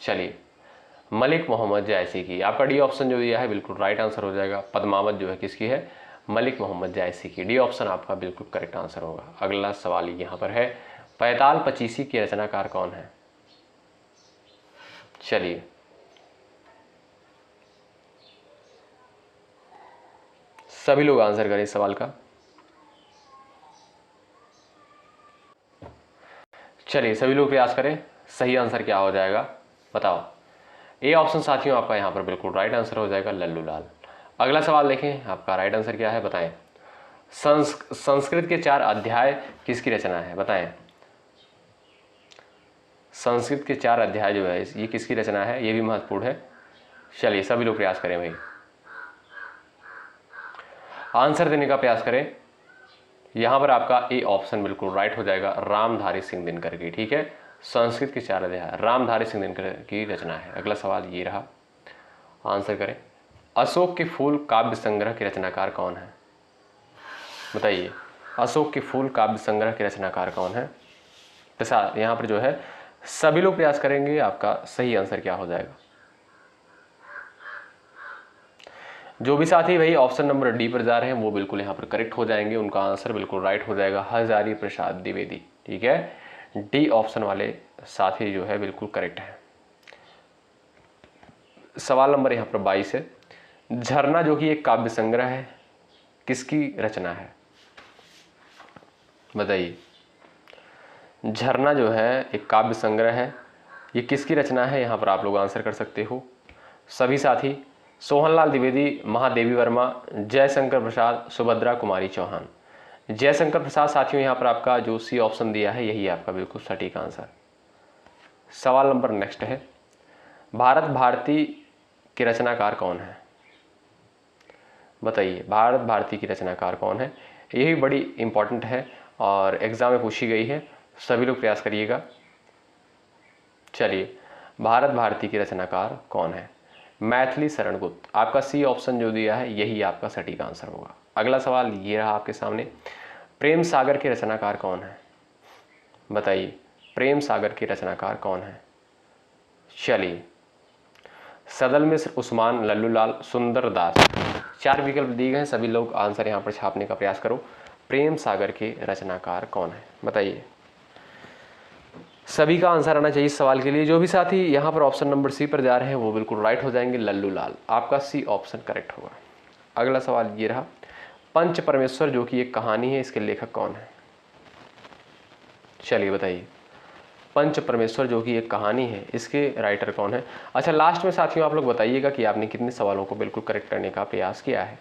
चलिए, मलिक मोहम्मद जायसी की। आपका डी ऑप्शन जो दिया है बिल्कुल राइट आंसर हो जाएगा। पद्मावत जो है किसकी है? मलिक मोहम्मद जायसी की। डी ऑप्शन आपका बिल्कुल करेक्ट आंसर होगा। अगला सवाल यहाँ पर है, पैताल पचीसी के रचनाकार कौन है? चलिए, सभी लोग आंसर करें इस सवाल का। चलिए, सभी लोग प्रयास करें। सही आंसर क्या हो जाएगा बताओ। ए ऑप्शन साथियों आपका यहाँ पर बिल्कुल राइट आंसर हो जाएगा, लल्लू लाल। अगला सवाल देखें, आपका राइट आंसर क्या है बताएं। संस्कृत के 4 अध्याय किसकी रचना है? बताएं, संस्कृत के 4 अध्याय जो है ये किसकी रचना है? ये भी महत्वपूर्ण है। चलिए, सभी लोग प्रयास करें भाई, आंसर देने का प्रयास करें। यहाँ पर आपका ए ऑप्शन बिल्कुल राइट हो जाएगा, रामधारी सिंह दिनकर की। ठीक है, संस्कृत के 4 अध्याय रामधारी सिंह दिनकर की रचना है। अगला सवाल ये रहा, आंसर करें। अशोक के फूल काव्य संग्रह के रचनाकार कौन है? बताइए, अशोक के फूल काव्य संग्रह के रचनाकार कौन है? प्रसाद यहाँ पर जो है सभी लोग प्रयास करेंगे, आपका सही आंसर क्या हो जाएगा। जो भी साथी भाई ऑप्शन नंबर डी पर जा रहे हैं वो बिल्कुल यहाँ पर करेक्ट हो जाएंगे, उनका आंसर बिल्कुल राइट हो जाएगा, हजारी प्रसाद द्विवेदी। ठीक है, डी ऑप्शन वाले साथी जो है बिल्कुल करेक्ट है। सवाल नंबर यहाँ पर 22 है, झरना जो कि एक काव्य संग्रह है किसकी रचना है? बताइए, झरना जो है एक काव्य संग्रह है, ये किसकी रचना है? यहाँ पर आप लोग आंसर कर सकते हो सभी साथी। सोहनलाल द्विवेदी, महादेवी वर्मा, जयशंकर प्रसाद, सुभद्रा कुमारी चौहान। जयशंकर प्रसाद साथियों यहाँ पर आपका जो सी ऑप्शन दिया है यही आपका बिल्कुल सटीक आंसर। सवाल नंबर नेक्स्ट है, भारत भारती के रचनाकार कौन है? बताइए, भारत भारती की रचनाकार कौन है? यही बड़ी इंपॉर्टेंट है और एग्जाम में पूछी गई है, सभी लोग प्रयास करिएगा। चलिए, भारत भारती की रचनाकार कौन है? मैथिली शरण गुप्त। आपका सी ऑप्शन जो दिया है यही आपका सटीक आंसर होगा। अगला सवाल ये रहा आपके सामने, प्रेम सागर के रचनाकार कौन है? बताइए, प्रेम सागर के रचनाकार कौन है? चलिए, सदल मिश्र, उस्मान, लल्लू लाल, सुंदर दास। 4 विकल्प दिए गए हैं, सभी लोग आंसर यहाँ पर छापने का प्रयास करो। प्रेम सागर के रचनाकार कौन है? बताइए, सभी का आंसर आना चाहिए इस सवाल के लिए। जो भी साथी यहाँ पर ऑप्शन नंबर सी पर जा रहे हैं वो बिल्कुल राइट हो जाएंगे, लल्लू लाल। आपका सी ऑप्शन करेक्ट होगा। अगला सवाल ये रहा, पंच परमेश्वर जो कि एक कहानी है, इसके लेखक कौन है? चलिए बताइए, पंच परमेश्वर जो कि एक कहानी है, इसके राइटर कौन है? अच्छा, लास्ट में साथियों आप लोग बताइएगा कि आपने कितने सवालों को बिल्कुल करेक्ट करने का प्रयास किया है।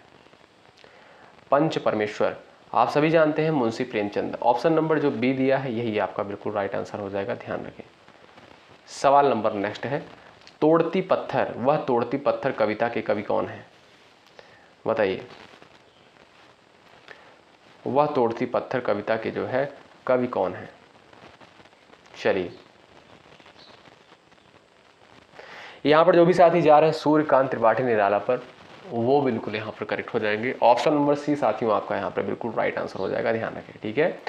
पंच परमेश्वर आप सभी जानते हैं मुंशी प्रेमचंद। ऑप्शन नंबर जो बी दिया है यही आपका बिल्कुल राइट आंसर हो जाएगा, ध्यान रखें। सवाल नंबर नेक्स्ट है, तोड़ती पत्थर, वह तोड़ती पत्थर कविता के कवि कौन है? बताइए, वह तोड़ती पत्थर कविता के जो है कवि कौन है? चलिए, यहां पर जो भी साथी जा रहे हैं सूर्यकांत त्रिपाठी निराला पर, वो बिल्कुल यहां पर करेक्ट हो जाएंगे। ऑप्शन नंबर सी साथियों आपका यहां पर बिल्कुल राइट आंसर हो जाएगा, ध्यान रखें, ठीक है।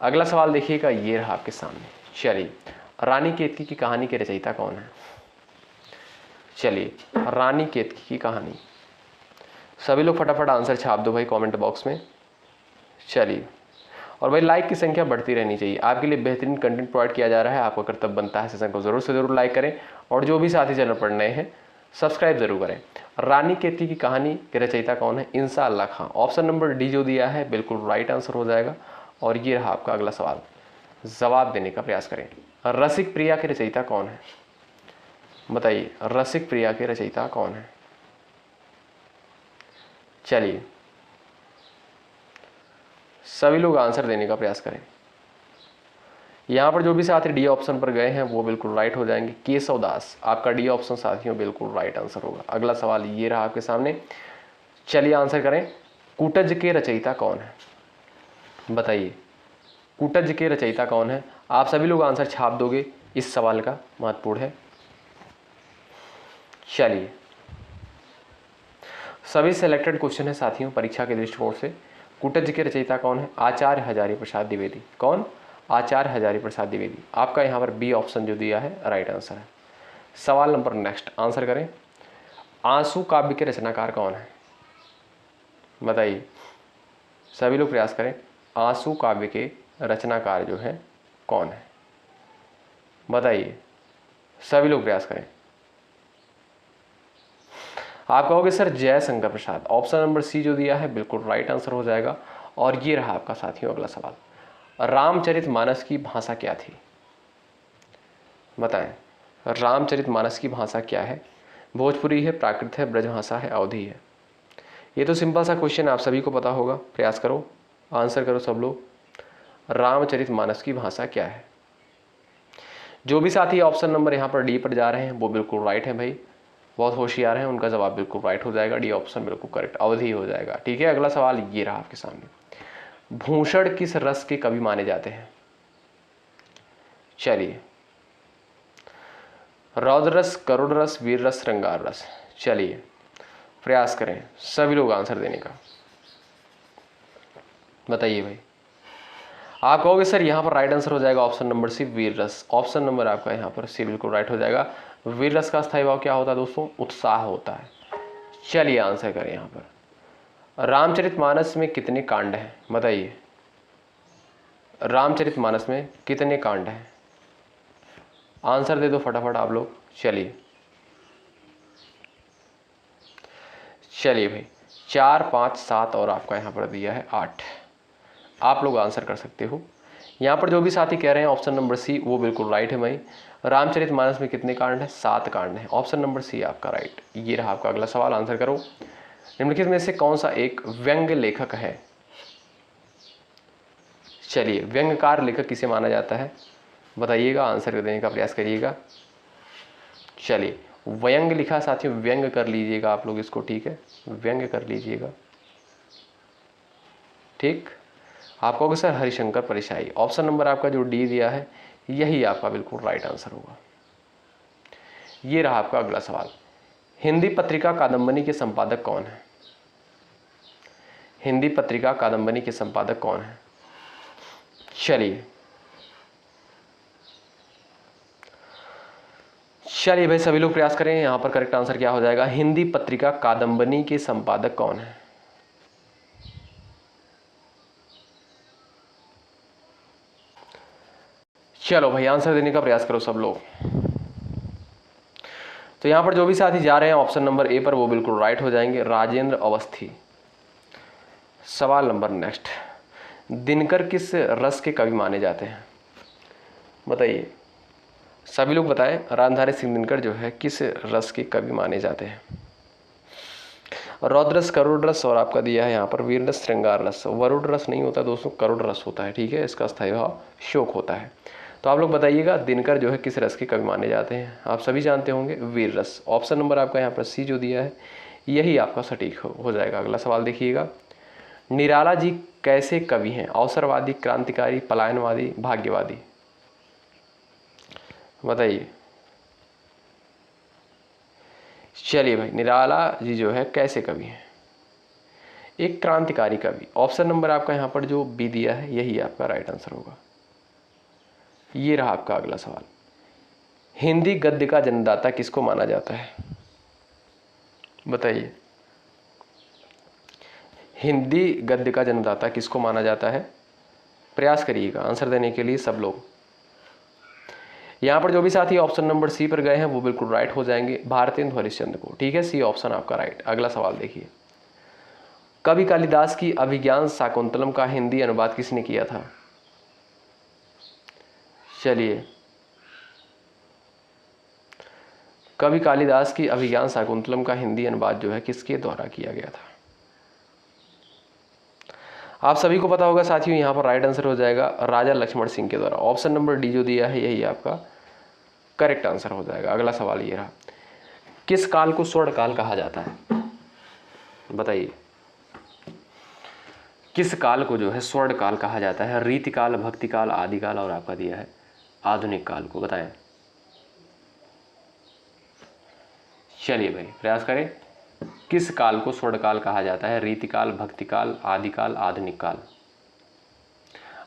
अगला सवाल देखिएगा, ये रहा आपके सामने। चलिए, रानी केतकी की कहानी के रचयिता कौन है? चलिए, रानी केतकी की कहानी, सभी लोग फटाफट आंसर छाप दो भाई कमेंट बॉक्स में। चलिए, और भाई लाइक की संख्या बढ़ती रहनी चाहिए, आपके लिए बेहतरीन कंटेंट प्रोवाइड किया जा रहा है। आपका कर्तव्य बनता है सेशन को जरूर से जरूर लाइक करें, और जो भी साथी चैनल पर नए हैं सब्सक्राइब जरूर करें। रानी केतकी की कहानी के रचयिता कौन है? इंशाअल्लाह खां। ऑप्शन नंबर डी जो दिया है बिल्कुल राइट आंसर हो जाएगा। और ये रहा आपका अगला सवाल, जवाब देने का प्रयास करें। रसिक प्रिया के रचयिता कौन है? बताइए, रसिक प्रिया के रचयिता कौन है? चलिए, सभी लोग आंसर देने का प्रयास करें। यहां पर जो भी साथी डी ऑप्शन पर गए हैं वो बिल्कुल राइट हो जाएंगे, केशव दास। आपका डी ऑप्शन साथियों बिल्कुल राइट आंसर होगा। अगला सवाल ये रहा आपके सामने, चलिए आंसर करें। कूटज के रचयिता कौन है? बताइए, कूटज के रचयिता कौन है? आप सभी लोग आंसर छाप दोगे, इस सवाल का महत्वपूर्ण है। चलिए, सभी सिलेक्टेड क्वेश्चन है साथियों परीक्षा के दृष्टिकोण से। कूटज के रचयिता कौन है? आचार्य हजारी प्रसाद द्विवेदी। कौन? आचार्य हजारी प्रसाद द्विवेदी। आपका यहाँ पर बी ऑप्शन जो दिया है राइट आंसर है। सवाल नंबर नेक्स्ट, आंसर करें। आंसू काव्य के रचनाकार कौन है? बताइए, सभी लोग प्रयास करें। आंसू काव्य के रचनाकार जो है कौन है? बताइए, सभी लोग प्रयास करें। आप कहोगे sir Jaishankar Prasad. Option number C जो दिया है बिल्कुल राइट आंसर हो जाएगा। और ये रहा आपका साथियों अगला सवाल, रामचरितमानस की भाषा क्या थी? बताएं, रामचरितमानस की भाषा क्या है? भोजपुरी है, प्राकृत है, ब्रजभाषा है, अवधी है? ये तो सिंपल सा क्वेश्चन आप सभी को पता होगा, प्रयास करो, आंसर करो सब लोग। रामचरितमानस की भाषा क्या है? जो भी साथी ऑप्शन नंबर यहाँ पर डी पर जा रहे हैं वो बिल्कुल राइट है भाई, बहुत होशियार हैं, उनका जवाब बिल्कुल राइट हो जाएगा, डी ऑप्शन बिल्कुल करेक्ट, अवधि हो जाएगा, ठीक है। अगला सवाल ये रहा आपके सामने, भूषण किस रस के कवि माने जाते हैं? चलिए, रौद्र रस, करुण रस, वीर रस, श्रृंगार रस। चलिए प्रयास करें सभी लोग आंसर देने का। बताइए भाई, आप कहोगे सर यहाँ पर राइट आंसर हो जाएगा ऑप्शन नंबर सी, वीर रस। ऑप्शन नंबर आपका यहाँ पर सी बिल्कुल राइट हो जाएगा। वीर रस का स्थायी भाव क्या होता है दोस्तों? उत्साह होता है। चलिए आंसर करें यहाँ पर, रामचरितमानस में कितने कांड हैं? बताइए, रामचरितमानस में कितने कांड हैं? आंसर दे दो फटाफट आप लोग। चलिए चलिए भाई, 4, 5, 7 और आपका यहाँ पर दिया है 8। आप लोग आंसर कर सकते हो। यहाँ पर जो भी साथी कह रहे हैं ऑप्शन नंबर सी वो बिल्कुल राइट है भाई। रामचरितमानस में कितने कांड हैं? 7 कांड हैं। ऑप्शन नंबर सी आपका राइट। ये रहा आपका अगला सवाल, आंसर करो। निम्नलिखित में से कौन सा एक व्यंग्य लेखक है? चलिए, व्यंग्यकार लेखक किसे माना जाता है? बताइएगा, आंसर देने का प्रयास करिएगा। चलिए, व्यंग्य लिखा साथियों, व्यंग्य कर लीजिएगा आप लोग इसको, ठीक है, व्यंग्य कर लीजिएगा, ठीक। आप कहोगे सर हरिशंकर परिशाई। ऑप्शन नंबर आपका जो डी दिया है यही आपका बिल्कुल राइट आंसर होगा। ये रहा आपका अगला सवाल, हिंदी पत्रिका कादम्बनी के संपादक कौन है? हिंदी पत्रिका कादम्बनी के संपादक कौन है? चलिए भाई, सभी लोग प्रयास करें। यहां पर करेक्ट आंसर क्या हो जाएगा? हिंदी पत्रिका कादम्बनी के संपादक कौन है? चलो भाई आंसर देने का प्रयास करो सब लोग। तो यहाँ पर जो भी साथी जा रहे हैं ऑप्शन नंबर ए पर वो बिल्कुल राइट हो जाएंगे, राजेंद्र अवस्थी। सवाल नंबर नेक्स्ट, दिनकर किस रस के कवि माने जाते हैं? बताइए सभी लोग बताएं, रामधारी सिंह दिनकर जो है किस रस के कवि माने जाते हैं? रौद्र रस, करुण रस और आपका दिया है यहाँ पर वीर रस, श्रृंगार रस। वरुण रस नहीं होता दोस्तों, करुण रस होता है, ठीक है, इसका स्थायी भाव शोक होता है। तो आप लोग बताइएगा दिनकर जो है किस रस के कवि माने जाते हैं? आप सभी जानते होंगे वीर रस। ऑप्शन नंबर आपका यहाँ पर सी जो दिया है यही आपका सटीक हो जाएगा। अगला सवाल देखिएगा, निराला जी कैसे कवि हैं? अवसरवादी, क्रांतिकारी, पलायनवादी, भाग्यवादी? बताइए। चलिए भाई, निराला जी जो है कैसे कवि हैं? एक क्रांतिकारी कवि। ऑप्शन नंबर आपका यहाँ पर जो बी दिया है यही आपका राइट आंसर होगा। ये रहा आपका अगला सवाल, हिंदी गद्य का जन्मदाता किसको माना जाता है? बताइए, हिंदी गद्य का जन्मदाता किसको माना जाता है? प्रयास करिएगा आंसर देने के लिए सब लोग। यहाँ पर जो भी साथी ऑप्शन नंबर सी पर गए हैं वो बिल्कुल राइट हो जाएंगे, भारतेंदु हरिश्चंद्र को, ठीक है, सी ऑप्शन आपका राइट। अगला सवाल देखिए, कवि कालिदास की अभिज्ञान शाकुंतलम का हिंदी अनुवाद किसने किया था? चलिए, कवि कालिदास की अभिज्ञान शाकुंतलम का हिंदी अनुवाद जो है किसके द्वारा किया गया था? आप सभी को पता होगा साथियों, यहाँ पर राइट आंसर हो जाएगा राजा लक्ष्मण सिंह के द्वारा। ऑप्शन नंबर डी जो दिया है यही आपका करेक्ट आंसर हो जाएगा। अगला सवाल ये रहा, किस काल को स्वर्ण काल कहा जाता है? बताइए, किस काल को जो है स्वर्ण काल कहा जाता है? रीति काल, भक्ति काल, आदि काल और आपका दिया है आधुनिक काल को। बताएं। चलिए भाई प्रयास करें, किस काल को स्वर्ण काल कहा जाता है? रीति काल, भक्ति काल, आदि काल, आधुनिक काल?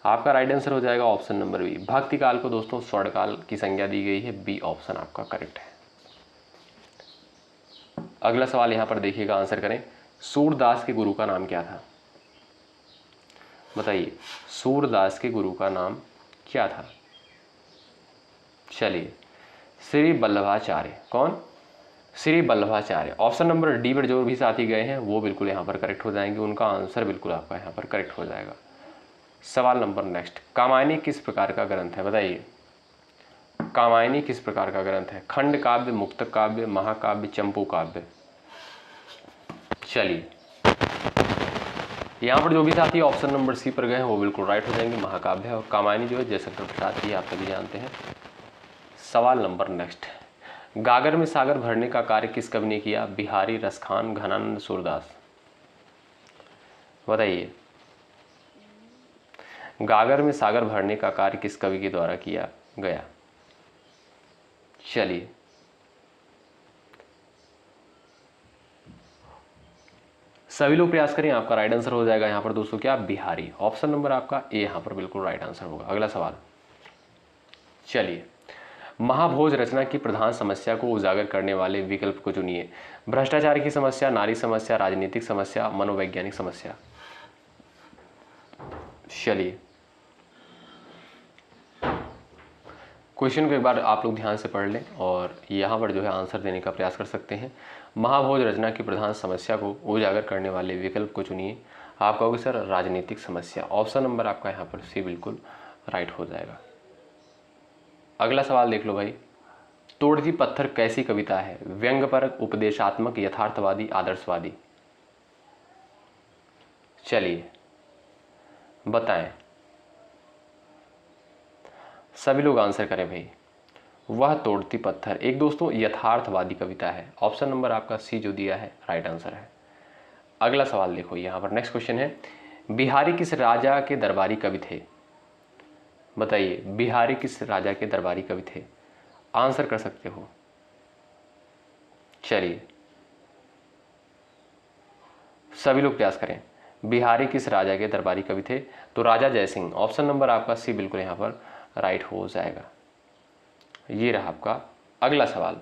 आपका राइट आंसर हो जाएगा ऑप्शन नंबर बी, भक्ति काल को दोस्तों स्वर्ण काल की संज्ञा दी गई है। बी ऑप्शन आपका करेक्ट है। अगला सवाल यहां पर देखिएगा, आंसर करें, सूरदास के गुरु का नाम क्या था? बताइए, सूरदास के गुरु का नाम क्या था? चलिए, श्री वल्लभाचार्य। कौन? Shri Vallabhacharya. Option number D पर जो भी साथी गए हैं वो बिल्कुल यहाँ पर करेक्ट हो जाएंगे, उनका आंसर बिल्कुल आपका यहाँ पर करेक्ट हो जाएगा। सवाल नंबर नेक्स्ट, कामायनी किस प्रकार का ग्रंथ है? बताइए, कामायनी किस प्रकार का ग्रंथ है? खंड काव्य, मुक्तक काव्य, महाकाव्य, चंपू काव्य? चलिए, यहाँ पर जो भी साथी ऑप्शन नंबर सी पर गए हैं वो बिल्कुल राइट हो जाएंगे, महाकाव्य है। और कामायनी जो है जयशंकर प्रसाद की आप सभी जानते हैं। सवाल नंबर नेक्स्ट, गागर में सागर भरने का कार्य किस कवि ने किया? बिहारी, रसखान, घनानंद, सूरदास? बताइए, गागर में सागर भरने का कार्य किस कवि के द्वारा किया गया? चलिए, सभी लोग प्रयास करें, आपका राइट आंसर हो जाएगा यहाँ पर दोस्तों क्या? बिहारी। ऑप्शन नंबर आपका ए यहाँ पर बिल्कुल राइट आंसर होगा। अगला सवाल, चलिए, महाभोज रचना की प्रधान समस्या को उजागर करने वाले विकल्प को चुनिए। भ्रष्टाचार की समस्या, नारी समस्या, राजनीतिक समस्या, मनोवैज्ञानिक समस्या? चलिए, क्वेश्चन को एक बार आप लोग ध्यान से पढ़ लें और यहाँ पर जो है आंसर देने का प्रयास कर सकते हैं। महाभोज रचना की प्रधान समस्या को उजागर करने वाले विकल्प को चुनिए। आप कहोगे सर राजनीतिक समस्या। ऑप्शन नंबर आपका यहाँ पर सी बिल्कुल राइट हो जाएगा। अगला सवाल देख लो भाई, तोड़ती पत्थर कैसी कविता है? व्यंग्यपरक, उपदेशात्मक, यथार्थवादी, आदर्शवादी? चलिए बताएं, सभी लोग आंसर करें भाई। वह तोड़ती पत्थर एक दोस्तों यथार्थवादी कविता है। ऑप्शन नंबर आपका सी जो दिया है राइट आंसर है। अगला सवाल देखो, यहाँ पर नेक्स्ट क्वेश्चन है, बिहारी किस राजा के दरबारी कवि थे? बताइए, बिहारी किस राजा के दरबारी कवि थे? आंसर कर सकते हो। चलिए, सभी लोग प्रयास करें, बिहारी किस राजा के दरबारी कवि थे? तो राजा जयसिंह। ऑप्शन नंबर आपका सी बिल्कुल यहाँ पर राइट हो जाएगा। ये रहा आपका अगला सवाल,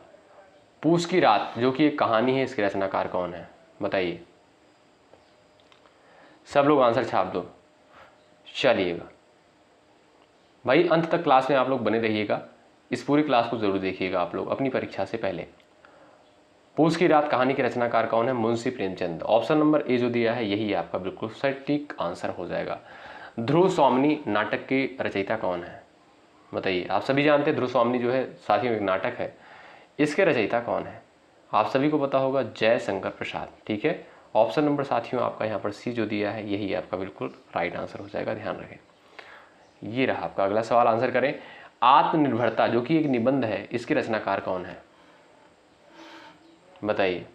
पूस की रात जो कि एक कहानी है, इसके रचनाकार कौन है? बताइए, सब लोग आंसर छाप दो। चलिएगा, भाई अंत तक क्लास में आप लोग बने रहिएगा, इस पूरी क्लास को जरूर देखिएगा आप लोग अपनी परीक्षा से पहले। पूस की रात कहानी के रचनाकार कौन है? Munshi Premchand. Option number A जो दिया है यही आपका बिल्कुल सटीक आंसर हो जाएगा। ध्रुव स्वामिनी नाटक के रचयिता कौन है? बताइए। आप सभी जानते हैं ध्रुव स्वामिनी जो है साथियों एक नाटक है, इसके रचयिता कौन है? आप सभी को पता होगा, जयशंकर प्रसाद। ठीक है, ऑप्शन नंबर साथियों आपका यहाँ पर सी जो दिया है यही आपका बिल्कुल राइट आंसर हो जाएगा, ध्यान रखें। ये रहा आपका अगला सवाल, आंसर करें। आत्मनिर्भरता जो कि एक निबंध है, इसके रचनाकार कौन है? बताइए।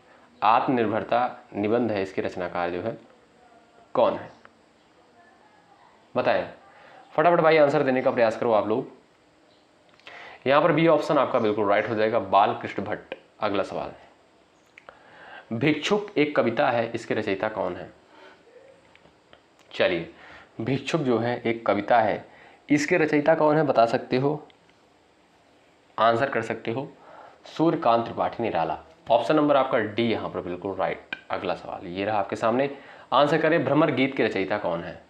आत्मनिर्भरता निबंध है, इसके रचनाकार जो है कौन है? बताएं फटाफट भाई, आंसर देने का प्रयास करो आप लोग। यहां पर बी ऑप्शन आपका बिल्कुल राइट हो जाएगा, बालकृष्ण भट्ट। अगला सवाल, भिक्षुक एक कविता है, इसके रचयिता कौन है? चलिए, भिक्षुक जो है एक कविता है, इसके रचयिता कौन है बता सकते हो? आंसर कर सकते हो? सूर्यकांत त्रिपाठी निराला। ऑप्शन नंबर आपका डी यहां पर बिल्कुल राइट। अगला सवाल ये रहा आपके सामने, आंसर करें। भ्रमर गीत के रचयिता कौन है?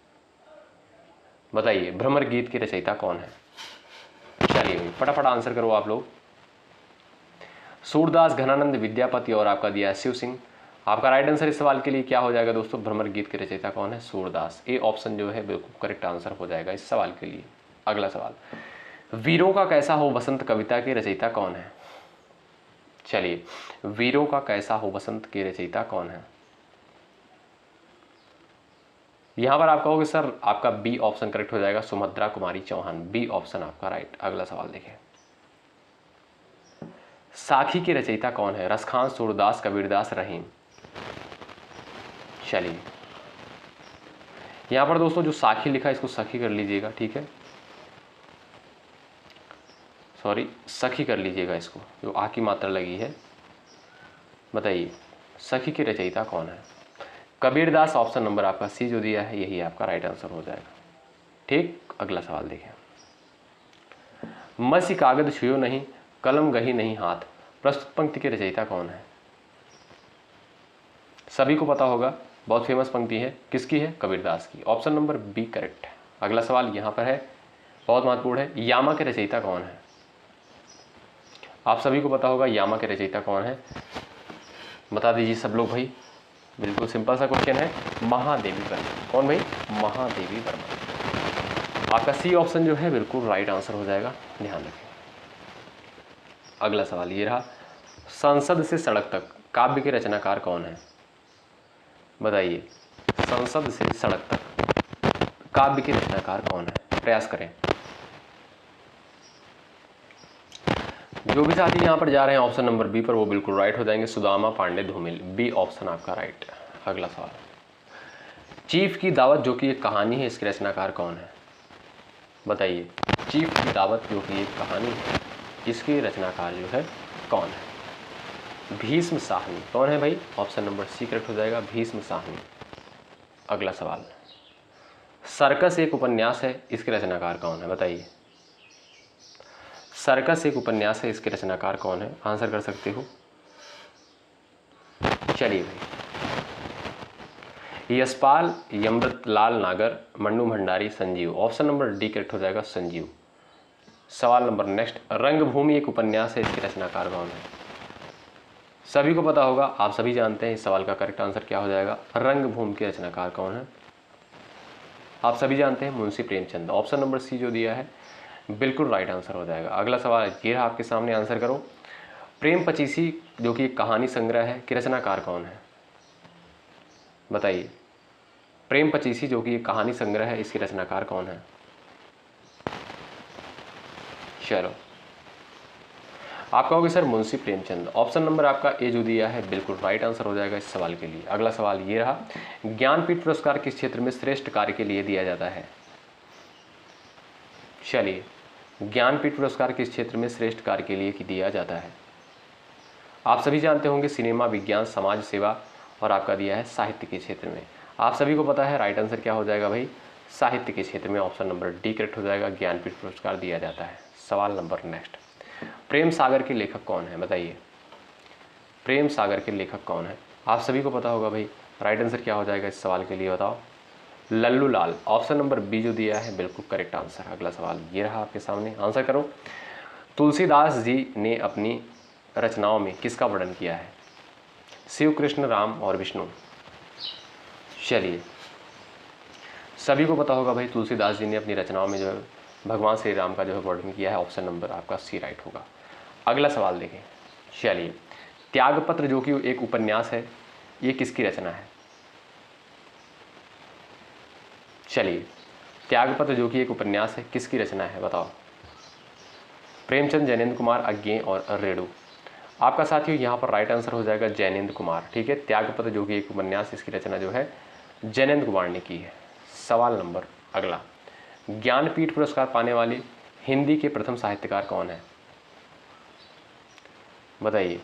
बताइए, भ्रमर गीत के रचयिता कौन है? चलिए भाई फटाफट आंसर करो आप लोग। सूरदास, घनानंद, विद्यापति और आपका दिया है शिव सिंह। आपका राइट आंसर इस सवाल के लिए क्या हो जाएगा दोस्तों? भ्रमर गीत के रचयिता कौन है? सूरदास। ए ऑप्शन जो है बिल्कुल करेक्ट आंसर हो जाएगा इस सवाल के लिए। अगला सवाल, वीरों का कैसा हो बसंत कविता के रचयिता कौन है? चलिए, वीरों का कैसा हो बसंत के रचयिता कौन है? यहां पर आप कहोगे सर आपका बी ऑप्शन करेक्ट हो जाएगा, सुभद्रा कुमारी चौहान। बी ऑप्शन आपका राइट। अगला सवाल देखें, साखी के रचयिता कौन है? रसखान, सूरदास, कबीरदास, रहीम। चलिए, यहां पर दोस्तों जो साखी लिखा है इसको सखी कर लीजिएगा, ठीक है, सॉरी सखी कर लीजिएगा इसको, जो आ की मात्रा लगी है। बताइए, सखी के रचयिता कौन है? कबीरदास। ऑप्शन नंबर आपका सी जो दिया है यही आपका राइट आंसर हो जाएगा, ठीक। अगला सवाल देखें, मसी कागज छुयो नहीं, कलम गही नहीं हाथ, प्रस्तुत पंक्ति के रचयिता कौन है? सभी को पता होगा, बहुत फेमस पंक्ति है, किसकी है? कबीरदास की। ऑप्शन नंबर बी करेक्ट है। अगला सवाल यहां पर है, बहुत महत्वपूर्ण है, यामा के रचयिता कौन है? आप सभी को पता होगा यामा के रचयिता कौन है, बता दीजिए सब लोग भाई। बिल्कुल सिंपल सा क्वेश्चन है, महादेवी वर्मा। कौन भाई? महादेवी वर्मा। आपका सी ऑप्शन जो है बिल्कुल राइट आंसर हो जाएगा, ध्यान रखें। अगला सवाल ये रहा, संसद से सड़क तक काव्य के रचनाकार कौन है? बताइए, संसद से सड़क तक काव्य के रचनाकार कौन है? प्रयास करें। जो भी साथी यहां पर जा रहे हैं ऑप्शन नंबर बी पर वो बिल्कुल राइट हो जाएंगे, सुदामा पांडे धूमिल। बी ऑप्शन आपका राइट। अगला सवाल, चीफ की दावत जो कि एक कहानी है, इसके रचनाकार कौन है? बताइए, चीफ की दावत जो कि एक कहानी है, इसके रचनाकार जो है कौन है? भीष्म साहनी। कौन है भाई? ऑप्शन नंबर सी करेक्ट हो जाएगा, भीष्म साहनी। अगला सवाल, सर्कस एक उपन्यास है, इसके रचनाकार कौन है? बताइए, सर्कस एक उपन्यास है, इसके रचनाकार कौन है? आंसर कर सकते हो? चलिए भाई, यशपाल, यमृतलाल नागर, Mannu Bhandari, Sanjeev. Option number D correct हो जाएगा, संजीव। सवाल नंबर नेक्स्ट, रंगभूमि एक उपन्यास है, इसके रचनाकार कौन है? सभी को पता होगा, आप सभी जानते हैं इस सवाल का करेक्ट आंसर क्या हो जाएगा। रंगभूमि के रचनाकार कौन है? आप सभी जानते हैं, Munshi Premchand. Option number C जो दिया है बिल्कुल राइट आंसर हो जाएगा। अगला सवाल ये रहा आपके सामने, आंसर करो। प्रेम पचीसी जो कि एक कहानी संग्रह है, के रचनाकार कौन है? बताइए, प्रेम पचीसी जो कि एक कहानी संग्रह है, इसके रचनाकार कौन है? चलो, आप कहोगे sir Munshi Premchand. Option number आपका ए जो दिया है बिल्कुल राइट आंसर हो जाएगा इस सवाल के लिए। अगला सवाल ये रहा, ज्ञानपीठ पुरस्कार किस क्षेत्र में श्रेष्ठ कार्य के लिए दिया जाता है? चलिए, ज्ञानपीठ पुरस्कार किस क्षेत्र में श्रेष्ठ कार्य के लिए दिया जाता है? आप सभी जानते होंगे, सिनेमा, विज्ञान, समाज सेवा और आपका दिया है साहित्य के क्षेत्र में। आप सभी को पता है राइट आंसर क्या हो जाएगा भाई? साहित्य के क्षेत्र में। ऑप्शन नंबर डी करेक्ट हो जाएगा, ज्ञानपीठ पुरस्कार दिया जाता है। सवाल नंबर नेक्स्ट, प्रेम सागर के लेखक कौन है? बताइए, प्रेम सागर के लेखक कौन है? आप सभी को पता होगा भाई, राइट आंसर क्या हो जाएगा इस सवाल के लिए बताओ? लल्लू लाल। ऑप्शन नंबर बी जो दिया है बिल्कुल करेक्ट आंसर। अगला सवाल ये रहा आपके सामने, आंसर करो। तुलसीदास जी ने अपनी रचनाओं में किसका वर्णन किया है? शिव, कृष्ण, राम और विष्णु। चलिए, सभी को पता होगा भाई तुलसीदास जी ने अपनी रचनाओं में जो है भगवान श्री राम का जो है वर्णन किया है। ऑप्शन नंबर आपका सी राइट होगा। अगला सवाल देखें। चलिए, त्यागपत्र जो कि एक उपन्यास है, ये किसकी रचना है? चलिए, त्यागपत्र जो कि एक उपन्यास है, किसकी रचना है बताओ? प्रेमचंद, जैनेन्द्र कुमार, अज्ञे और रेणु। आपका साथियों यहाँ पर राइट आंसर हो जाएगा जैनेन्द्र कुमार। ठीक है, त्यागपत्र जो कि एक उपन्यास, इसकी रचना जो है जैनेन्द्र कुमार ने की है। सवाल नंबर अगला, ज्ञानपीठ पुरस्कार पाने वाले हिंदी के प्रथम साहित्यकार कौन है? बताइए।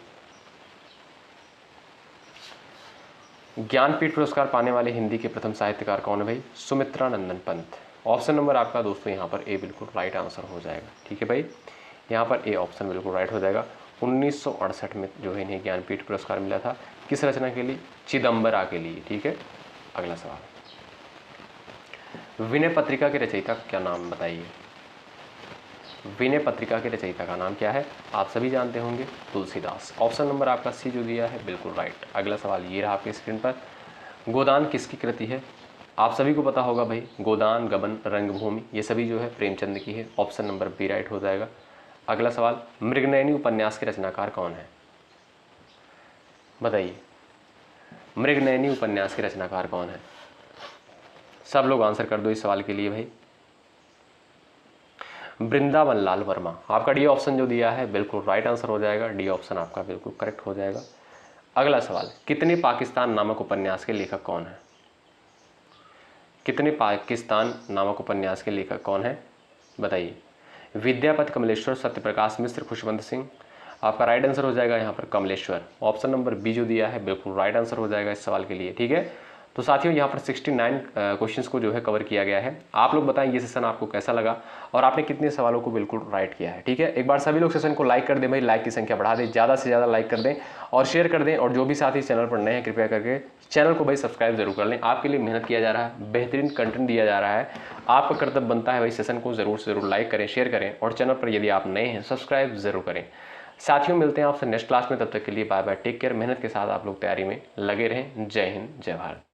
ज्ञानपीठ पुरस्कार पाने वाले हिंदी के प्रथम साहित्यकार कौन है भाई? सुमित्रा नंदन पंत। ऑप्शन नंबर आपका दोस्तों यहाँ पर ए बिल्कुल राइट आंसर हो जाएगा। ठीक है भाई, यहाँ पर ए ऑप्शन बिल्कुल राइट हो जाएगा। 1968 में जो है इन्हें ज्ञानपीठ पुरस्कार मिला था। किस रचना के लिए? चिदम्बरा के लिए। ठीक है, अगला सवाल, विनय पत्रिका के रचयिता का क्या नाम बताइए? विनय पत्रिका के रचयिता का नाम क्या है? आप सभी जानते होंगे, तुलसीदास। ऑप्शन नंबर आपका सी जो दिया है बिल्कुल राइट। अगला सवाल ये रहा आपकी स्क्रीन पर, गोदान किसकी कृति है? आप सभी को पता होगा भाई, गोदान, गबन, रंगभूमि, ये सभी जो है प्रेमचंद की है। ऑप्शन नंबर बी राइट हो जाएगा। अगला सवाल, मृगनयनी उपन्यास के रचनाकार कौन है? बताइए, मृगनयनी उपन्यास के रचनाकार कौन है? सब लोग आंसर कर दो इस सवाल के लिए भाई। वृंदावन लाल वर्मा। आपका डी ऑप्शन जो दिया है बिल्कुल राइट आंसर हो जाएगा। डी ऑप्शन आपका बिल्कुल करेक्ट हो जाएगा। अगला सवाल, कितने पाकिस्तान नामक उपन्यास के लेखक कौन है? कितने पाकिस्तान नामक उपन्यास के लेखक कौन है? बताइए। विद्यापति, कमलेश्वर, सत्यप्रकाश मिश्र, खुशवंत सिंह। आपका राइट आंसर हो जाएगा यहाँ पर कमलेश्वर। ऑप्शन नंबर बी जो दिया है बिल्कुल राइट आंसर हो जाएगा इस सवाल के लिए। ठीक है, तो साथियों यहाँ पर 69 क्वेश्चंस को जो है कवर किया गया है। आप लोग बताएं ये सेशन आपको कैसा लगा और आपने कितने सवालों को बिल्कुल राइट किया है। ठीक है, एक बार सभी लोग सेशन को लाइक कर दें भाई, लाइक की संख्या बढ़ा दें, ज़्यादा से ज़्यादा लाइक कर दें और शेयर कर दें। और जो भी साथी चैनल पर नए हैं कृपया करके चैनल को भाई सब्सक्राइब जरूर कर लें। आपके लिए मेहनत किया जा रहा है, बेहतरीन कंटेंट दिया जा रहा है। आपका कर्तव्य बनता है भाई सेशन को ज़रूर से ज़रूर लाइक करें, शेयर करें और चैनल पर यदि आप नए हैं सब्सक्राइब जरूर करें। साथियों मिलते हैं आपसे नेक्स्ट क्लास में, तब तक के लिए बाय बाय, टेक केयर। मेहनत के साथ आप लोग तैयारी में लगे रहें। जय हिंद, जय भारत।